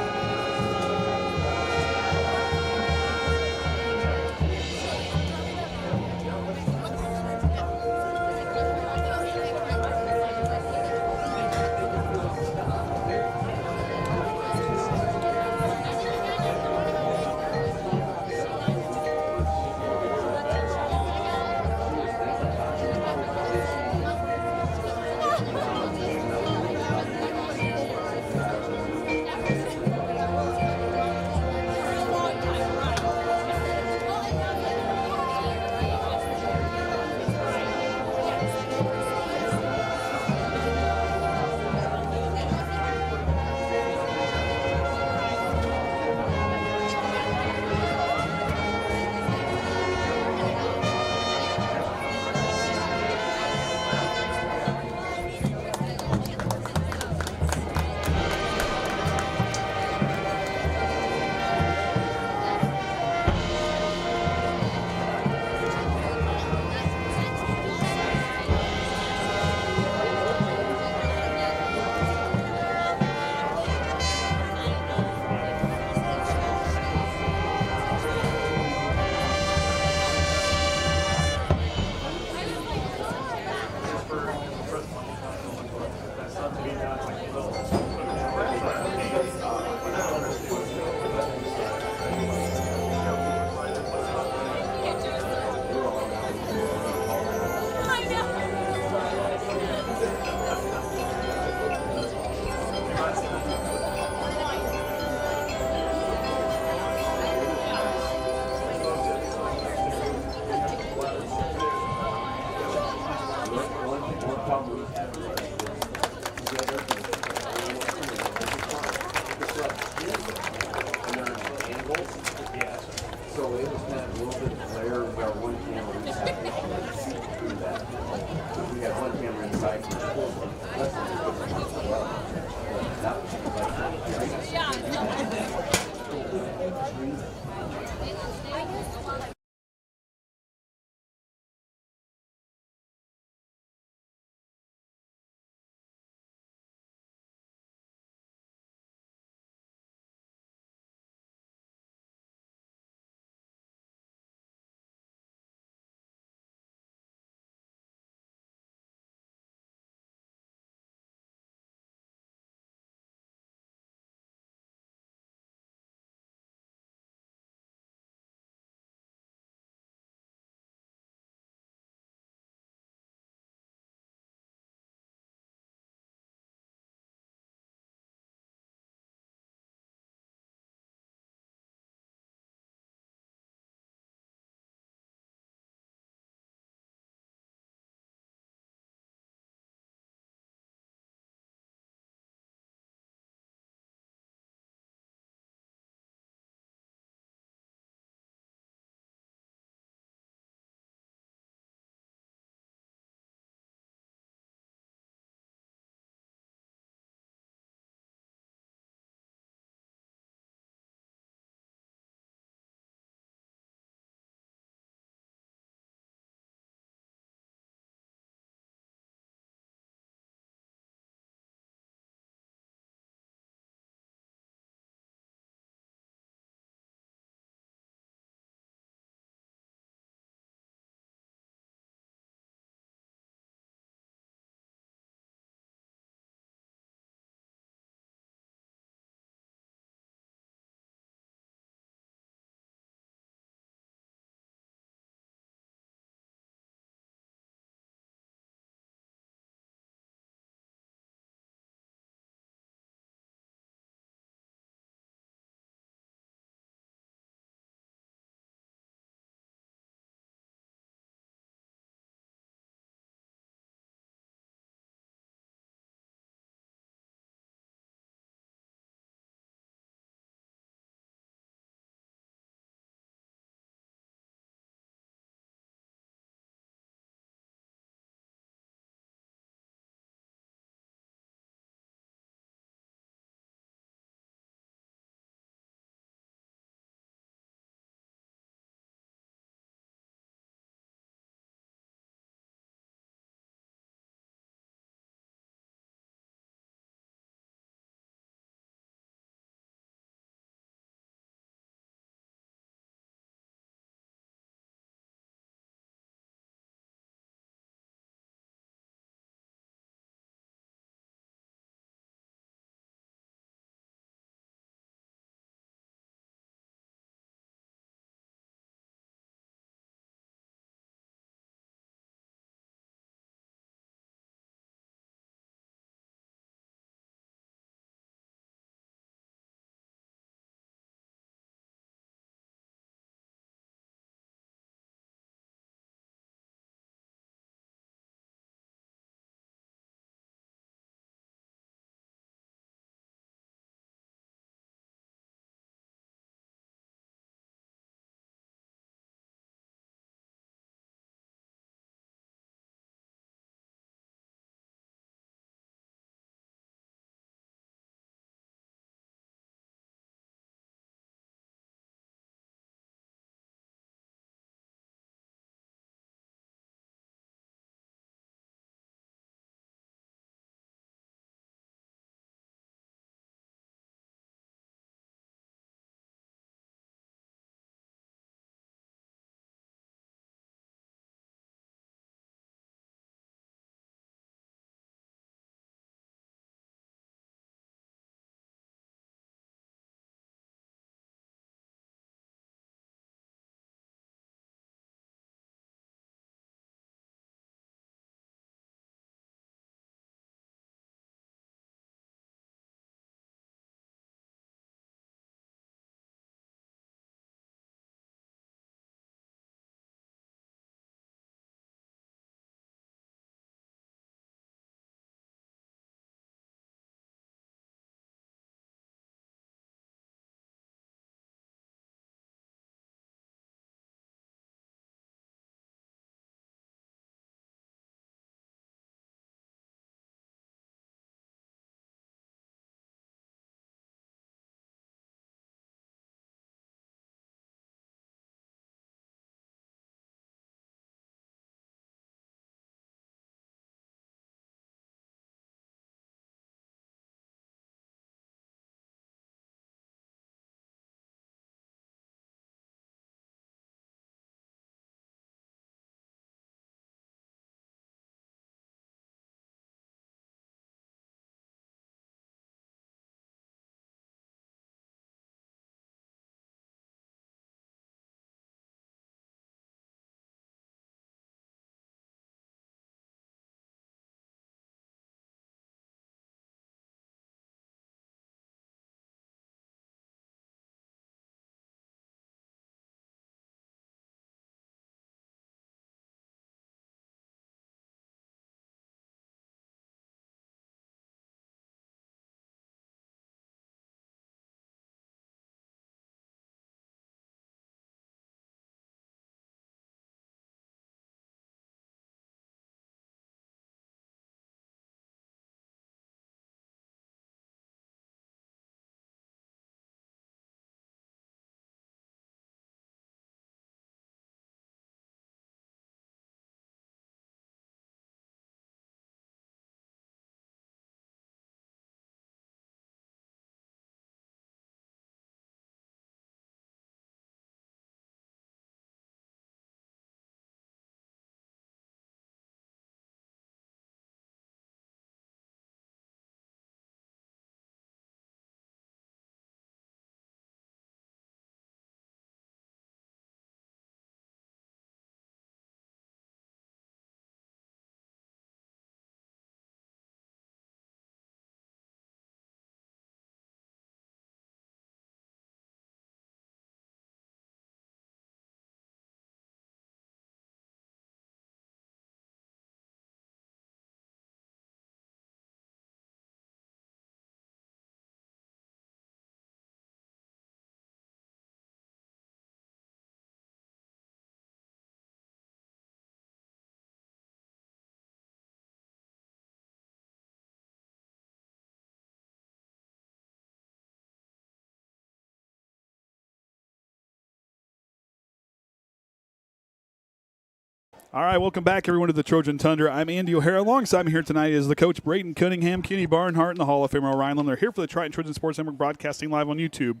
All right, welcome back, everyone, to the Trojan Tundra. I'm Andy O'Hara. Alongside me here tonight is the coach, Braden Cunningham, Kenny Barnhart, and the Hall of Famer Ryan Lim. They're here for the Triton Trojan Sports Network, broadcasting live on YouTube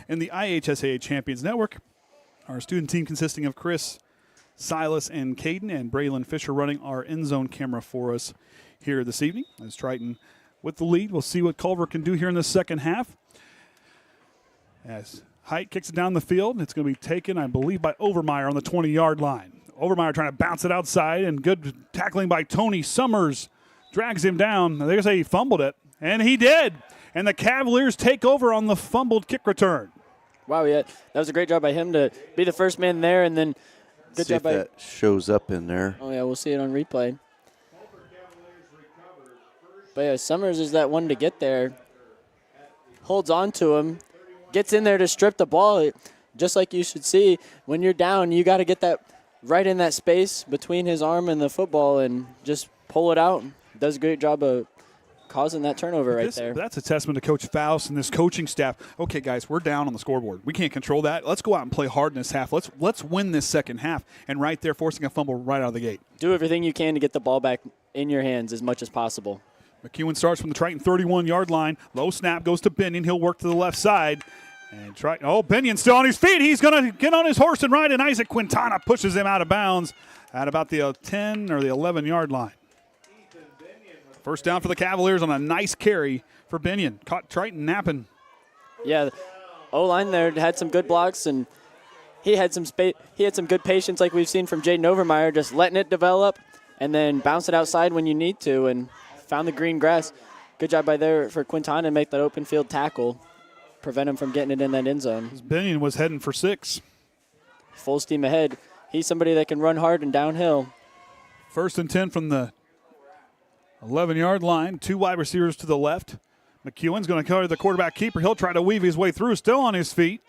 and the IHSAA Champions Network. Our student team consisting of Chris, Silas, and Caden, and Braylon Fisher running our end zone camera for us here this evening. As Triton with the lead, we'll see what Culver can do here in the second half. As Height kicks it down the field, it's going to be taken, I believe, by Overmeyer on the 20-yard line. Overmeyer trying to bounce it outside, and good tackling by Tony Summers drags him down. They're going to say he fumbled it, and he did. And the Cavaliers take over on the fumbled kick return. Wow, yeah, that was a great job by him to be the first man there, and then good see job if by. that shows up in there. Oh yeah, we'll see it on replay. But yeah, Summers is that one to get there. Holds on to him, gets in there to strip the ball. Just like you should see, when you're down, you got to get that right in that space between his arm and the football and just pull it out. Does a great job of causing that turnover right there. That's a testament to Coach Faust and this coaching staff. Okay, guys, we're down on the scoreboard. We can't control that. Let's go out and play hard in this half. Let's win this second half. And right there, forcing a fumble right out of the gate. Do everything you can to get the ball back in your hands as much as possible. McEwen starts from the Triton 31-yard line. Low snap goes to Binion. He'll work to the left side. And Binion's still on his feet. He's going to get on his horse and ride, and Isaac Quintana pushes him out of bounds at about the 10 or the 11-yard line. First down for the Cavaliers on a nice carry for Binion. Caught Triton napping. Yeah, the O-line there had some good blocks, and he had some good patience like we've seen from Jaden Overmeyer, just letting it develop and then bounce it outside when you need to, and found the green grass. Good job by there for Quintana to make that open field tackle, prevent him from getting it in that end zone. Binion was heading for 6. Full steam ahead. He's somebody that can run hard and downhill. First and 10 from the 11-yard line. 2 wide receivers to the left. McEwen's going to cover the quarterback keeper. He'll try to weave his way through, still on his feet.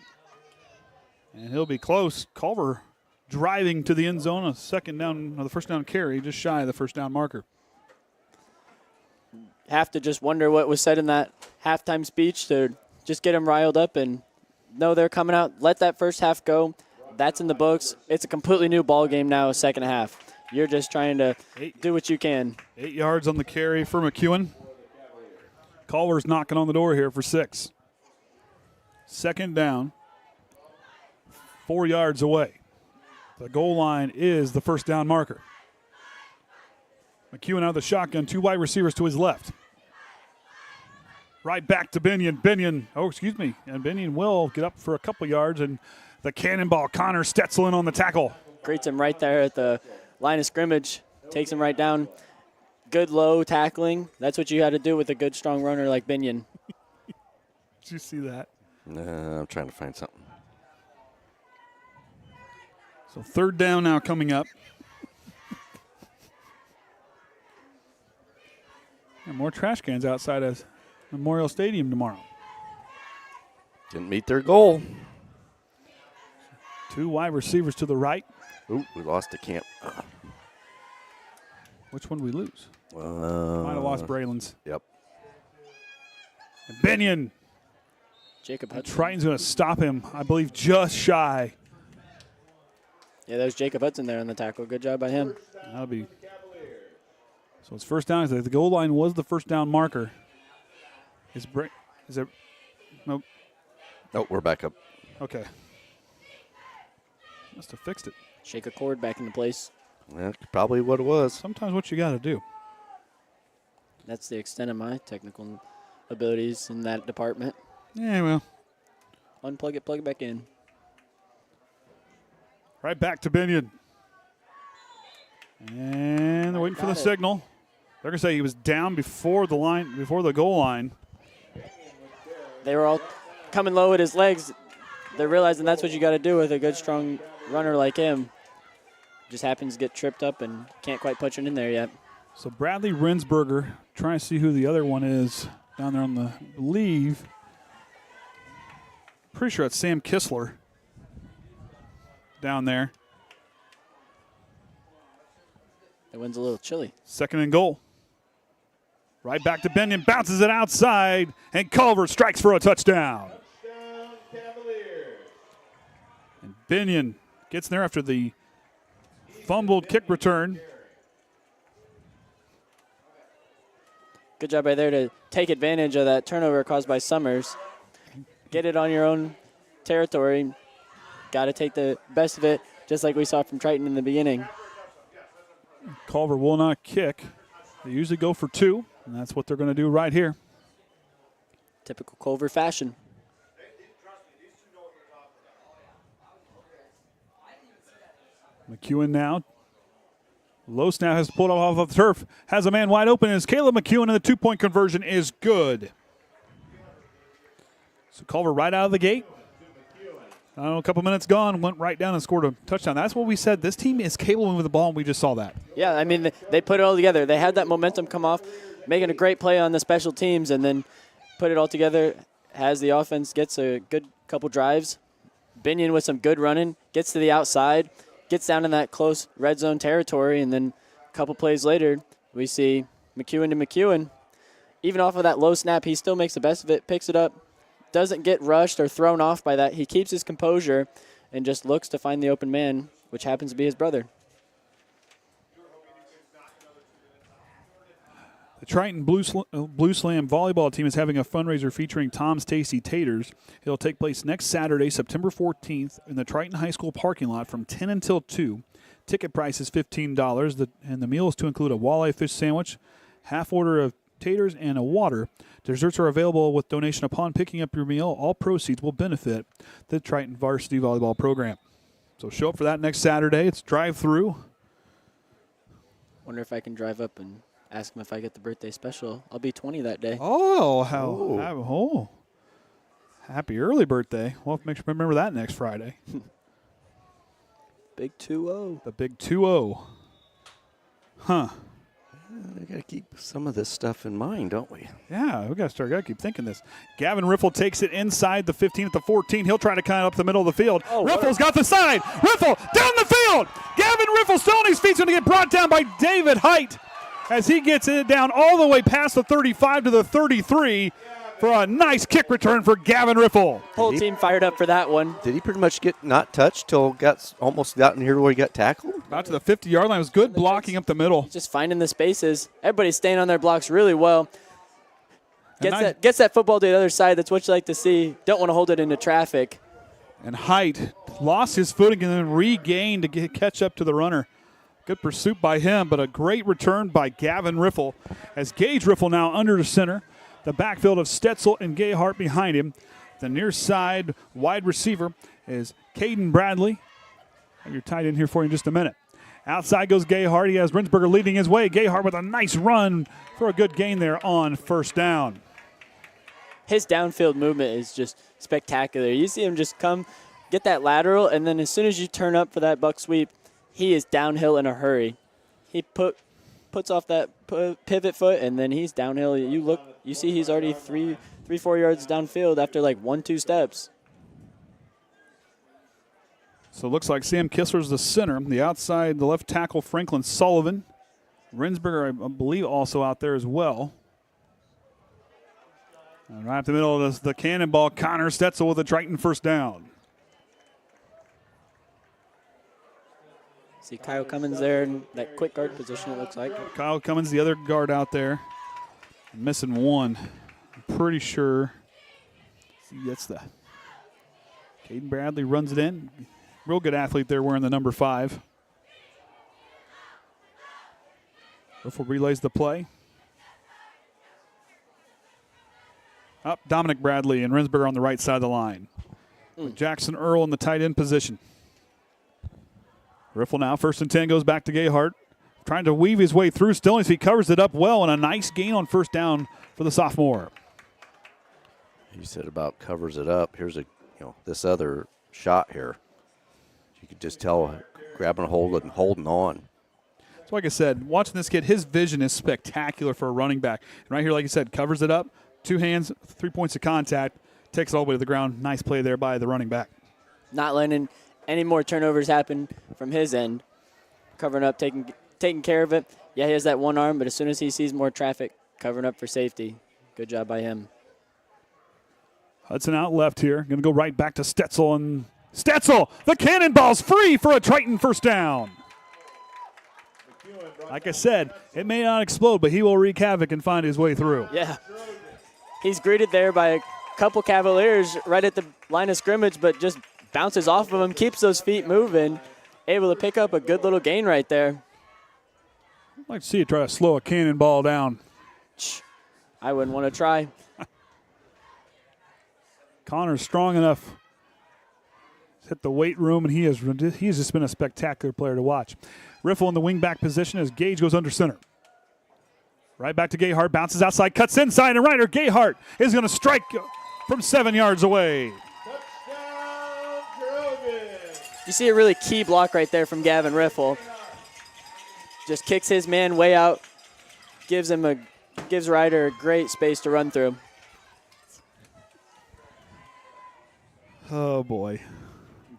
And he'll be close. Culver driving to the end zone, the first down carry, just shy of the first down marker. Have to just wonder what was said in that halftime speech to just get them riled up and know they're coming out. Let that first half go. That's in the books. It's a completely new ball game now, second half. You're just trying to do what you can. 8 yards on the carry for McEwen. Culver's knocking on the door here for 6. Second down, 4 yards away. The goal line is the first down marker. McEwen out of the shotgun, 2 wide receivers to his left. Right back to Binion. And Binion will get up for a couple yards, and the cannonball, Connor Stetzelin on the tackle. Greets him right there at the line of scrimmage. Takes him right down. Good low tackling. That's what you had to do with a good, strong runner like Binion. Did you see that? I'm trying to find something. So third down now coming up. And more trash cans outside of Memorial Stadium tomorrow. Didn't meet their goal. 2 wide receivers to the right. Ooh, we lost the camp. Which one did we lose? Might have lost Braylon's. Yep. And Binion. Jacob Hudson. Triton's going to stop him, I believe, just shy. Yeah, there's Jacob Hudson there on the tackle. Good job by him. That'll be. So it's first down. The goal line was the first down marker. Is it? Nope. Nope, we're back up. Okay. Must have fixed it. Shake a cord back into place. That's probably what it was. Sometimes what you got to do. That's the extent of my technical abilities in that department. Yeah, well. Unplug it, plug it back in. Right back to Binion. And they're waiting for the signal. They're going to say he was down before the goal line. They were all coming low at his legs. They're realizing that's what you got to do with a good, strong runner like him. Just happens to get tripped up and can't quite punch it in there yet. So Bradley Rinsberger, trying to see who the other one is down there on the leave. Pretty sure it's Sam Kistler down there. The wind's a little chilly. Second and goal. Right back to Binion, bounces it outside, and Culver strikes for a touchdown. And Binion gets there after the fumbled kick return. Good job right there to take advantage of that turnover caused by Summers. Get it on your own territory. Got to take the best of it, just like we saw from Triton in the beginning. Culver will not kick. They usually go for 2, and that's what they're going to do right here. Typical Culver fashion. McEwen now. Low snap has pulled off of the turf. Has a man wide open as Caleb McEwen, and the 2-point conversion is good. So Culver right out of the gate. I don't know, a couple minutes gone, went right down and scored a touchdown. That's what we said. This team is capable with the ball, and we just saw that. Yeah, I mean, they put it all together. They had that momentum come off, making a great play on the special teams, and then put it all together as the offense gets a good couple drives. Binion with some good running, gets to the outside, gets down in that close red zone territory, and then a couple plays later, we see McEwen to McEwen. Even off of that low snap, he still makes the best of it, picks it up, doesn't get rushed or thrown off by that. He keeps his composure and just looks to find the open man, which happens to be his brother. The Triton Blue Slam volleyball team is having a fundraiser featuring Tom's Tasty Taters. It'll take place next Saturday, September 14th, in the Triton High School parking lot from 10 until 2. Ticket price is $15, and the meal is to include a walleye fish sandwich, half order of taters, and a water. Desserts are available with donation upon picking up your meal. All proceeds will benefit the Triton Varsity volleyball program. So show up for that next Saturday. It's drive-through. Wonder if I can drive up and ask him if I get the birthday special. I'll be 20 that day. Oh, happy early birthday. We'll have to make sure remember that next Friday. Big 2-0. The big 2-0. Huh. We got to keep some of this stuff in mind, don't we? Yeah, we got to keep thinking this. Gavin Riffle takes it inside the 15 at the 14. He'll try to cut up the middle of the field. Riffle's got the side. Riffle down the field. Gavin Riffle still on his feet. He's going to get brought down by David Height as he gets it down all the way past the 35 to the 33 for a nice kick return for Gavin Riffle. Whole team fired up for that one. Did he pretty much get not touched till almost gotten here where he got tackled? About to the 50-yard line. It was good blocking up the middle. Just finding the spaces. Everybody's staying on their blocks really well. Gets that football to the other side. That's what you like to see. Don't want to hold it into traffic. And Height lost his footing and then regained to catch up to the runner. Good pursuit by him, but a great return by Gavin Riffle as Gage Riffle now under the center. The backfield of Stetzel and Gayhart behind him. The near side wide receiver is Caden Bradley. Have your tight end here for you in just a minute. Outside goes Gayhart. He has Rinsberger leading his way. Gayhart with a nice run for a good gain there on first down. His downfield movement is just spectacular. You see him just come, get that lateral, and then as soon as you turn up for that buck sweep, he is downhill in a hurry. He puts off that pivot foot, and then he's downhill. You see he's already 3-4 yards downfield after like 1-2 steps. So it looks like Sam Kissler's the center. The outside, the left tackle, Franklin Sullivan. Rinsberger, I believe, also out there as well. And right up the middle of the cannonball, Connor Stetzel with a Triton first down. See Kyle Cummins there in that quick guard position, it looks like. Kyle Cummins, the other guard out there. Missing one. I'm pretty sure. See, that's the Caden Bradley runs it in. Real good athlete there wearing the number 5. Riffle relays the play. Up, Dominic Bradley and Rinsberger on the right side of the line. Jackson Earl in the tight end position. Riffle now, 1st and 10, goes back to Gayhart. Trying to weave his way through Stillings. He covers it up well, and a nice gain on first down for the sophomore. You said about covers it up. Here's this other shot here. You could just tell grabbing a hold and holding on. So like I said, watching this kid, his vision is spectacular for a running back. And right here, like you said, covers it up, 2 hands, 3 points of contact, takes it all the way to the ground. Nice play there by the running back. Not letting any more turnovers happen from his end. Covering up, taking care of it. Yeah, he has that one arm, but as soon as he sees more traffic, covering up for safety. Good job by him. Hudson out left here. Going to go right back to Stetzel. And Stetzel, the cannonball's free for a Triton first down. Like I said, it may not explode, but he will wreak havoc and find his way through. Yeah. He's greeted there by a couple Cavaliers right at the line of scrimmage, but just bounces off of him, keeps those feet moving, able to pick up a good little gain right there. I'd like to see you try to slow a cannonball down. I wouldn't want to try. Connor's strong enough. He's hit the weight room, and he's just been a spectacular player to watch. Riffle in the wing-back position as Gage goes under center. Right back to Gayhart, bounces outside, cuts inside, and Ryder Gayhart is going to strike from 7 yards away. You see a really key block right there from Gavin Riffle. Just kicks his man way out, gives Ryder a great space to run through. Oh, boy.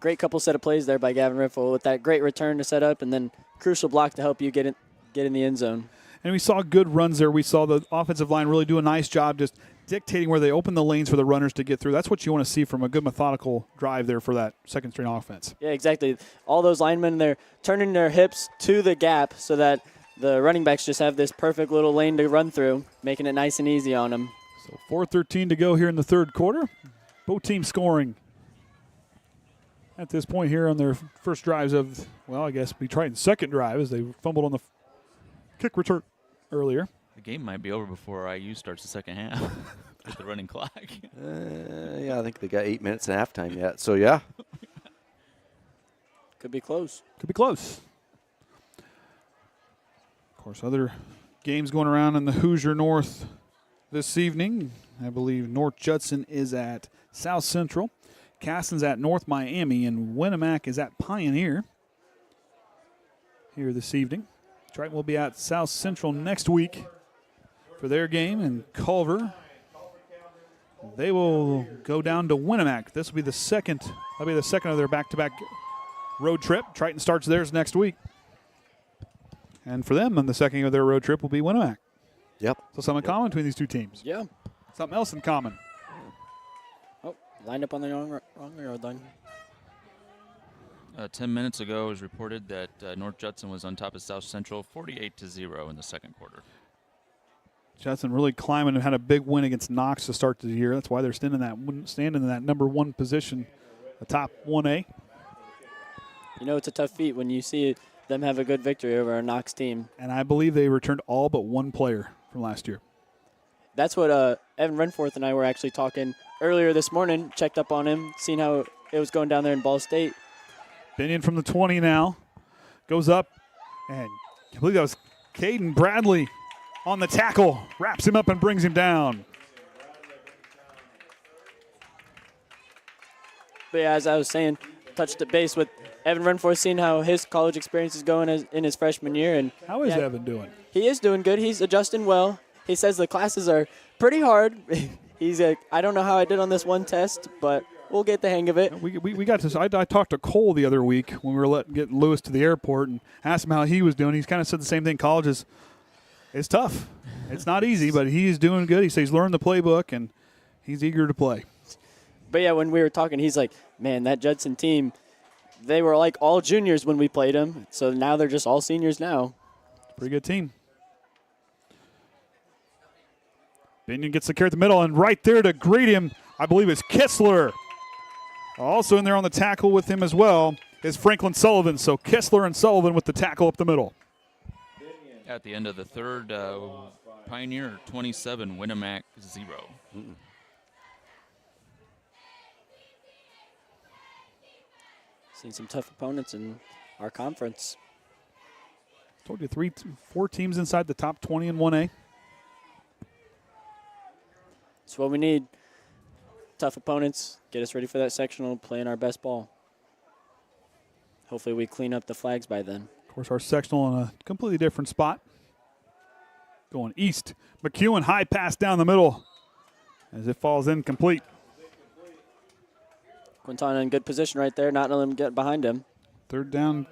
Great couple set of plays there by Gavin Riffle with that great return to set up and then crucial block to help you get in the end zone. And we saw good runs there. We saw the offensive line really do a nice job just dictating where they open the lanes for the runners to get through. That's what you want to see from a good methodical drive there for that second string offense. Yeah, exactly. All those linemen, they're turning their hips to the gap so that the running backs just have this perfect little lane to run through, making it nice and easy on them. So 4:13 to go here in the third quarter. Both teams scoring at this point here on their first drives of, well, I guess be Triton's second drive as they fumbled on the kick return earlier. The game might be over before IU starts the second half with the running clock. Yeah, I think they got 8 minutes at halftime yet. So, yeah. Could be close. Could be close. Of course, other games going around in the Hoosier North this evening. I believe North Judson is at South Central. Caston's at North Miami, and Winnemac is at Pioneer here this evening. Triton will be at South Central next week for their game, and Culver, they will go down to Winnemac. This will be the second. That'll be the second of their back-to-back road trip. Triton starts theirs next week, and for them, on the second of their road trip will be Winnemac. Yep. So something common between these two teams. Yeah. Something else in common. Oh, lined up on the wrong yard line. 10 minutes ago, it was reported that North Judson was on top of South Central 48-0 in the second quarter. Judson really climbing and had a big win against Knox to start the year. That's why they're standing in that number one position, the top 1A. You know, it's a tough feat when you see them have a good victory over a Knox team. And I believe they returned all but one player from last year. That's what Evan Renforth and I were actually talking earlier this morning, checked up on him, seen how it was going down there in Ball State. Binion from the 20 now. Goes up, and I believe that was Caden Bradley on the tackle. Wraps him up and brings him down. But yeah, as I was saying, touched the base with Evan Renforth, seeing how his college experience is going in his freshman year. And how is Evan doing? He is doing good. He's adjusting well. He says the classes are pretty hard. He's like, I don't know how I did on this one test, but we'll get the hang of it. We got to. I talked to Cole the other week when we were getting Lewis to the airport and asked him how he was doing. He's kind of said the same thing. College is it's tough. It's not easy, but he's doing good. He says he's learned the playbook and he's eager to play. But yeah, when we were talking, he's like, man, that Judson team, they were like all juniors when we played them. So now they're just all seniors now. Pretty good team. Binion gets the carry at the middle, and right there to greet him, I believe, is Kistler. Also in there on the tackle with him as well is Franklin Sullivan. So Kistler and Sullivan with the tackle up the middle. At the end of the third, Pioneer 27, Winnemac 0. Seen some tough opponents in our conference. Told you 4 teams inside the top 20 in 1A. That's what we need. Tough opponents, get us ready for that sectional, playing our best ball. Hopefully we clean up the flags by then. Of course, our sectional in a completely different spot. Going east. McEwen, high pass down the middle as it falls incomplete. Quintana in good position right there, not letting him get behind him. Third down,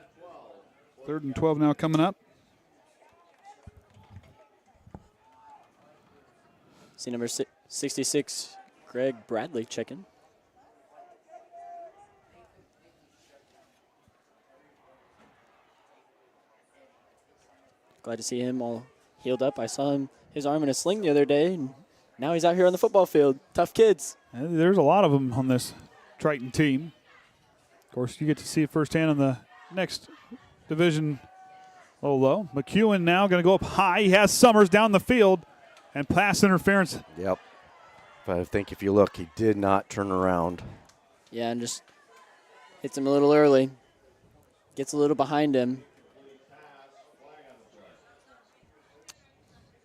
3rd and 12 now coming up. See number 66, Greg Bradley checking. glad to see him all healed up. I saw his arm in a sling the other day, and now he's out here on the football field. Tough kids. And there's a lot of them on this Triton team. Of course, you get to see it firsthand in the next division. Oh, low. McEwen now going to go up high. He has Summers down the field, and pass interference. Yep. But I think if you look, he did not turn around. Yeah, and just hits him a little early. Gets a little behind him.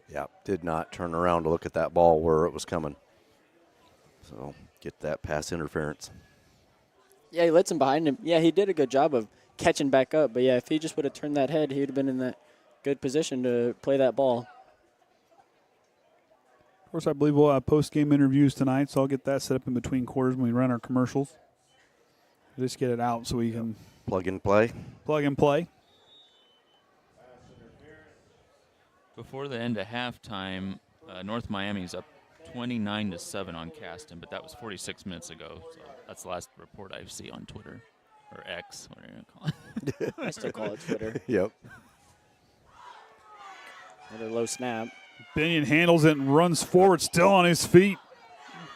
Yeah, did not turn around to look at that ball where it was coming. So get that pass interference. Yeah, he lets him behind him. Yeah, he did a good job of catching back up. But, yeah, if he just would have turned that head, he would have been in that good position to play that ball. Of course, I believe we'll have post-game interviews tonight, so I'll get that set up in between quarters when we run our commercials. Just get it out so we can plug and play. Plug and play. Before the end of halftime, North Miami's up 29-7 on Caston, but that was 46 minutes ago. So that's the last report I see on Twitter or X, whatever you call it. I still call it Twitter. Yep. Another low snap. Binion handles it and runs forward, still on his feet.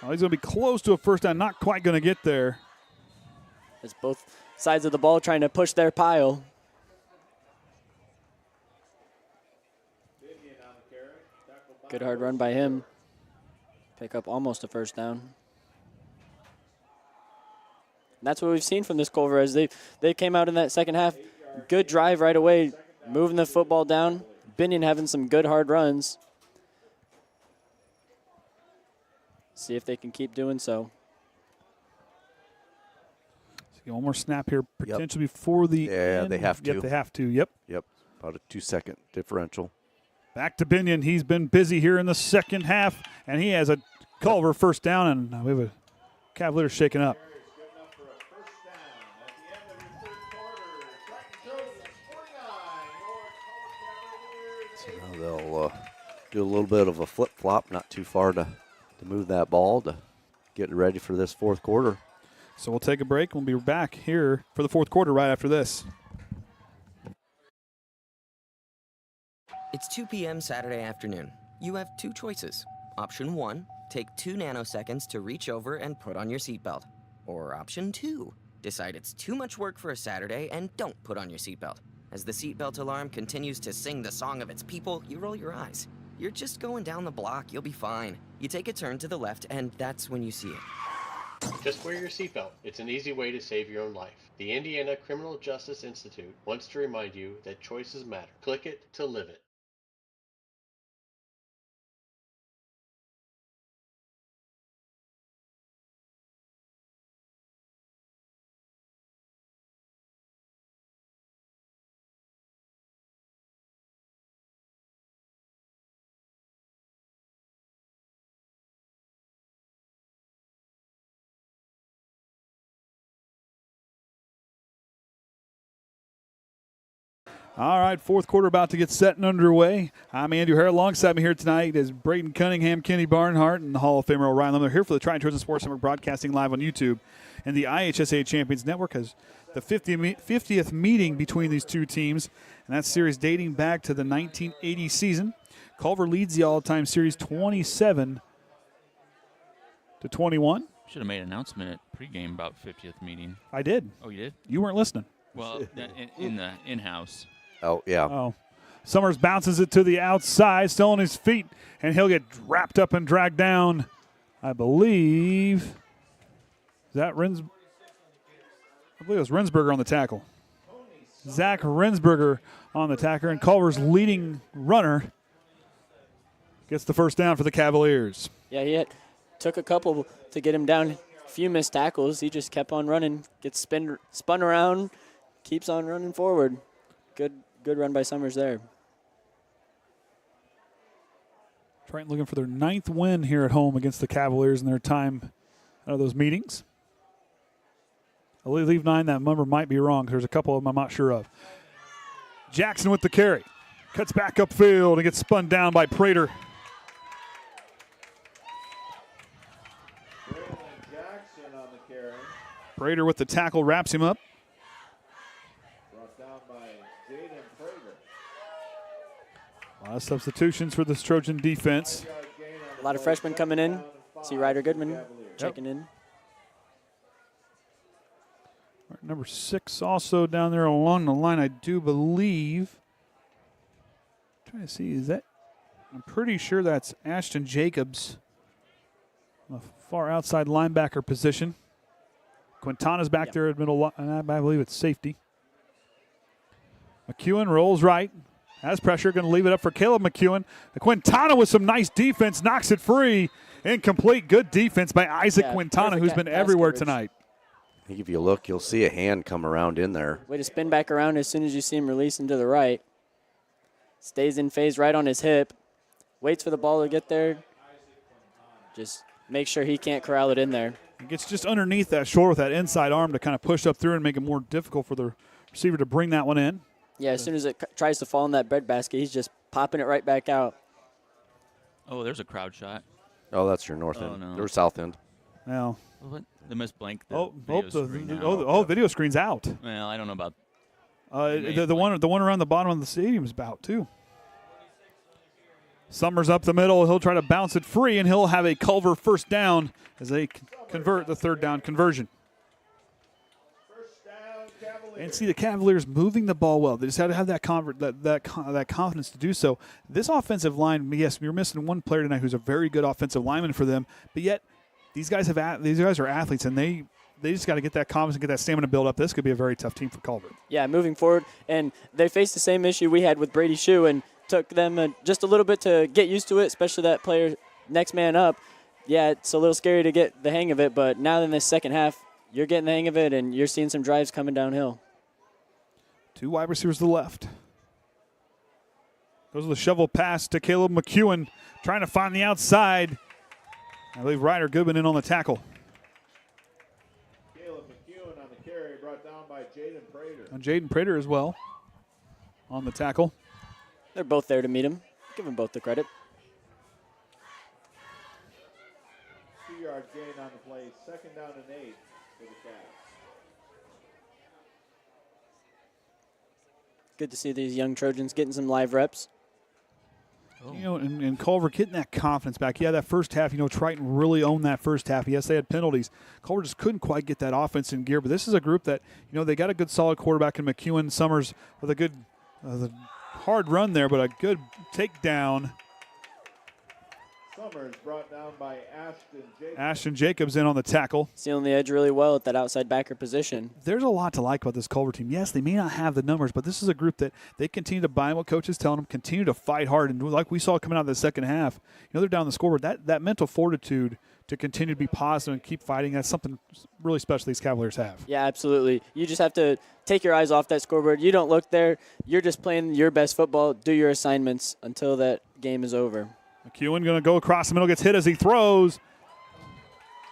Oh, he's going to be close to a first down, not quite going to get there. It's both sides of the ball trying to push their pile. Good hard run by him. Pick up almost a first down. And that's what we've seen from this Culver as they came out in that second half. Good drive right away, moving the football down. Binion having some good hard runs. See if they can keep doing so. One more snap here, potentially before the end. They have to. Yep, they have to. Yep. About a 2-second differential. Back to Binion. He's been busy here in the second half, and he has a Culver first down, and we have a Cavaliers shaken up. So now they'll do a little bit of a flip-flop, not too far to move that ball to get ready for this fourth quarter. So we'll take a break. We'll be back here for the fourth quarter right after this. It's 2 p.m. Saturday afternoon. You have two choices. Option 1, take 2 nanoseconds to reach over and put on your seatbelt. Or option 2, decide it's too much work for a Saturday and don't put on your seatbelt. As the seatbelt alarm continues to sing the song of its people, you roll your eyes. You're just going down the block, you'll be fine. You take a turn to the left, and that's when you see it. Just wear your seatbelt. It's an easy way to save your own life. The Indiana Criminal Justice Institute wants to remind you that choices matter. Click it to live it. All right, fourth quarter about to get set and underway. I'm Andrew Hare. Alongside me here tonight is Braden Cunningham, Kenny Barnhart, and the Hall of Famer Ryan Lemler here for the Triton Tourism Sports Network, broadcasting live on YouTube. And the IHSA Champions Network has the 50th meeting between these two teams, and that series dating back to the 1980 season. Culver leads the all-time series 27-21. Should have made an announcement at pregame about 50th meeting. I did. Oh, you did? You weren't listening. Well, in the in-house. Oh, yeah. Oh. Summers bounces it to the outside, still on his feet, and he'll get wrapped up and dragged down. I believe. Is that Rens? I believe it was Rensberger on the tackle. Zach Rensberger on the tackle, and Culver's leading runner gets the first down for the Cavaliers. Yeah, took a couple to get him down. A few missed tackles. He just kept on running, gets spun around, keeps on running forward. Good run by Summers there. Triton looking for their 9th win here at home against the Cavaliers in their time out of those meetings. I believe 9, that number might be wrong. There's a couple of them I'm not sure of. Jackson with the carry. Cuts back upfield and gets spun down by Prater. Jackson on the carry. Prater with the tackle, wraps him up. Brought down by Jaden Prater. Substitutions for this Trojan defense. A lot of freshmen coming in. See Ryder Goodman checking in. Number 6 also down there along the line, I do believe. I'm trying to see, is that? I'm pretty sure that's Ashton Jacobs, a far outside linebacker position. Quintana's back there at middle, and I believe it's safety. McEwen rolls right, has pressure, going to leave it up for Caleb McEwen. Quintana with some nice defense, knocks it free. Incomplete, good defense by Isaac Quintana, who's been everywhere tonight. I think if you look, you'll see a hand come around in there. Way to spin back around as soon as you see him releasing to the right. Stays in phase right on his hip. Waits for the ball to get there. Just make sure he can't corral it in there. He gets just underneath that shoulder with that inside arm to kind of push up through and make it more difficult for the receiver to bring that one in. Yeah, as soon as it tries to fall in that breadbasket, he's just popping it right back out. Oh, there's a crowd shot. Oh, that's your north end. No. Or south end. Well, They missed blank. Video screen's out. Well, I don't know about. The one around the bottom of the stadium is about too. Summers up the middle. He'll try to bounce it free, and he'll have a Culver first down as they convert the third down conversion. And see the Cavaliers moving the ball well. They just had to have that confidence to do so. This offensive line, yes, you're missing one player tonight who's a very good offensive lineman for them, but yet these guys are athletes, and they just got to get that confidence and get that stamina build up. This could be a very tough team for Culver. Yeah, moving forward, and they faced the same issue we had with Brady Shue, and took them just a little bit to get used to it, especially that player next man up. Yeah, it's a little scary to get the hang of it, but now in this second half, you're getting the hang of it, and you're seeing some drives coming downhill. 2 wide receivers to the left. Goes with a shovel pass to Caleb McEwen, trying to find the outside. I believe Ryder Goodman in on the tackle. Caleb McEwen on the carry, brought down by Jaden Prater. And Jaden Prater as well on the tackle. They're both there to meet him. Give them both the credit. 2-yard gain on the play, 2nd down and 8 for the Cavs. Good to see these young Trojans getting some live reps. You know, and Culver getting that confidence back. Yeah, that first half, Triton really owned that first half. Yes, they had penalties. Culver just couldn't quite get that offense in gear. But this is a group that, they got a good solid quarterback in McEwen. Summers with a good hard run there, but a good takedown. Summers brought down by Ashton Jacobs. Ashton Jacobs in on the tackle. Sealing the edge really well at that outside backer position. There's a lot to like about this Culver team. Yes, they may not have the numbers, but this is a group that they continue to buy what coaches telling them, continue to fight hard. And like we saw coming out of the second half, they're down the scoreboard. That mental fortitude to continue to be positive and keep fighting, that's something really special these Cavaliers have. Yeah, absolutely. You just have to take your eyes off that scoreboard. You don't look there. You're just playing your best football. Do your assignments until that game is over. McEwen going to go across the middle, gets hit as he throws.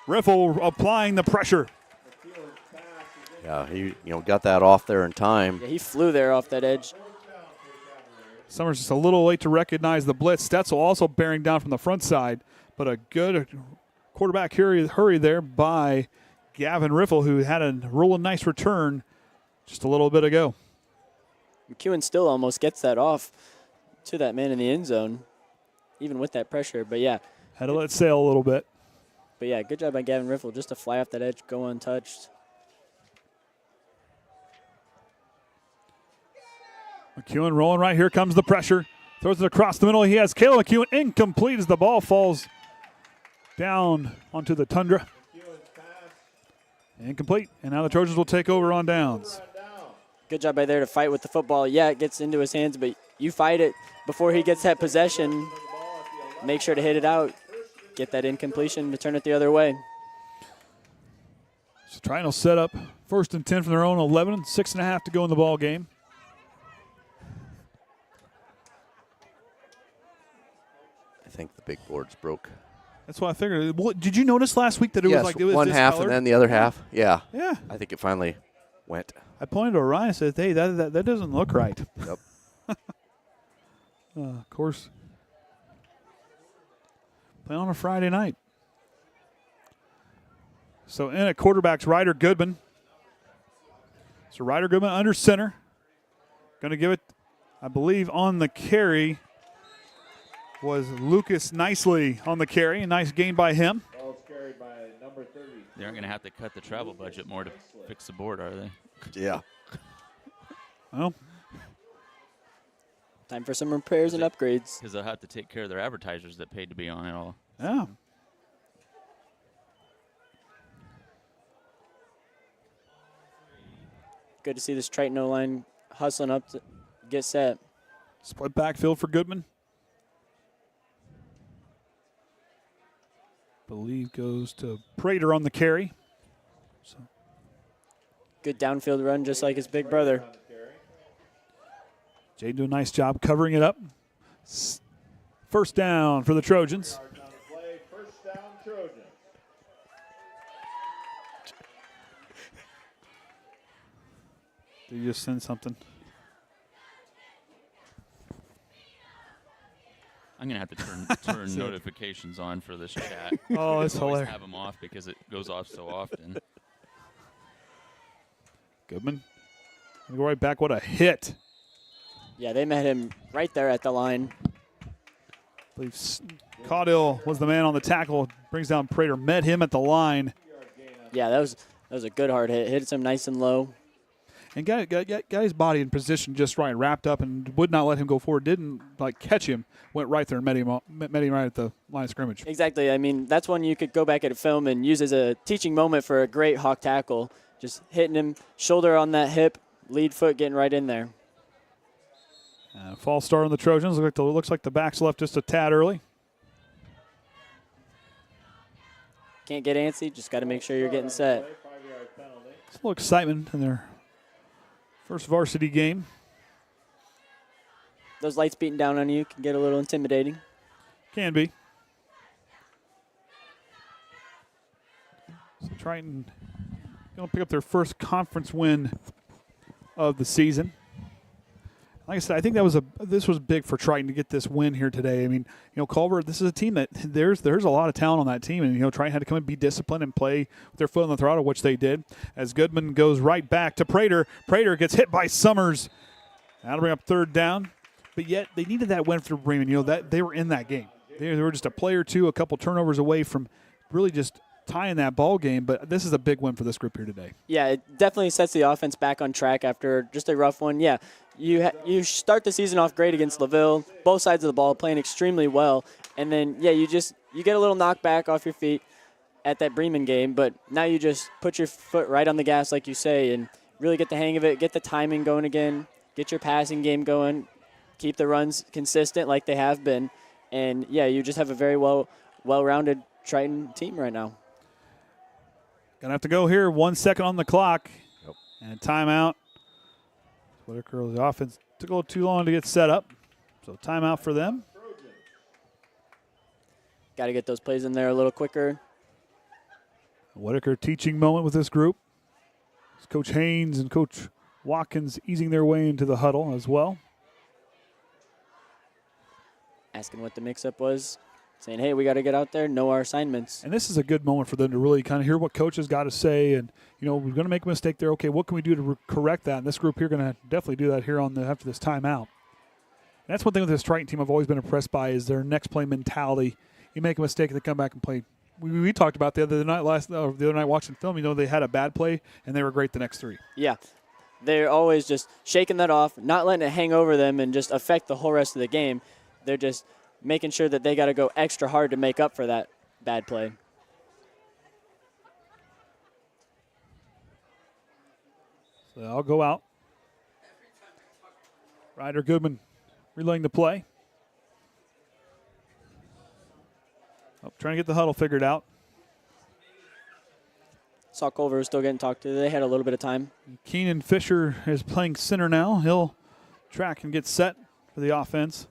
Riffle applying the pressure. Yeah, he got that off there in time. Yeah, he flew there off that edge. Summers just a little late to recognize the blitz. Stetzel also bearing down from the front side, but a good quarterback hurry there by Gavin Riffle, who had a real nice return just a little bit ago. McEwen still almost gets that off to that man in the end zone, even with that pressure. But, yeah. Had to let it sail a little bit. But, yeah, good job by Gavin Riffle just to fly off that edge, go untouched. McEwen rolling right. Here comes the pressure. Throws it across the middle. He has Caleb McEwen incomplete as the ball falls down onto the tundra. Incomplete. And now the Trojans will take over on downs. Good job by there to fight with the football. Yeah, it gets into his hands, but you fight it before he gets that possession. Make sure to hit it out. Get that incompletion to turn it the other way. So Triton will set up 1st and 10 from their own 11. 6.5 to go in the ball game. I think the big board's broke. That's what I figured. Did you notice last week that it was like it was one half discolored? and then the other half? Yeah. Yeah. I think it finally went. I pointed to Orion and said, hey, that doesn't look right. Yep. Of course. Play on a Friday night. So in at quarterback's Ryder Goodman. So Ryder Goodman under center. Going to give it, I believe, on the carry was Lucas Nicely on the carry. A nice gain by him. Ball's carried by number 30. They aren't going to have to cut the travel budget more to fix the board, are they? Yeah. Well, time for some repairs and upgrades. Because they'll have to take care of their advertisers that paid to be on it all. yeah. Good to see this Triton O-line hustling up to get set. Split backfield for Goodman. Believe goes to Prater on the carry. So Good downfield run, just like his big brother. Jay do a nice job covering it up. First down for the Trojans. First down, Trojans. Did you just send something? I'm going to have to turn notifications on for this chat. Oh, it's I always hilarious. have them off because it goes off so often. Goodman. Go right back. What a hit. Yeah, they met him right there at the line. I believe Caudill was the man on the tackle. Brings down Prater. Met him at the line. Yeah, that was a good hard hit. Hit him nice and low. And got his body in position just right, wrapped up, and would not let him go forward. Didn't catch him. Went right there and met him right at the line of scrimmage. Exactly. I mean, that's one you could go back at film and use as a teaching moment for a great hawk tackle. Just hitting him, shoulder on that hip, lead foot getting right in there. False start on the Trojans. Looks like the backs left just a tad early. Can't get antsy. Just got to make sure you're getting set. It's a little excitement in their first varsity game. Those lights beating down on you can get a little intimidating. Can be. So Triton going to pick up their first conference win of the season. Like I said, I think this was big for Triton to get this win here today. I mean, Culver, this is a team that there's a lot of talent on that team, and Triton had to come and be disciplined and play with their foot on the throttle, which they did. As Goodman goes right back to Prater. Prater gets hit by Summers. That'll bring up third down. But yet they needed that win for Bremen. That they were in that game. They were just a play or two, a couple turnovers away from really just tying that ball game, but this is a big win for this group here today. Yeah, it definitely sets the offense back on track after just a rough one. Yeah, you start the season off great against LaVille, both sides of the ball playing extremely well, and then you get a little knockback off your feet at that Bremen game, but now you just put your foot right on the gas, like you say, and really get the hang of it, get the timing going again, get your passing game going, keep the runs consistent like they have been, and you just have a very well-rounded Triton team right now. Gonna have to go here. 1 second on the clock. Yep. And a timeout. Whitaker, the offense took a little too long to get set up. So timeout for them. Got to get those plays in there a little quicker. Whitaker teaching moment with this group. It's Coach Haynes and Coach Watkins easing their way into the huddle as well. Asking what the mix-up was. Saying, hey, we got to get out there, know our assignments. And this is a good moment for them to really kind of hear what coach has got to say. And, we're going to make a mistake there. Okay, what can we do to correct that? And this group here going to definitely do that here after this timeout. And that's one thing with this Triton team I've always been impressed by is their next play mentality. You make a mistake, they come back and play. We talked about the other night watching film. They had a bad play, and they were great the next three. Yeah. They're always just shaking that off, not letting it hang over them and just affect the whole rest of the game. They're just making sure that they got to go extra hard to make up for that bad play. So I'll go out. Ryder Goodman relaying the play. Trying to get the huddle figured out. Saw Culver was still getting talked to. They had a little bit of time. Keenan Fisher is playing center now. He'll track and get set for the offense.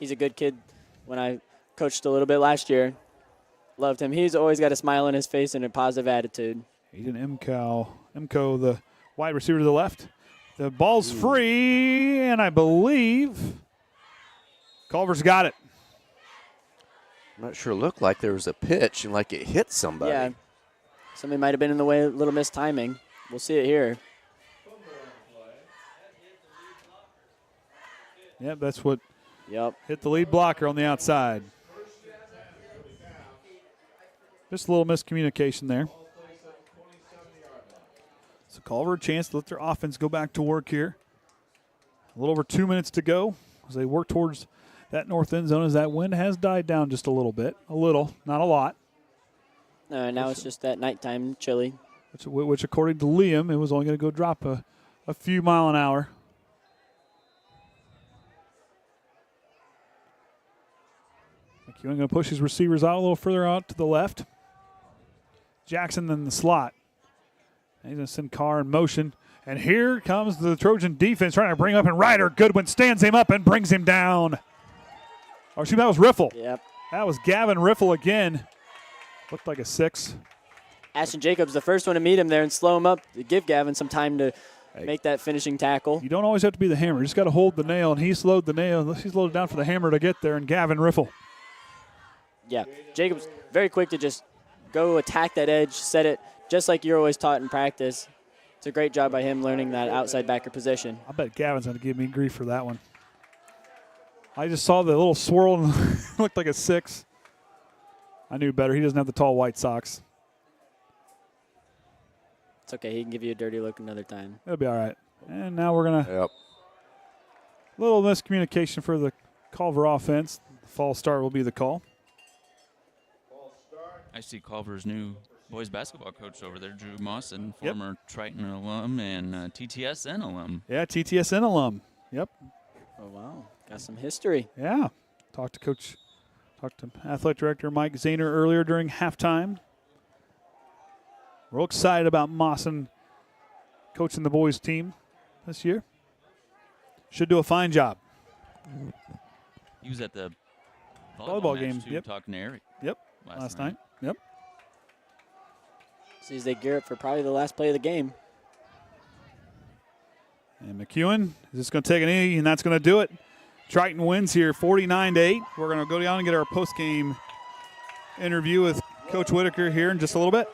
He's a good kid. When I coached a little bit last year, loved him. He's always got a smile on his face and a positive attitude. Aiden Imco, the wide receiver to the left. The ball's free, and I believe Culver's got it. I'm not sure. It looked like there was a pitch and like it hit somebody. Yeah, somebody might have been in the way, a little missed timing. We'll see it here. Yep, that's what hit the lead blocker on the outside. Just a little miscommunication there. So Culver, a chance to let their offense go back to work here. A little over 2 minutes to go as they work towards that north end zone as that wind has died down just a little bit. A little, not a lot. Now it's just that nighttime chilly. Which according to Liam, it was only going to go drop a few mile an hour. McEwen going to push his receivers out a little further out to the left. Jackson in the slot. And he's going to send Carr in motion. And here comes the Trojan defense trying to bring up, and Ryder Goodwin stands him up and brings him down. Oh, shoot, that was Riffle. Yep. That was Gavin Riffle again. Looked like a 6. Ashton Jacobs, the first one to meet him there and slow him up to give Gavin some time to make that finishing tackle. You don't always have to be the hammer. You just got to hold the nail, and he slowed the nail. He slowed it down for the hammer to get there, and Gavin Riffle. Yeah, Jacobs very quick to just go attack that edge, set it just like you're always taught in practice. It's a great job by him learning that outside backer position. I bet Gavin's going to give me grief for that one. I just saw the little swirl and looked like a 6. I knew better. He doesn't have the tall white socks. It's okay. He can give you a dirty look another time. It'll be all right. And now we're going to little miscommunication for the Culver offense. The false start will be the call. I see Culver's new boys basketball coach over there, Drew Mawson, former Triton alum and TTSN alum. Yeah, TTSN alum. Yep. Oh, wow. Got some history. Yeah. Talked to athletic director Mike Zahner earlier during halftime. Real excited about Mawson coaching the boys team this year. Should do a fine job. He was at the volleyball match game. Too, talking to Eric. Yep. Last night. Yep. See as they gear up for probably the last play of the game. And McEwen is just going to take an knee, and that's going to do it. Triton wins here 49-8. We're going to go down and get our post-game interview with Coach Whitaker here in just a little bit.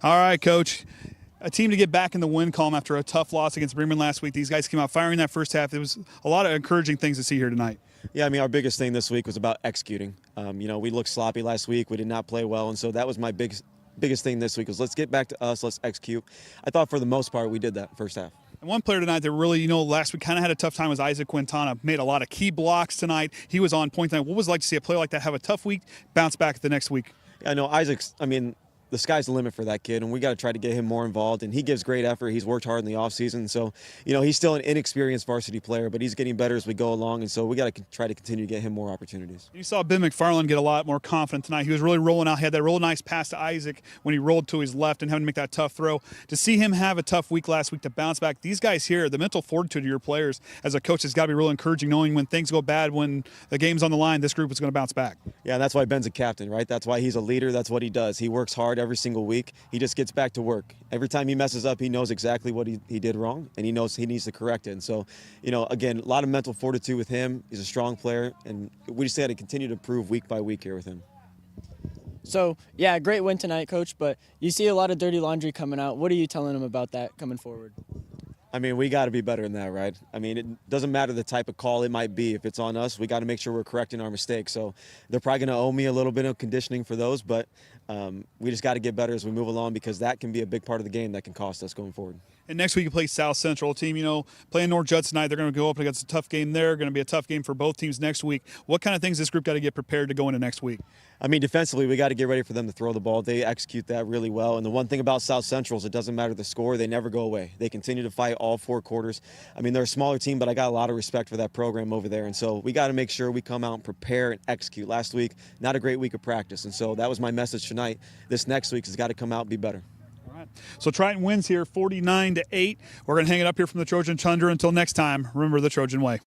All right, Coach. A team to get back in the win column after a tough loss against Bremen last week. These guys came out firing that first half. There was a lot of encouraging things to see here tonight. Yeah, I mean, our biggest thing this week was about executing. We looked sloppy last week. We did not play well, and so that was my biggest thing this week was let's get back to us, let's execute. I thought for the most part we did that first half. And one player tonight that really, last week kind of had a tough time was Isaac Quintana. Made a lot of key blocks tonight. He was on point tonight. What was it like to see a player like that have a tough week, bounce back the next week? Yeah, I know Isaac's, the sky's the limit for that kid, and we got to try to get him more involved. And he gives great effort. He's worked hard in the offseason. So, he's still an inexperienced varsity player, but he's getting better as we go along. And so we got to try to continue to get him more opportunities. You saw Ben McFarland get a lot more confident tonight. He was really rolling out. He had that real nice pass to Isaac when he rolled to his left and having to make that tough throw. To see him have a tough week last week to bounce back, these guys here, the mental fortitude of your players as a coach has got to be real encouraging, knowing when things go bad, when the game's on the line, this group is going to bounce back. Yeah, and that's why Ben's a captain, right? That's why he's a leader. That's what he does. He works hard every single week. He just gets back to work. Every time he messes up, he knows exactly what he did wrong, and he knows he needs to correct it. And so, again, a lot of mental fortitude with him. He's a strong player, and we just got to continue to improve week by week here with him. So, yeah, great win tonight, Coach, but you see a lot of dirty laundry coming out. What are you telling them about that coming forward? We got to be better than that, right? It doesn't matter the type of call it might be. If it's on us, we got to make sure we're correcting our mistakes. So they're probably going to owe me a little bit of conditioning for those, but we just got to get better as we move along because that can be a big part of the game that can cost us going forward. And next week you play South Central, a team, playing North Judd tonight. They're going to go up against a tough game there. Going to be a tough game for both teams next week. What kind of things this group got to get prepared to go into next week? Defensively, we got to get ready for them to throw the ball. They execute that really well. And the one thing about South Central is it doesn't matter the score. They never go away. They continue to fight all 4 quarters. They're a smaller team, but I got a lot of respect for that program over there. And so we got to make sure we come out and prepare and execute. Last week, not a great week of practice. And so that was my message tonight. This next week has got to come out and be better. So Triton wins here 49-8. We're going to hang it up here from the Trojan Tundra. Until next time, remember the Trojan way.